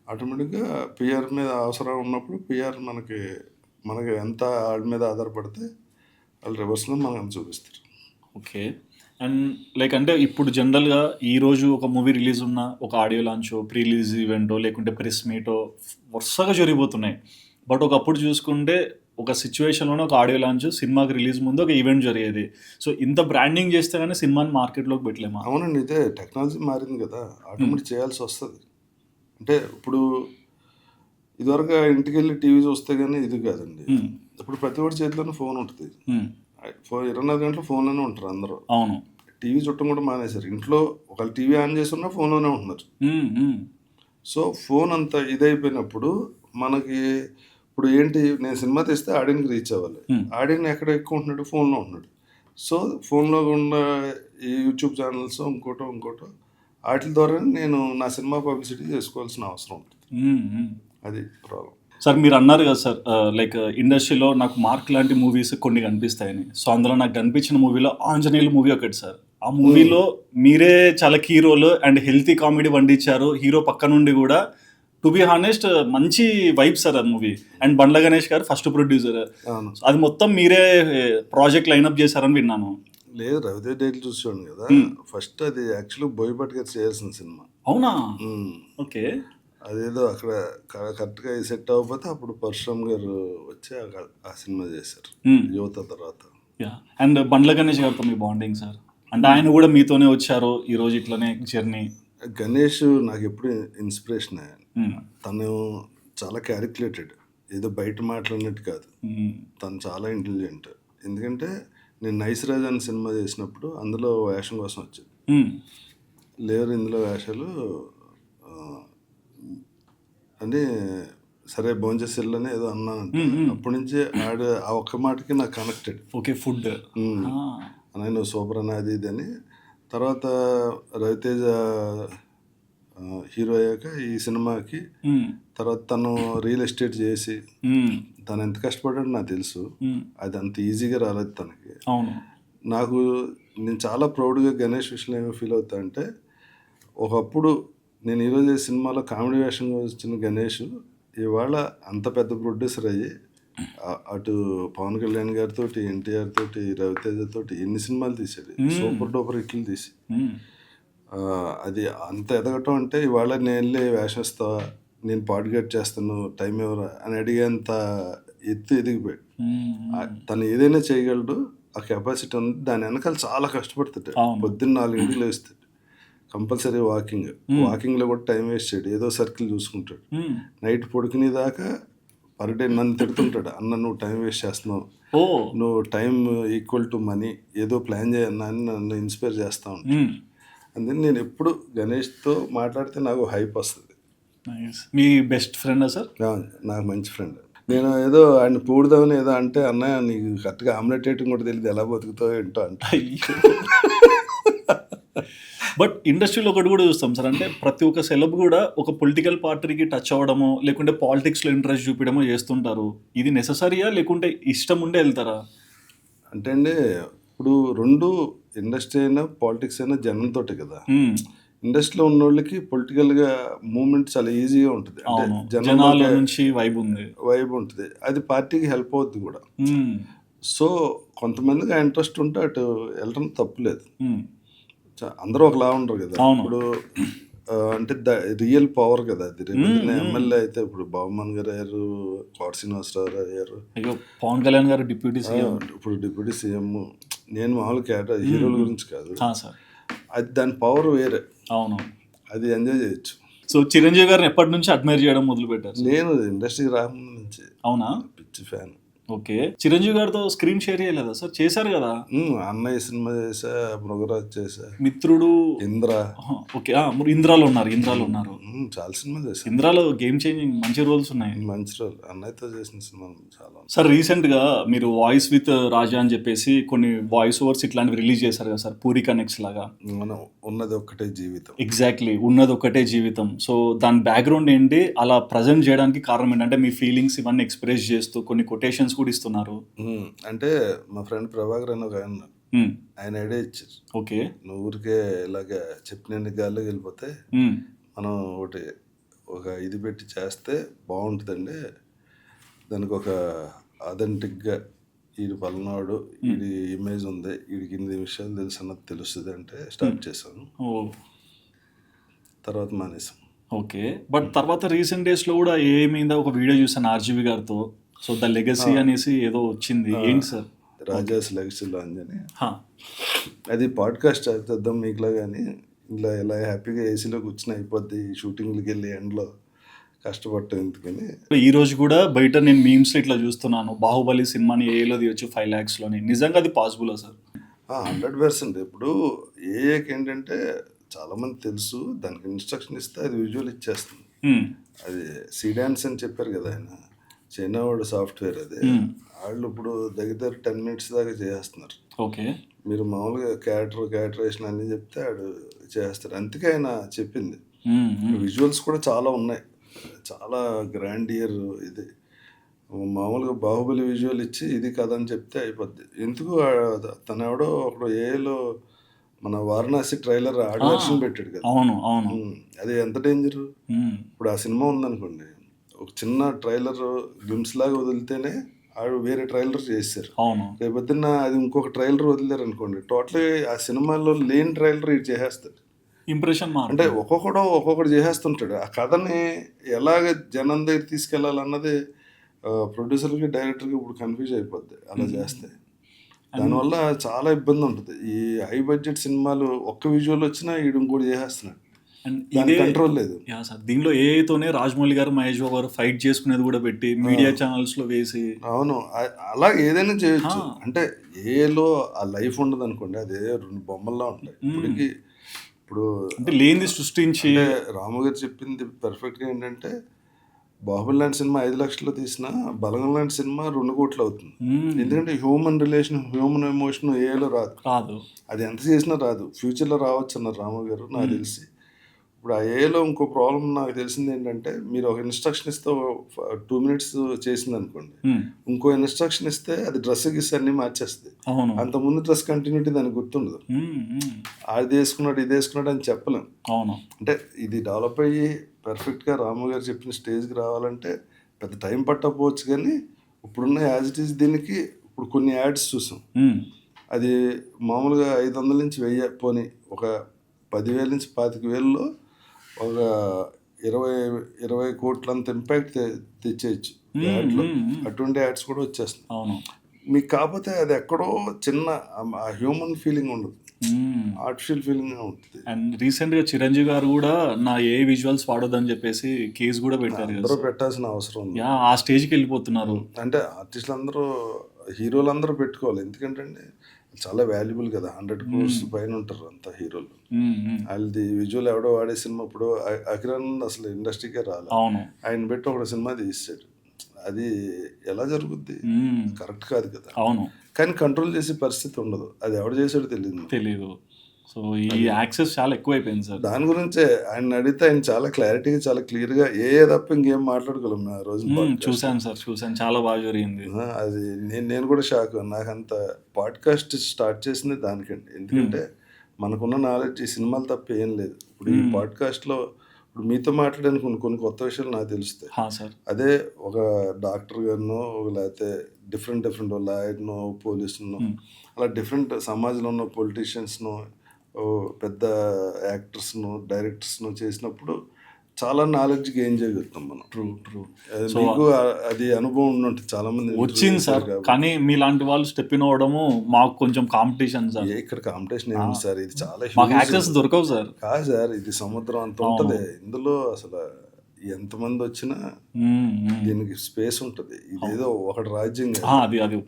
[SPEAKER 2] ఆటోమేటిక్గా పిఆర్ మీద అవసరం ఉన్నప్పుడు పిఆర్ మనకి ఎంత వాళ్ళ మీద ఆధారపడితే వాళ్ళు రివర్స్లో మనకు చూపిస్తారు.
[SPEAKER 3] ఓకే. అండ్ లైక్ అంటే ఇప్పుడు జనరల్గా ఈరోజు ఒక మూవీ రిలీజ్ ఉన్న ఒక ఆడియో లాంచో, ప్రీ రిలీజ్ ఈవెంటో, లేకుంటే ప్రెస్ మీటో వరుసగా జరిగిపోతున్నాయి. బట్ ఒకప్పుడు చూసుకుంటే ఒక సిచ్యువేషన్లోనే ఒక ఆడియో లాంచ్, సినిమాకి రిలీజ్ ముందు ఒక ఈవెంట్ జరిగేది. సో ఇంత బ్రాండింగ్ చేస్తే కానీ సినిమాని మార్కెట్లోకి పెట్టలేమా?
[SPEAKER 2] అవునండి, ఇదే టెక్నాలజీ మారింది కదా, ఆటోమేటిక్ చేయాల్సి వస్తుంది. అంటే ఇప్పుడు ఇదివరకు ఇంటికి వెళ్ళి టీవీ చూస్తే కానీ ఇది కాదండి. ఇప్పుడు ప్రతి ఒక్కటి చేతిలోనే ఫోన్ ఉంటుంది. 24 గంటలు ఫోన్లోనే ఉంటారు అందరూ.
[SPEAKER 3] అవును.
[SPEAKER 2] టీవీ చుట్టం కూడా మానేశారు. ఇంట్లో ఒకళ్ళు టీవీ ఆన్ చేసి ఉన్నా ఫోన్లోనే ఉంటున్నారు. సో ఫోన్ అంతా ఇదైపోయినప్పుడు మనకి ఇప్పుడు ఏంటి, నేను సినిమా తీస్తే ఆడియన్కి రీచ్ అవ్వాలి. ఆడియన్ ఎక్కడ ఎక్కువ ఉంటున్నాడు, ఫోన్లో ఉంటున్నాడు. సో ఫోన్లో ఉన్న ఈ యూట్యూబ్ ఛానల్స్ ఇంకోటో వాటి ద్వారా నేను నా సినిమా పబ్లిసిటీ చేసుకోవాల్సిన అవసరం ఉంటుంది. అది ప్రాబ్లం.
[SPEAKER 3] సార్ మీరు అన్నారు కదా సార్, లైక్ ఇండస్ట్రీలో నాకు మార్క్ లాంటి మూవీస్ కొన్ని కనిపిస్తాయని. సో అందులో నాకు కనిపించిన మూవీలో ఆంజనేయులు మూవీ ఒకటి సార్. ఆ మూవీలో మీరే చాలా key role and healthy comedy వండించారు. హీరో పక్క నుండి కూడా టు బి హానెస్ట్ మంచి వైబ్ సార్ ఆ మూవీ. అండ్ బండ్ల గణేష్ గారు ఫస్ట్ ప్రొడ్యూసర్. అది మొత్తం మీరే ప్రాజెక్ట్ లైన్అప్ చేశారని విన్నాను.
[SPEAKER 2] లేదు, రవిదేవ్ డైట్లు చూసాను కదా ఫస్ట్. అది యాక్చువల్లీ బోయపాటి గారు చేయాల్సిన సినిమా.
[SPEAKER 3] అవునా? ఓకే.
[SPEAKER 2] అదేదో అక్కడ కరెక్ట్గా సెట్ అవ్వకపోతే అప్పుడు పరశురామ్ గారు వచ్చి ఆ సినిమా చేశారు యువత తర్వాత.
[SPEAKER 3] అండ్ బండ్ల గణేష్ గారితో మీ బాండింగ్ సార్, అంటే ఆయన కూడా మీతోనే వచ్చారు ఈరోజు ఇట్లనే జర్నీ?
[SPEAKER 2] గణేష్ నాకు ఎప్పుడు ఇన్స్పిరేషన్ అయ్యాను. తను చాలా క్యాలిక్యులేటెడ్, ఏదో బయట మాట్లాడినట్టు కాదు. తను చాలా ఇంటెలిజెంట్. ఎందుకంటే నేను నైస్ రాజ్ అని సినిమా చేసినప్పుడు అందులో వేషం కోసం వచ్చింది. లేరు ఇందులో వేషాలు అని, సరే భోంచేసి వెళ్ళని ఏదో అన్నానంటే అప్పటి నుంచి ఆ ఒక్క మాటకి నాకు కనెక్టెడ్.
[SPEAKER 3] ఓకే. ఫుడ్
[SPEAKER 2] అని నువ్వు సూపర్ అని అది ఇది అని. తర్వాత రవితేజ హీరో అయ్యాక ఈ సినిమాకి తర్వాత తను రియల్ ఎస్టేట్ చేసి తను ఎంత కష్టపడ్డాడో నాకు తెలుసు. అది అంత ఈజీగా రాలేదు తనకి. నేను చాలా ప్రౌడ్గా గణేష్ విషయంలో ఏమో ఫీల్ అవుతా అంటే, ఒకప్పుడు నేను ఈరోజు సినిమాలో కామెడీ వేషంగా వచ్చిన గణేష్ ఇవాళ అంత పెద్ద ప్రొడ్యూసర్ అయ్యి అటు పవన్ కళ్యాణ్ గారితో, ఎన్టీఆర్ తోటి, రవితేజ తోటి ఎన్ని సినిమాలు తీసాడు, సూపర్ డూపర్ హిట్లు తీసి. అది అంత ఎదగటం అంటే ఇవాళ నేను వెళ్ళి వేషిస్తా, నేను పాడ్కాస్ట్ చేస్తాను, టైం ఎవరా అని అడిగేంత ఎదిగిపోయాడు. తను ఏదైనా చేయగలడు, ఆ కెపాసిటీ ఉంది. దాని వెనకాల చాలా కష్టపడుతాడు. పొద్దున్న 4 గంటలకు లేస్తాడు, కంపల్సరీ వాకింగ్లో కూడా టైం వేస్ట్ చేయడు, ఏదో సర్కిల్ చూసుకుంటాడు. నైట్ పడుకునే దాకా పర్ డే నన్ను తిడుతుంటాడు, అన్న నువ్వు టైం వేస్ట్ చేస్తున్నావు, నువ్వు టైం ఈక్వల్ టు మనీ, ఏదో ప్లాన్ చేయన్నా అని నన్ను ఇన్స్పైర్ చేస్తూ ఉంటాను. అందుకని నేను ఎప్పుడు గణేష్తో మాట్లాడితే నాకు హైప్ వస్తుంది.
[SPEAKER 3] మీ బెస్ట్ ఫ్రెండా సార్?
[SPEAKER 2] నాకు మంచి ఫ్రెండ్. నేను ఏదో ఆయన పూడదామని ఏదో అంటే, అన్నయ్య నీకు కరెక్ట్గా ఆమ్లెట్ వేయటం కూడా తెలియదు, ఎలా బతుకుతావు ఏంటో అంటే.
[SPEAKER 3] బట్ ఇండస్ట్రీలో ఒకటి కూడా చూస్తాం సార్, అంటే ప్రతి ఒక్క సెలబ్ కూడా ఒక పొలిటికల్ పార్టీకి టచ్ అవ్వడమో లేకుంటే పాలిటిక్స్లో ఇంట్రెస్ట్ చూపించడమో చేస్తుంటారు. ఇది నెససరీయా లేకుంటే ఇష్టం ఉండే వెళ్తారా?
[SPEAKER 2] అంటే అండి ఇప్పుడు రెండు ఇండస్ట్రీ అయినా పాలిటిక్స్ అయినా జనంతోటే కదా.
[SPEAKER 3] ఉమ్,
[SPEAKER 2] ఇండస్ట్రీలో ఉన్నోళ్ళకి పొలిటికల్గా మూమెంట్ చాలా ఈజీగా ఉంటుంది. అంటే
[SPEAKER 3] అవును, జనాల
[SPEAKER 2] జనంలో
[SPEAKER 3] నుంచి వైబ్ ఉంది.
[SPEAKER 2] వైబ్ ఉంటుంది, అది పార్టీకి హెల్ప్ అవుద్ది కూడా.
[SPEAKER 3] ఉమ్,
[SPEAKER 2] సో కొంతమందికి ఆ ఇంట్రెస్ట్ ఉంటే అటు వెళ్ళడం తప్పులేదు.
[SPEAKER 3] ఉమ్,
[SPEAKER 2] అందరూ ఒకలా ఉండరు కదా.
[SPEAKER 3] అవును.
[SPEAKER 2] ఇప్పుడు అంటే రియల్ పవర్ కదా అది. రేపు ఎమ్మెల్యే అయితే ఇప్పుడు బాబుమోహన్ గారు అయ్యారు, కోట శ్రీనివాసరావు అయ్యారు,
[SPEAKER 3] అయ్యో పవన్ కళ్యాణ్ గారు డిప్యూటీ సీఎం.
[SPEAKER 2] ఇప్పుడు డిప్యూటీ సీఎం. నేను మామూలు క్యారెక్టర్ హీరోల గురించి కాదు,
[SPEAKER 3] సార్.
[SPEAKER 2] అది దాని పవర్ వేరే,
[SPEAKER 3] అవును.
[SPEAKER 2] అది ఎంజాయ్ చేయొచ్చు.
[SPEAKER 3] సో చిరంజీవి గారిని ఎప్పటి నుంచి అడ్మైర్ చేయడం మొదలు పెట్టారు?
[SPEAKER 2] నేను ఇండస్ట్రీకి రాకముందు నుంచి
[SPEAKER 3] అవునా?
[SPEAKER 2] పిచ్చి ఫ్యాన్.
[SPEAKER 3] ఓకే. చిరంజీవి గారితో స్క్రీన్ షేర్ చేయలేదా సార్? చేశారు కదా.
[SPEAKER 2] అన్నయ్య సినిమా చేసా, మృగరాజ్ చేసా,
[SPEAKER 3] మిత్రుడు,
[SPEAKER 2] ఇంద్ర.
[SPEAKER 3] ఓకే. ఇంద్రాలో ఉన్నారు.
[SPEAKER 2] చాలా సినిమాలు చేశాను.
[SPEAKER 3] ఇంద్రాలో గేమ్ చేంజింగ్ మంచి రోల్స్ ఉన్నాయి.
[SPEAKER 2] మంచి రోజు అన్నయ్యతో చేసిన సినిమాలు చాలా.
[SPEAKER 3] సార్ రీసెంట్ గా మీరు వాయిస్ విత్ రాజా అని చెప్పేసి కొన్ని వాయిస్ ఓవర్స్ ఇట్లాంటివి రిలీజ్ చేశారు కదా సార్, పూరి కనెక్ట్స్ లాగా.
[SPEAKER 2] మనం ఉన్నది ఒక్కటే జీవితం.
[SPEAKER 3] ఎగ్జాక్ట్లీ, ఉన్నది ఒకటే జీవితం. సో దాని బ్యాక్గ్రౌండ్ ఏంటి, అలా ప్రజెంట్ చేయడానికి కారణం ఏంటంటే మీ ఫీలింగ్స్ ఇవన్నీ ఎక్స్ప్రెస్ చేస్తూ కొన్ని కొటేషన్స్ కూడా ఇస్తున్నారు.
[SPEAKER 2] అంటే మా ఫ్రెండ్ ప్రభాకర్ అని ఒక ఆయన, ఆయన ఐడియా ఇచ్చారు.
[SPEAKER 3] ఓకే.
[SPEAKER 2] నువ్వు ఊరికే ఇలాగ చెప్పిన గాల్లోకి వెళ్ళిపోతే మనం ఒక ఇది పెట్టి చేస్తే బాగుంటుందండి, దానికి ఒక అథెంటిక్గా వీడి పలనాడు, వీడి ఇమేజ్ ఉంది, వీడికి ఇన్ని విషయాలు తెలుసు అన్నది తెలుస్తుంది అంటే స్టార్ట్ చేశాను. తర్వాత మానేసాం.
[SPEAKER 3] ఓకే. బట్ తర్వాత రీసెంట్ డేస్లో కూడా ఏ మీద ఒక వీడియో చూసాను ఆర్జీవి గారితో. సో ద లెగసీ అనేసి ఏదో వచ్చింది, ఏంటి సార్?
[SPEAKER 2] రాజాస్ లెగసీ లాంజ్ అని. అది పాడ్కాస్ట్ చేద్దాం మీకులా, కానీ ఇలా హ్యాపీగా ఏసీలో కూర్చుని అయిపోద్ది, షూటింగ్లకి వెళ్ళి ఎండ్లో కష్టపడటం ఎందుకని.
[SPEAKER 3] ఈ రోజు కూడా బయట నేను మీమ్స్ ఇట్లా చూస్తున్నాను, బాహుబలి సినిమాని ఏలో తీయొచ్చు 5 lakhsలోని. నిజంగా అది పాసిబులా సార్?
[SPEAKER 2] 100%. ఇప్పుడు ఏకి ఏంటంటే చాలామంది తెలుసు, దానికి ఇన్స్ట్రక్షన్ ఇస్తే అది విజువల్ ఇచ్చేస్తుంది. అది సీడాన్స్ అని చెప్పారు కదా ఆయన, చైనా వాడు సాఫ్ట్వేర్ అది. వాళ్ళు ఇప్పుడు దగ్గర 10 minutes దాకా చేసేస్తున్నారు.
[SPEAKER 3] ఓకే. మీరు
[SPEAKER 2] మామూలుగా క్యారెక్టరేషన్ అన్నీ చెప్తే ఆడు చేస్తారు. అందుకే ఆయన చెప్పింది. విజువల్స్ కూడా చాలా ఉన్నాయి, చాలా గ్రాండియర్. ఇది మామూలుగా బాహుబలి విజువల్ ఇచ్చి ఇది కథ అని చెప్తే అయిపోద్ది. ఎందుకు తను ఎవడో ఒకడు ఏలో మన వారణాసి ట్రైలర్ ఆడి వర్షన్ పెట్టాడు కదా.
[SPEAKER 3] అవును అవును.
[SPEAKER 2] అది ఎంత డేంజరు. ఇప్పుడు ఆ సినిమా ఉందనుకోండి, ఒక చిన్న ట్రైలర్ గ్లిమ్స్ లాగా వదిలితేనే ఆడు వేరే ట్రైలర్ చేశారు.
[SPEAKER 3] అవును.
[SPEAKER 2] రేపొద్దున్న అది ఇంకొక ట్రైలర్ వదిలేరు అనుకోండి, టోటల్ ఆ సినిమాలో లేని ట్రైలర్ ఇది చేసేస్తాడు.
[SPEAKER 3] ఇంప్రెషన్
[SPEAKER 2] అంటే ఒక్కొక్కడు చేసేస్తుంటాడు. ఆ కథని ఎలాగ జనం దగ్గర తీసుకెళ్లాలన్నది ప్రొడ్యూసర్కి డైరెక్టర్కి ఇప్పుడు కన్ఫ్యూజ్ అయిపోద్ది అలా చేస్తే. దానివల్ల చాలా ఇబ్బంది ఉంటుంది. ఈ హై బడ్జెట్ సినిమాలు ఒక్క విజువల్ వచ్చినా వీడు ఇంకోటి చేసేస్తున్నాడు, కంట్రోల్ లేదు.
[SPEAKER 3] దీనిలో ఏతోనే రాజమౌళి గారు, మహేష్ బాబు గారు ఫైట్ చేసుకునేది కూడా పెట్టి మీడియా ఛానల్స్ లో వేసి.
[SPEAKER 2] అవును, అలా ఏదైనా చేయొచ్చు. అంటే ఏలో ఆ లైఫ్ ఉండదు అనుకోండి, అదే 2 బొమ్మల్లా ఉంటాయి. ఇప్పుడు
[SPEAKER 3] అంటే లేనిది సృష్టించి.
[SPEAKER 2] రాము గారు చెప్పింది పర్ఫెక్ట్గా ఏంటంటే, బాహుబలి లాంటి సినిమా 5 లక్షలు తీసినా బలగం లాంటి సినిమా 2 కోట్లు అవుతుంది. ఎందుకంటే హ్యూమన్ రిలేషన్, హ్యూమన్ ఎమోషన్ ఏలో రాదు, అది ఎంత చేసినా రాదు. ఫ్యూచర్లో రావచ్చు అన్నారు రాము గారు నాకు తెలిసి. ఇప్పుడు ఆ ఏలో ఇంకో ప్రాబ్లం నాకు తెలిసింది ఏంటంటే, మీరు ఒక ఇన్స్ట్రక్షన్ ఇస్తే 2 minutes చేసింది అనుకోండి, ఇంకో ఇన్స్ట్రక్షన్ ఇస్తే అది డ్రెస్ గిస్ అన్ని మార్చేస్తుంది. అంత ముందు డ్రెస్ కంటిన్యూటీ దానికి గుర్తుండదు. అది వేసుకున్నాడు ఇది వేసుకున్నాడు అని చెప్పలేం. అంటే ఇది డెవలప్ అయ్యి పర్ఫెక్ట్గా రాము గారు చెప్పిన స్టేజ్కి రావాలంటే పెద్ద టైం పట్టకపోవచ్చు, కానీ ఇప్పుడున్న యాజ్ ఇట్ ఈస్ దీనికి ఇప్పుడు కొన్ని యాడ్స్ చూసాం. అది మామూలుగా 500 నుంచి 1000 పోనీ ఒక 10,000 నుంచి 25,000లో ఒక 20 కోట్లంత ఇంపాక్ట్ తెచ్చేయచ్చు యాడ్లో. అటువంటి యాడ్స్ కూడా వచ్చేస్తాయి మీకు. కాకపోతే అది ఎక్కడో చిన్న హ్యూమన్ ఫీలింగ్ ఉండదు, ఆర్టిఫిషియల్ ఫీలింగ్ ఉంటుంది.
[SPEAKER 3] అండ్ రీసెంట్ గా చిరంజీవి గారు కూడా నా ఏ విజువల్స్ వాడొద్దని చెప్పేసి కేసు కూడా పెట్టారు.
[SPEAKER 2] అందరూ పెట్టాల్సిన అవసరం ఉంది.
[SPEAKER 3] ఆ స్టేజ్కి వెళ్ళిపోతున్నారు.
[SPEAKER 2] అంటే ఆర్టిస్టులు అందరూ, హీరోలు అందరూ పెట్టుకోవాలి. ఎందుకంటే చాలా వాల్యుబుల్ కదా. 100 crores పైన ఉంటారు అంత హీరోలు. వాళ్ళది విజువల్ ఎవడో వాడే సినిమా. ఇప్పుడు అకిరణ్ అసలు ఇండస్ట్రీకే రాలేదు, ఆయన పెట్టి ఒక సినిమా తీసాడు. అది ఎలా జరుగుద్ది? కరెక్ట్ కాదు కదా.
[SPEAKER 3] అవును.
[SPEAKER 2] కానీ కంట్రోల్ చేసే పరిస్థితి ఉండదు. అది ఎవడు చేసాడో తెలియదు.
[SPEAKER 3] సో ఈ యాక్సెస్ చాలా ఎక్కువైపోయింది సార్.
[SPEAKER 2] దాని గురించే ఆయన అడిగితే ఆయన చాలా క్లారిటీగా, చాలా క్లియర్‌గా తప్ప ఇంకేం మాట్లాడగలం ఆ రోజు పాడ్‌కాస్ట్.
[SPEAKER 3] చూసాను సార్, చూసాను. చాలా బాగా జరిగింది.
[SPEAKER 2] అది నేను కూడా షాక్. నాకంత పాడ్‌కాస్ట్ స్టార్ట్ చేసింది దానికండి. ఎందుకంటే మనకున్న నాలెడ్జ్ ఈ సినిమాలు తప్ప ఏం లేదు. ఇప్పుడు ఈ పాడ్‌కాస్ట్‌లో ఇప్పుడు మీతో మాట్లాడడానికి కొన్ని కొత్త విషయాలు నాకు తెలుస్తాయి.
[SPEAKER 3] సార్.
[SPEAKER 2] అదే ఒక డాక్టర్ గారినో లేకపోతే డిఫరెంట్ లాయర్‌నో, పోలీసునో అలా డిఫరెంట్ సమాజంలో ఉన్న పొలిటీషియన్స్‌నో, పెద్ద యాక్టర్స్‌నో, డైరెక్టర్స్‌నో చేసినప్పుడు చాలా నాలెడ్జ్ గెయిన్ చేయగలుగుతాం మనం.
[SPEAKER 3] ట్రూ. సో
[SPEAKER 2] మీకు అది అనుభవం ఉన్నట్టు చాలా మంది
[SPEAKER 3] వచ్చింది సార్. కానీ మీలాంటి వాళ్ళు స్టెప్ ఇన్ అవ్వడము మాకు కొంచెం కాంపిటీషన్ సార్.
[SPEAKER 2] ఇక్కడ కాంపిటీషన్ ఏముంది సార్, ఇది చాలా
[SPEAKER 3] మాకు యాక్సెస్ దొరకవు సార్.
[SPEAKER 2] కాదు సార్, ఇది సముద్రం అంత ఉంటది. ఇందులో అసలు ఎంతమంది వచ్చినా దీనికి స్పేస్ ఉంటది. ఇదేదో ఒకటి రాజ్యం కాదు.
[SPEAKER 3] అది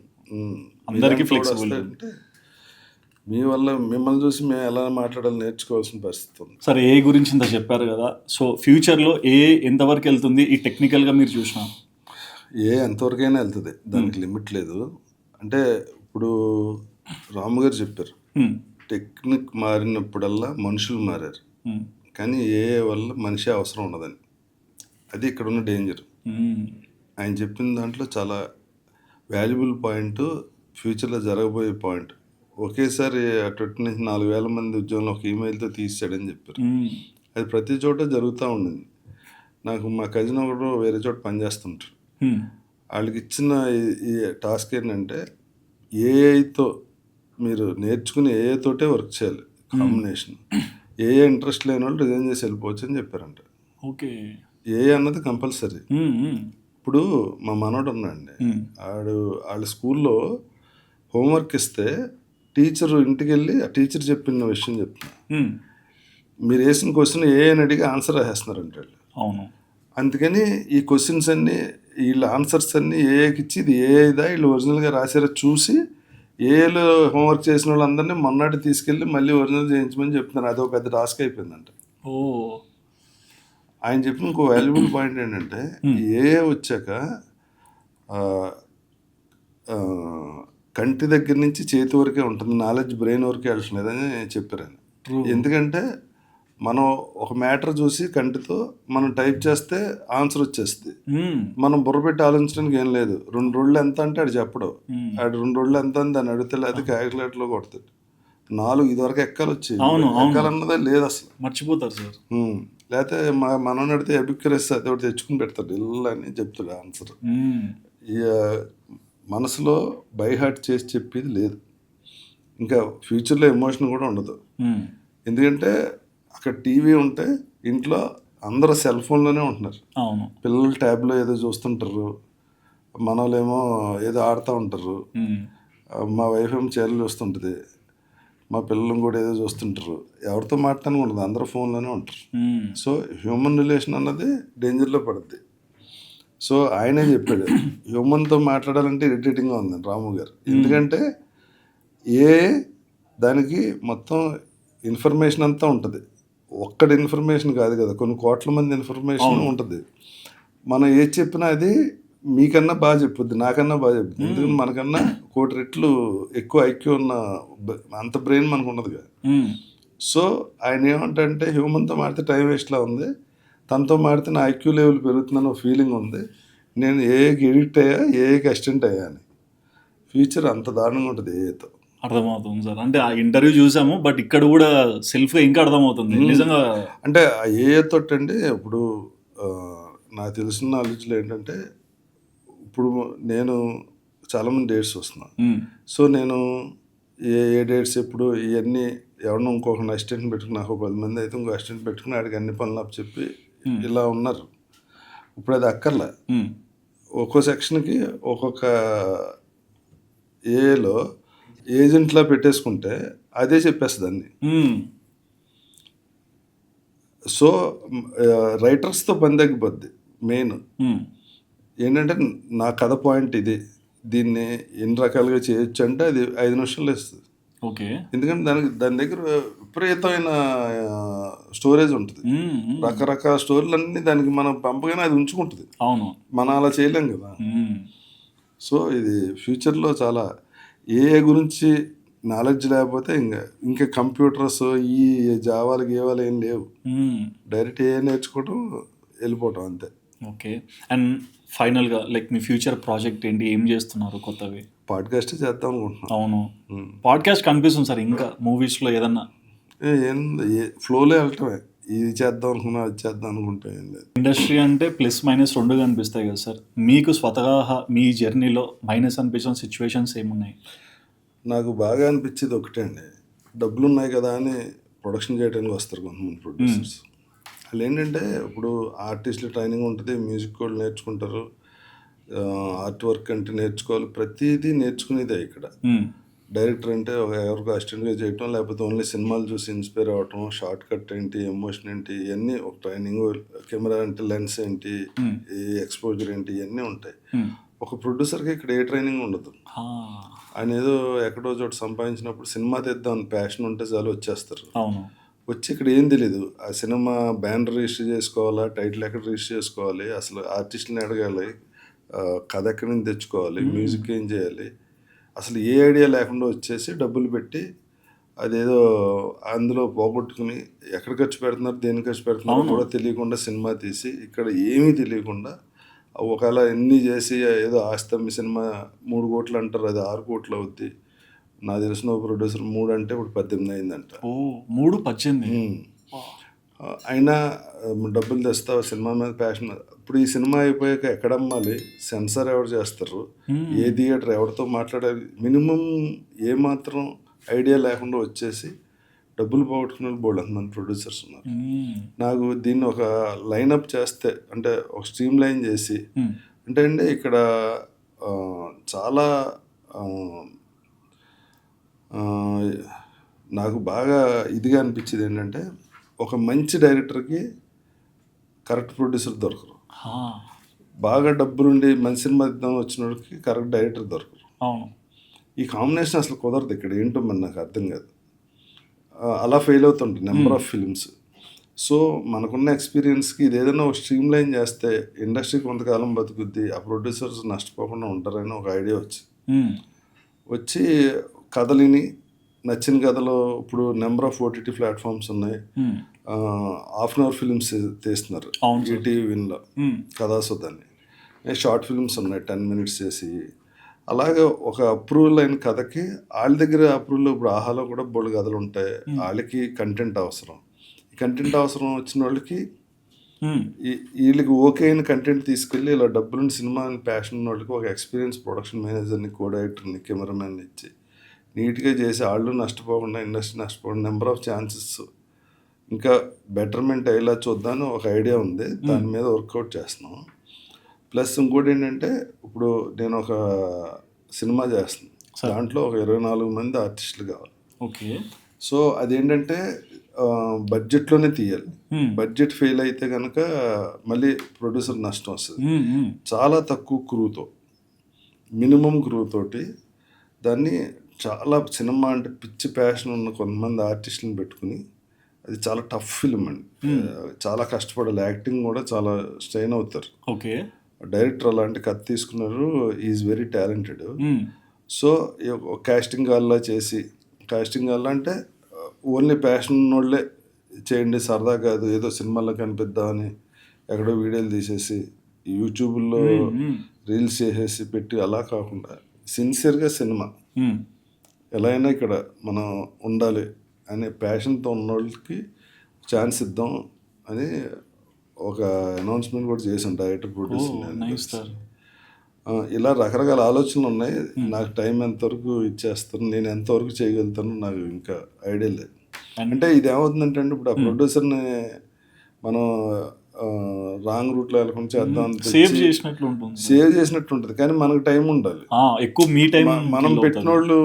[SPEAKER 3] అందరికీ ఫ్లెక్సిబుల్.
[SPEAKER 2] అంటే మీ వల్ల మిమ్మల్ని చూసి మేము ఎలా మాట్లాడాలి నేర్చుకోవాల్సిన పరిస్థితి ఉంది
[SPEAKER 3] సార్. ఏ గురించి ఇంత చెప్పారు కదా, సో ఫ్యూచర్లో ఎంతవరకు వెళ్తుంది ఈ టెక్నికల్గా మీరు చూసినా?
[SPEAKER 2] ఎంతవరకైనా వెళ్తుంది, దానికి లిమిట్ లేదు. అంటే ఇప్పుడు రాము గారు చెప్పారు, టెక్నిక్ మారినప్పుడల్లా మనుషులు మారారు, కానీ వల్ల మనిషి అవసరం ఉండదని. అది ఇక్కడ ఉన్న డేంజర్. ఆయన చెప్పిన దాంట్లో చాలా వాల్యుబుల్ పాయింట్, ఫ్యూచర్లో జరగబోయే పాయింట్. ఒకేసారి అటు నుంచి 4,000 మంది ఉద్యోగంలో ఒక ఈమెయిల్తో తీసాడని చెప్పారు. అది ప్రతి చోట జరుగుతూ ఉండింది. నాకు మా కజిన్ ఒకడు వేరే చోట పనిచేస్తుంటారు. వాళ్ళకి ఇచ్చిన ఈ టాస్క్ ఏంటంటే ఏఐతో మీరు నేర్చుకుని ఏఐతోటే వర్క్ చేయాలి, కాంబినేషన్. ఇంట్రెస్ట్ లేని వాళ్ళు రిజైన్ చేసి వెళ్ళిపోవచ్చు అని చెప్పారంట.
[SPEAKER 3] ఓకే.
[SPEAKER 2] అన్నది కంపల్సరీ. ఇప్పుడు మా మనోడు ఉన్నాడండి, వాళ్ళ స్కూల్లో హోంవర్క్ ఇస్తే టీచర్ ఇంటికి వెళ్ళి ఆ టీచర్ చెప్పిన విషయం చెప్తున్నా, మీరు వేసిన క్వశ్చన్ అని అడిగి ఆన్సర్ రాసేస్తున్నారంటే వాళ్ళు.
[SPEAKER 3] అవును.
[SPEAKER 2] అందుకని ఈ క్వశ్చన్స్ అన్నీ, వీళ్ళ ఆన్సర్స్ అన్నీ ఏఐకి ఇచ్చి ఇది ఏఐదా వీళ్ళు ఒరిజినల్గా రాసారో చూసి ఏఐలో హోంవర్క్ చేసిన వాళ్ళందరినీ మొన్నటి తీసుకెళ్ళి మళ్ళీ ఒరిజినల్ చేయించమని చెప్తున్నారు. అదొక పెద్ద టాస్క్ అయిపోయిందంట. ఆయన చెప్పిన ఇంకో వాల్యుబుల్ పాయింట్ ఏంటంటే ఏఐ వచ్చాక కంటి దగ్గర నుంచి చేతి వరకే ఉంటుంది, నాలెడ్జ్ బ్రెయిన్ వరకే వెళ్ళట్లేదని చెప్పారు. ఎందుకంటే మనం ఒక మ్యాటర్ చూసి కంటితో మనం టైప్ చేస్తే ఆన్సర్ వచ్చేస్తుంది. మనం బుర్ర పెట్టి ఆలోచించడానికి ఏం లేదు. 2 రోజులు ఎంత అంటే ఆడు చెప్పడు, ఆడు 2 రోజులు ఎంత అని దాన్ని అడిగితే అది క్యాలిక్యులేటర్లో కొడతాడు. 4 ఇదివరకు ఎక్కాలు వచ్చాయి, ఎక్కాలన్నదే లేదు అసలు,
[SPEAKER 3] మర్చిపోతారు సార్.
[SPEAKER 2] లేకపోతే మనం అడిగితే ఎబిక్యురస్ అది ఒకటి తెచ్చుకుని పెడతాడు, ఇల్లు అని చెప్తాడు ఆన్సర్. మనసులో బై హార్ట్ చేసి చెప్పేది లేదు. ఇంకా ఫ్యూచర్లో ఎమోషన్ కూడా ఉండదు. ఎందుకంటే అక్కడ టీవీ ఉంటే ఇంట్లో అందరూ సెల్ ఫోన్లోనే ఉంటున్నారు. పిల్లలు ట్యాబ్లో ఏదో చూస్తుంటారు, మనోళ్ళేమో ఏదో ఆడుతూ ఉంటారు. మా వైఫ్ ఏమో చీరలు చూస్తుంటుంది, మా పిల్లలు కూడా ఏదో చూస్తుంటారు. ఎవరితో మాట్లాడడానికి ఉండదు, అందరూ ఫోన్లోనే ఉంటారు. సో హ్యూమన్ రిలేషన్ అన్నది డేంజర్లో పడుద్ది. సో ఆయనే చెప్పాడు, హ్యూమన్తో మాట్లాడాలంటే ఇరిటేటింగ్గా ఉంది రాము గారు. ఎందుకంటే దానికి మొత్తం ఇన్ఫర్మేషన్ అంతా ఉంటుంది. ఒక్కడి ఇన్ఫర్మేషన్ కాదు కదా, కొన్ని కోట్ల మంది ఇన్ఫర్మేషన్ ఉంటుంది. మనం ఏది చెప్పినా అది మీకన్నా బాగా చెప్పుద్ది, నాకన్నా బాగా చెప్పుద్ది. ఎందుకంటే మనకన్నా 1,000 రెట్లు ఎక్కువ ఐక్యూ ఉన్న అంత బ్రెయిన్ మనకు ఉండదు కదా. సో ఆయన ఏమంటే హ్యూమన్తో మాడితే టైం వేస్ట్లా ఉంది, తనతో మాడితే నా ఐక్యూ లెవెల్ పెరుగుతుందని ఒక ఫీలింగ్ ఉంది. నేను ఏఐకి ఎడిక్ట్ అయ్యా, ఏఐకి అసిస్టెంట్ అయ్యా అని. ఫ్యూచర్ అంత దారుణంగా ఉంటుంది ఏఐతో.
[SPEAKER 3] అర్థమవుతుంది సార్. అంటే ఆ ఇంటర్వ్యూ చూసాము, బట్ ఇక్కడ కూడా సెల్ఫ్గా ఇంకా అర్థమవుతుంది నిజంగా.
[SPEAKER 2] అంటే ఆ ఏఐతో అండి ఇప్పుడు నాకు తెలిసిన నాలెడ్జ్లో ఏంటంటే, ఇప్పుడు నేను చాలామంది డేట్స్ వస్తున్నా. సో నేను ఏ డేట్స్ ఎప్పుడు ఇవన్నీ ఎవరినో ఇంకొక అసిస్టెంట్ పెట్టుకుని, నాకు 10 మంది అయితే ఇంకో అసిస్టెంట్ పెట్టుకుని ఆడికి అన్ని పనులు అప్పు చెప్పి ఇలా ఉన్నారు. ఇప్పుడు అది అక్కర్లే. ఒక్కో సెక్షన్కి ఒక్కొక్క ఏలో ఏజెంట్లా పెట్టేసుకుంటే అదే చెప్పేస్తుంది అన్ని. సో రైటర్స్తో పని తగ్గిపోద్ది. మెయిన్ ఏంటంటే నా కథ పాయింట్ ఇది, దీన్ని ఎన్ని రకాలుగా చేయొచ్చు అంటే అది 5 నిమిషాలు ఇస్తుంది.
[SPEAKER 3] ఓకే.
[SPEAKER 2] ఎందుకంటే దాని దగ్గర విపరీతమైన స్టోరేజ్ ఉంటుంది, రకరకాల స్టోరీలు అన్నీ దానికి మనం పంపగానే అది ఉంచుకుంటుంది.
[SPEAKER 3] అవును,
[SPEAKER 2] మనం అలా చేయలేం కదా. సో ఇది ఫ్యూచర్లో చాలా ఏఐ గురించి నాలెడ్జ్ లేకపోతే ఇంకా కంప్యూటర్స్ ఈ జావాలు గేవాలు ఏం లేవు. డైరెక్ట్ ఏ నేర్చుకోవడం వెళ్ళిపోవటం అంతే.
[SPEAKER 3] ఓకే. అండ్ ఫైనల్గా లైక్ మీ ఫ్యూచర్ ప్రాజెక్ట్ ఏంటి, ఏం చేస్తున్నారు కొత్తవి?
[SPEAKER 2] పాడ్కాస్ట్ చేద్దాం అనుకుంటున్నాను.
[SPEAKER 3] అవును, పాడ్కాస్ట్ కనిపిస్తుంది సార్. ఇంకా మూవీస్లో ఏదన్నా
[SPEAKER 2] ఏం ఫ్లోలో వెళ్ళటమే, ఇది చేద్దాం అనుకున్నా అది చేద్దాం అనుకుంటే ఏం లేదు.
[SPEAKER 3] ఇండస్ట్రీ అంటే ప్లస్ మైనస్ రెండు కనిపిస్తాయి కదా సార్. మీకు స్వతహా మీ జర్నీలో మైనస్ అనిపించిన సిచ్యువేషన్స్ ఏమున్నాయి?
[SPEAKER 2] నాకు బాగా అనిపించేది ఒకటే అండి, డబ్బులు ఉన్నాయి కదా అని ప్రొడక్షన్ చేయడానికి వస్తారు కొంతమంది ప్రొడ్యూసర్స్. వాళ్ళు ఏంటంటే ఇప్పుడు ఆర్టిస్టులు ట్రైనింగ్ ఉంటుంది, మ్యూజిక్ కూడా నేర్చుకుంటారు, ఆర్ట్ వర్క్ అంటే నేర్చుకోవాలి, ప్రతిదీ నేర్చుకునేదే ఇక్కడ. డైరెక్టర్ అంటే ఎవరికి అసిస్టెంట్గా చేయటం, లేకపోతే ఓన్లీ సినిమాలు చూసి ఇన్స్పైర్ అవ్వటం, షార్ట్ కట్ ఏంటి, ఎమోషన్ ఏంటి, ఇవన్నీ ఒక ట్రైనింగ్, కెమెరా అంటే లెన్స్ ఏంటి, ఈ ఎక్స్పోజర్ ఏంటి, ఇవన్నీ ఉంటాయి. ఒక ప్రొడ్యూసర్కి ఇక్కడ ఏ ట్రైనింగ్ ఉండదు. ఆయన ఏదో ఎక్కడో చోట సంపాదించినప్పుడు సినిమా తెద్దాం ప్యాషన్ ఉంటే చాలు వచ్చేస్తారు. వచ్చి ఇక్కడ ఏం తెలీదు, ఆ సినిమా బ్యానర్ రిజిస్టర్ చేసుకోవాలా, టైటిల్ ఎక్కడ రిజిస్టర్ చేసుకోవాలి, అసలు ఆర్టిస్ట్ని అడగాలి, కథ ఎక్కడి నుంచి తెచ్చుకోవాలి, మ్యూజిక్ ఏం చేయాలి, అసలు ఏ ఐడియా లేకుండా వచ్చేసి డబ్బులు పెట్టి అదేదో అందులో పోగొట్టుకుని ఎక్కడ ఖర్చు పెడుతున్నారు, దేని ఖర్చు పెడుతున్నారు కూడా తెలియకుండా సినిమా తీసి ఇక్కడ ఏమీ తెలియకుండా ఒకవేళ ఎన్ని చేసి ఏదో ఆస్తమ్మి సినిమా 3 కోట్లు అంటారు, అది 6 కోట్లు అవుద్ది. నాకు తెలిసిన ప్రొడ్యూసర్ 3 అంటే ఇప్పుడు 18 అయిందంట.
[SPEAKER 3] 3-18
[SPEAKER 2] అయినా డబ్బులు తెస్తావు, సినిమా మీద ప్యాషన్. ఇప్పుడు ఈ సినిమా అయిపోయాక ఎక్కడ అమ్మాలి, సెన్సార్ ఎవరు చేస్తారు, ఏ థియేటర్ ఎవరితో మాట్లాడాలి, మినిమం ఏమాత్రం ఐడియా లేకుండా వచ్చేసి డబ్బులు పోగొట్టుకునే బోల్డ్ అంతమంది ప్రొడ్యూసర్స్ ఉన్నారు. నాకు దీన్ని ఒక లైనప్ చేస్తే, అంటే ఒక స్ట్రీమ్ లైన్ చేసి, అంటే అండి ఇక్కడ చాలా నాకు బాగా ఇదిగా అనిపించేది ఏంటంటే, ఒక మంచి డైరెక్టర్కి కరెక్ట్ ప్రొడ్యూసర్ దొరకరు, బాగా డబ్బులుండి మంచి సినిమా ఇద్దాం వచ్చిన వాడికి కరెక్ట్ డైరెక్టర్ దొరకరు. ఈ కాంబినేషన్ అసలు కుదరదు ఇక్కడ, ఏంటో మరి నాకు అర్థం కాదు. అలా ఫెయిల్ అవుతుంటాయి నెంబర్ ఆఫ్ ఫిల్మ్స్. సో మనకున్న ఎక్స్పీరియన్స్కి ఇది ఏదైనా ఒక స్ట్రీమ్ లైన్ చేస్తే ఇండస్ట్రీ కొంతకాలం బతుకుద్ది, ఆ ప్రొడ్యూసర్స్ నష్టపోకుండా ఉంటారని ఒక ఐడియా వచ్చి కథలిని నచ్చిన కథలో ఇప్పుడు నెంబర్ ఆఫ్ ఓటీటీ ప్లాట్ఫామ్స్ ఉన్నాయి, హాఫ్ అన్ అవర్ ఫిల్మ్స్ తీస్తున్నారు ఈటీవీ విన్లో కథాసుధాన్ని, షార్ట్ ఫిల్మ్స్ ఉన్నాయి 10 minutes చేసి. అలాగే ఒక అప్రూవల్ అయిన కథకి వాళ్ళ దగ్గర అప్రూవల్, ఇప్పుడు ఆహాలో కూడా బోల్డ్ కథలు ఉంటాయి, వాళ్ళకి కంటెంట్ అవసరం. ఈ కంటెంట్ అవసరం వచ్చిన వాళ్ళకి వీళ్ళకి ఓకే అయిన కంటెంట్ తీసుకెళ్ళి ఇలా డబ్బులున్న సినిమా అని ప్యాషన్ ఉన్న వాళ్ళకి ఒక ఎక్స్పీరియన్స్ ప్రొడక్షన్ మేనేజర్ని, కో డైరెక్టర్ని, కెమెరామెన్ని ఇచ్చి నీట్గా చేసి వాళ్ళు నష్టపోకుండా, ఇండస్ట్రీ నష్టపోకుండా, నెంబర్ ఆఫ్ ఛాన్సెస్ ఇంకా బెటర్మెంట్ అయ్యేలా చూద్దామని ఒక ఐడియా ఉంది, దాని మీద వర్కౌట్ చేస్తున్నాం. ప్లస్ ఇంకోటి ఏంటంటే, ఇప్పుడు నేను ఒక సినిమా చేస్తున్నాను, దాంట్లో ఒక 24 మంది ఆర్టిస్టులు కావాలి.
[SPEAKER 3] ఓకే.
[SPEAKER 2] సో అదేంటంటే బడ్జెట్లోనే తీయాలి, బడ్జెట్ ఫెయిల్ అయితే కనుక మళ్ళీ ప్రొడ్యూసర్ నష్టం వస్తుంది. చాలా తక్కువ క్రూతో, మినిమం క్రూ తోటి దాన్ని చాలా సినిమా అంటే పిచ్చి ప్యాషన్ ఉన్న కొంతమంది ఆర్టిస్టులను పెట్టుకుని, అది చాలా టఫ్ ఫిల్మ్ అండి, చాలా కష్టపడాలి, యాక్టింగ్ కూడా చాలా స్ట్రెయిన్ అవుతారు.
[SPEAKER 3] ఓకే.
[SPEAKER 2] డైరెక్టర్ అలాంటి కథ తీసుకున్నారు, is very talented. So casting కాల్లా చేసి, కాస్టింగ్ కాల్లా అంటే ఓన్లీ ప్యాషన్ ఉన్నోళ్ళే చేయండి, సరదా కాదు ఏదో సినిమాల్లో కనిపిద్దామని ఎక్కడో వీడియోలు తీసేసి యూట్యూబ్లో రీల్స్ చేసేసి పెట్టి అలా కాకుండా సిన్సియర్గా సినిమా ఎలా అయినా ఇక్కడ మనం ఉండాలి అనే ప్యాషన్తో ఉన్న వాళ్ళకి ఛాన్స్ ఇద్దాం అని ఒక అనౌన్స్మెంట్ కూడా చేసాం డైరెక్టర్ ప్రొడ్యూసర్. ఇలా రకరకాల ఆలోచనలు ఉన్నాయి. నాకు టైం ఎంతవరకు ఇచ్చేస్తాను, నేను ఎంతవరకు చేయగలుగుతాను నాకు ఇంకా ఐడియా లేదు. అంటే ఇది ఏమవుతుందంటే అండి, ఇప్పుడు ఆ ప్రొడ్యూసర్ని మనం రాంగ్ రూట్లో వెళ్ళకుండా చేద్దాం,
[SPEAKER 3] సేవ్
[SPEAKER 2] చేసినట్టు ఉంటుంది, కానీ మనకు టైం ఉండాలి
[SPEAKER 3] ఎక్కువ. మీ టైం
[SPEAKER 2] మనం పెట్టిన వాళ్ళు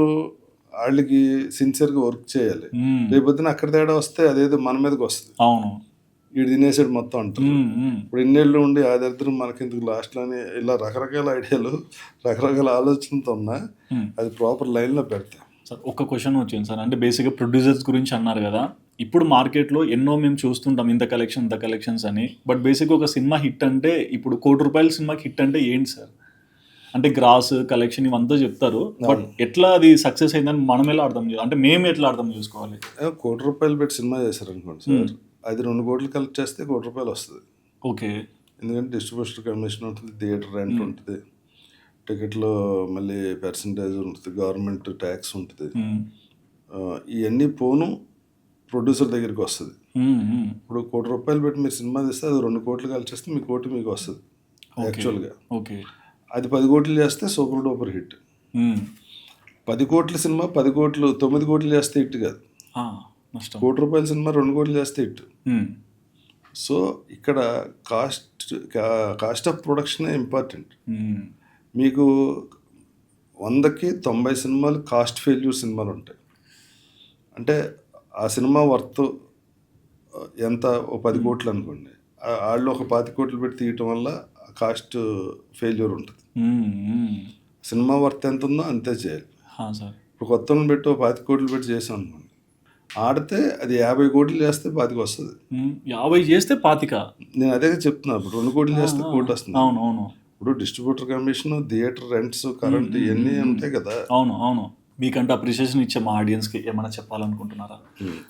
[SPEAKER 2] వాళ్ళకి సిన్సియర్గా వర్క్ చేయాలి. రేపొద్దున అక్కడ తేడా వస్తే అదేదో మన మీదకి వస్తుంది,
[SPEAKER 3] అవును
[SPEAKER 2] వీడు తినేసాడు మొత్తం అంటారు. ఇప్పుడు ఇన్నేళ్ళు ఉండి ఆ దరిద్రం మనకెందుకు లాస్ట్లోని ఇలా రకరకాల ఐడియాలు, రకరకాల ఆలోచనతో ఉన్నా అది ప్రాపర్ లైన్లో పెడతాం.
[SPEAKER 3] సార్ ఒక క్వశ్చన్ వచ్చింది సార్, అంటే బేసిక్గా ప్రొడ్యూసర్స్ గురించి అన్నారు కదా, ఇప్పుడు మార్కెట్లో ఎన్నో మేము చూస్తుంటాం ఇంత కలెక్షన్స్ అని, బట్ బేసిక్గా ఒక సినిమా హిట్ అంటే, ఇప్పుడు ₹1 కోటి సినిమాకి హిట్ అంటే ఏంటి సార్? అంటే గ్రాస్ కలెక్షన్ ఇవంతా చెప్తారు, బట్ ఎట్లా అది సక్సెస్ అయిందని మనం ఎలా అర్థం చేయాలి, అంటే మేము ఎట్లా అర్థం చేసుకోవాలి?
[SPEAKER 2] ₹1,00,00,000 పెట్టి సినిమా చేశారనుకోండి సార్, అది 2 కోట్లు కలెక్ట్ చేస్తే ₹1,00,00,000 వస్తుంది.
[SPEAKER 3] ఓకే.
[SPEAKER 2] ఎందుకంటే డిస్ట్రిబ్యూషన్ కమిషన్ ఉంటుంది, థియేటర్ రెంట్ ఉంటుంది, టికెట్లో మళ్ళీ పర్సంటేజ్ ఉంటుంది, గవర్నమెంట్ ట్యాక్స్ ఉంటుంది, ఇవన్నీ పోను ప్రొడ్యూసర్ దగ్గరికి వస్తుంది. ఇప్పుడు ₹1,00,00,000 పెట్టి మీరు సినిమా తీస్తే అది 2 కోట్లు కలెక్ట్ చేస్తే మీ కోటి మీకు వస్తుంది యాక్చువల్గా.
[SPEAKER 3] ఓకే.
[SPEAKER 2] అది 10 కోట్లు చేస్తే సూపర్ డూపర్ హిట్. 10 కోట్ల సినిమా 10 కోట్లు 9 కోట్లు చేస్తే హిట్ కాదు.
[SPEAKER 3] నష్టం.
[SPEAKER 2] ₹1,00,00,000 సినిమా 2 కోట్లు చేస్తే హిట్. సో ఇక్కడ కాస్ట్ ఆఫ్ ప్రొడక్షనే ఇంపార్టెంట్. మీకు 100కి 90 సినిమాలు కాస్ట్ ఫెయిల్యూర్ సినిమాలు ఉంటాయి. అంటే ఆ సినిమా వర్త్ ఎంత, ఓ 10 కోట్లు అనుకోండి, వాళ్ళు ఒక 25 కోట్లు పెట్టి తీయటం వల్ల కాస్ట్ ఫెయిల్యూర్ ఉంటుంది. సినిమా వర్త్ ఎంత ఉందో అంతే చేయాలి. ఇప్పుడు కొత్త పెట్టి ఓ 25 కోట్లు పెట్టి చేసాం అనుకోండి, ఆడితే అది 50 కోట్లు చేస్తే 25 వస్తుంది.
[SPEAKER 3] 50 చేస్తే 25.
[SPEAKER 2] నేను అదే చెప్తున్నా, ఇప్పుడు 2 కోట్లు చేస్తే 1 కోటి వస్తుంది.
[SPEAKER 3] అవును.
[SPEAKER 2] ఇప్పుడు distributor commission, theatre rents, current ఇవన్నీ ఉంటాయి కదా.
[SPEAKER 3] అవును. మీకంటే అప్రిషియేషన్ ఇచ్చే మా ఆడియన్స్కి ఏమైనా చెప్పాలనుకుంటున్నారా?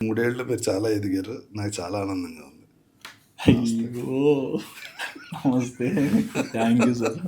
[SPEAKER 2] 3 ఏళ్ళు మీరు చాలా ఎదిగారు, నాకు చాలా ఆనందంగా ఉంది.
[SPEAKER 3] అయ్యో, నమస్తే. Thank you sir.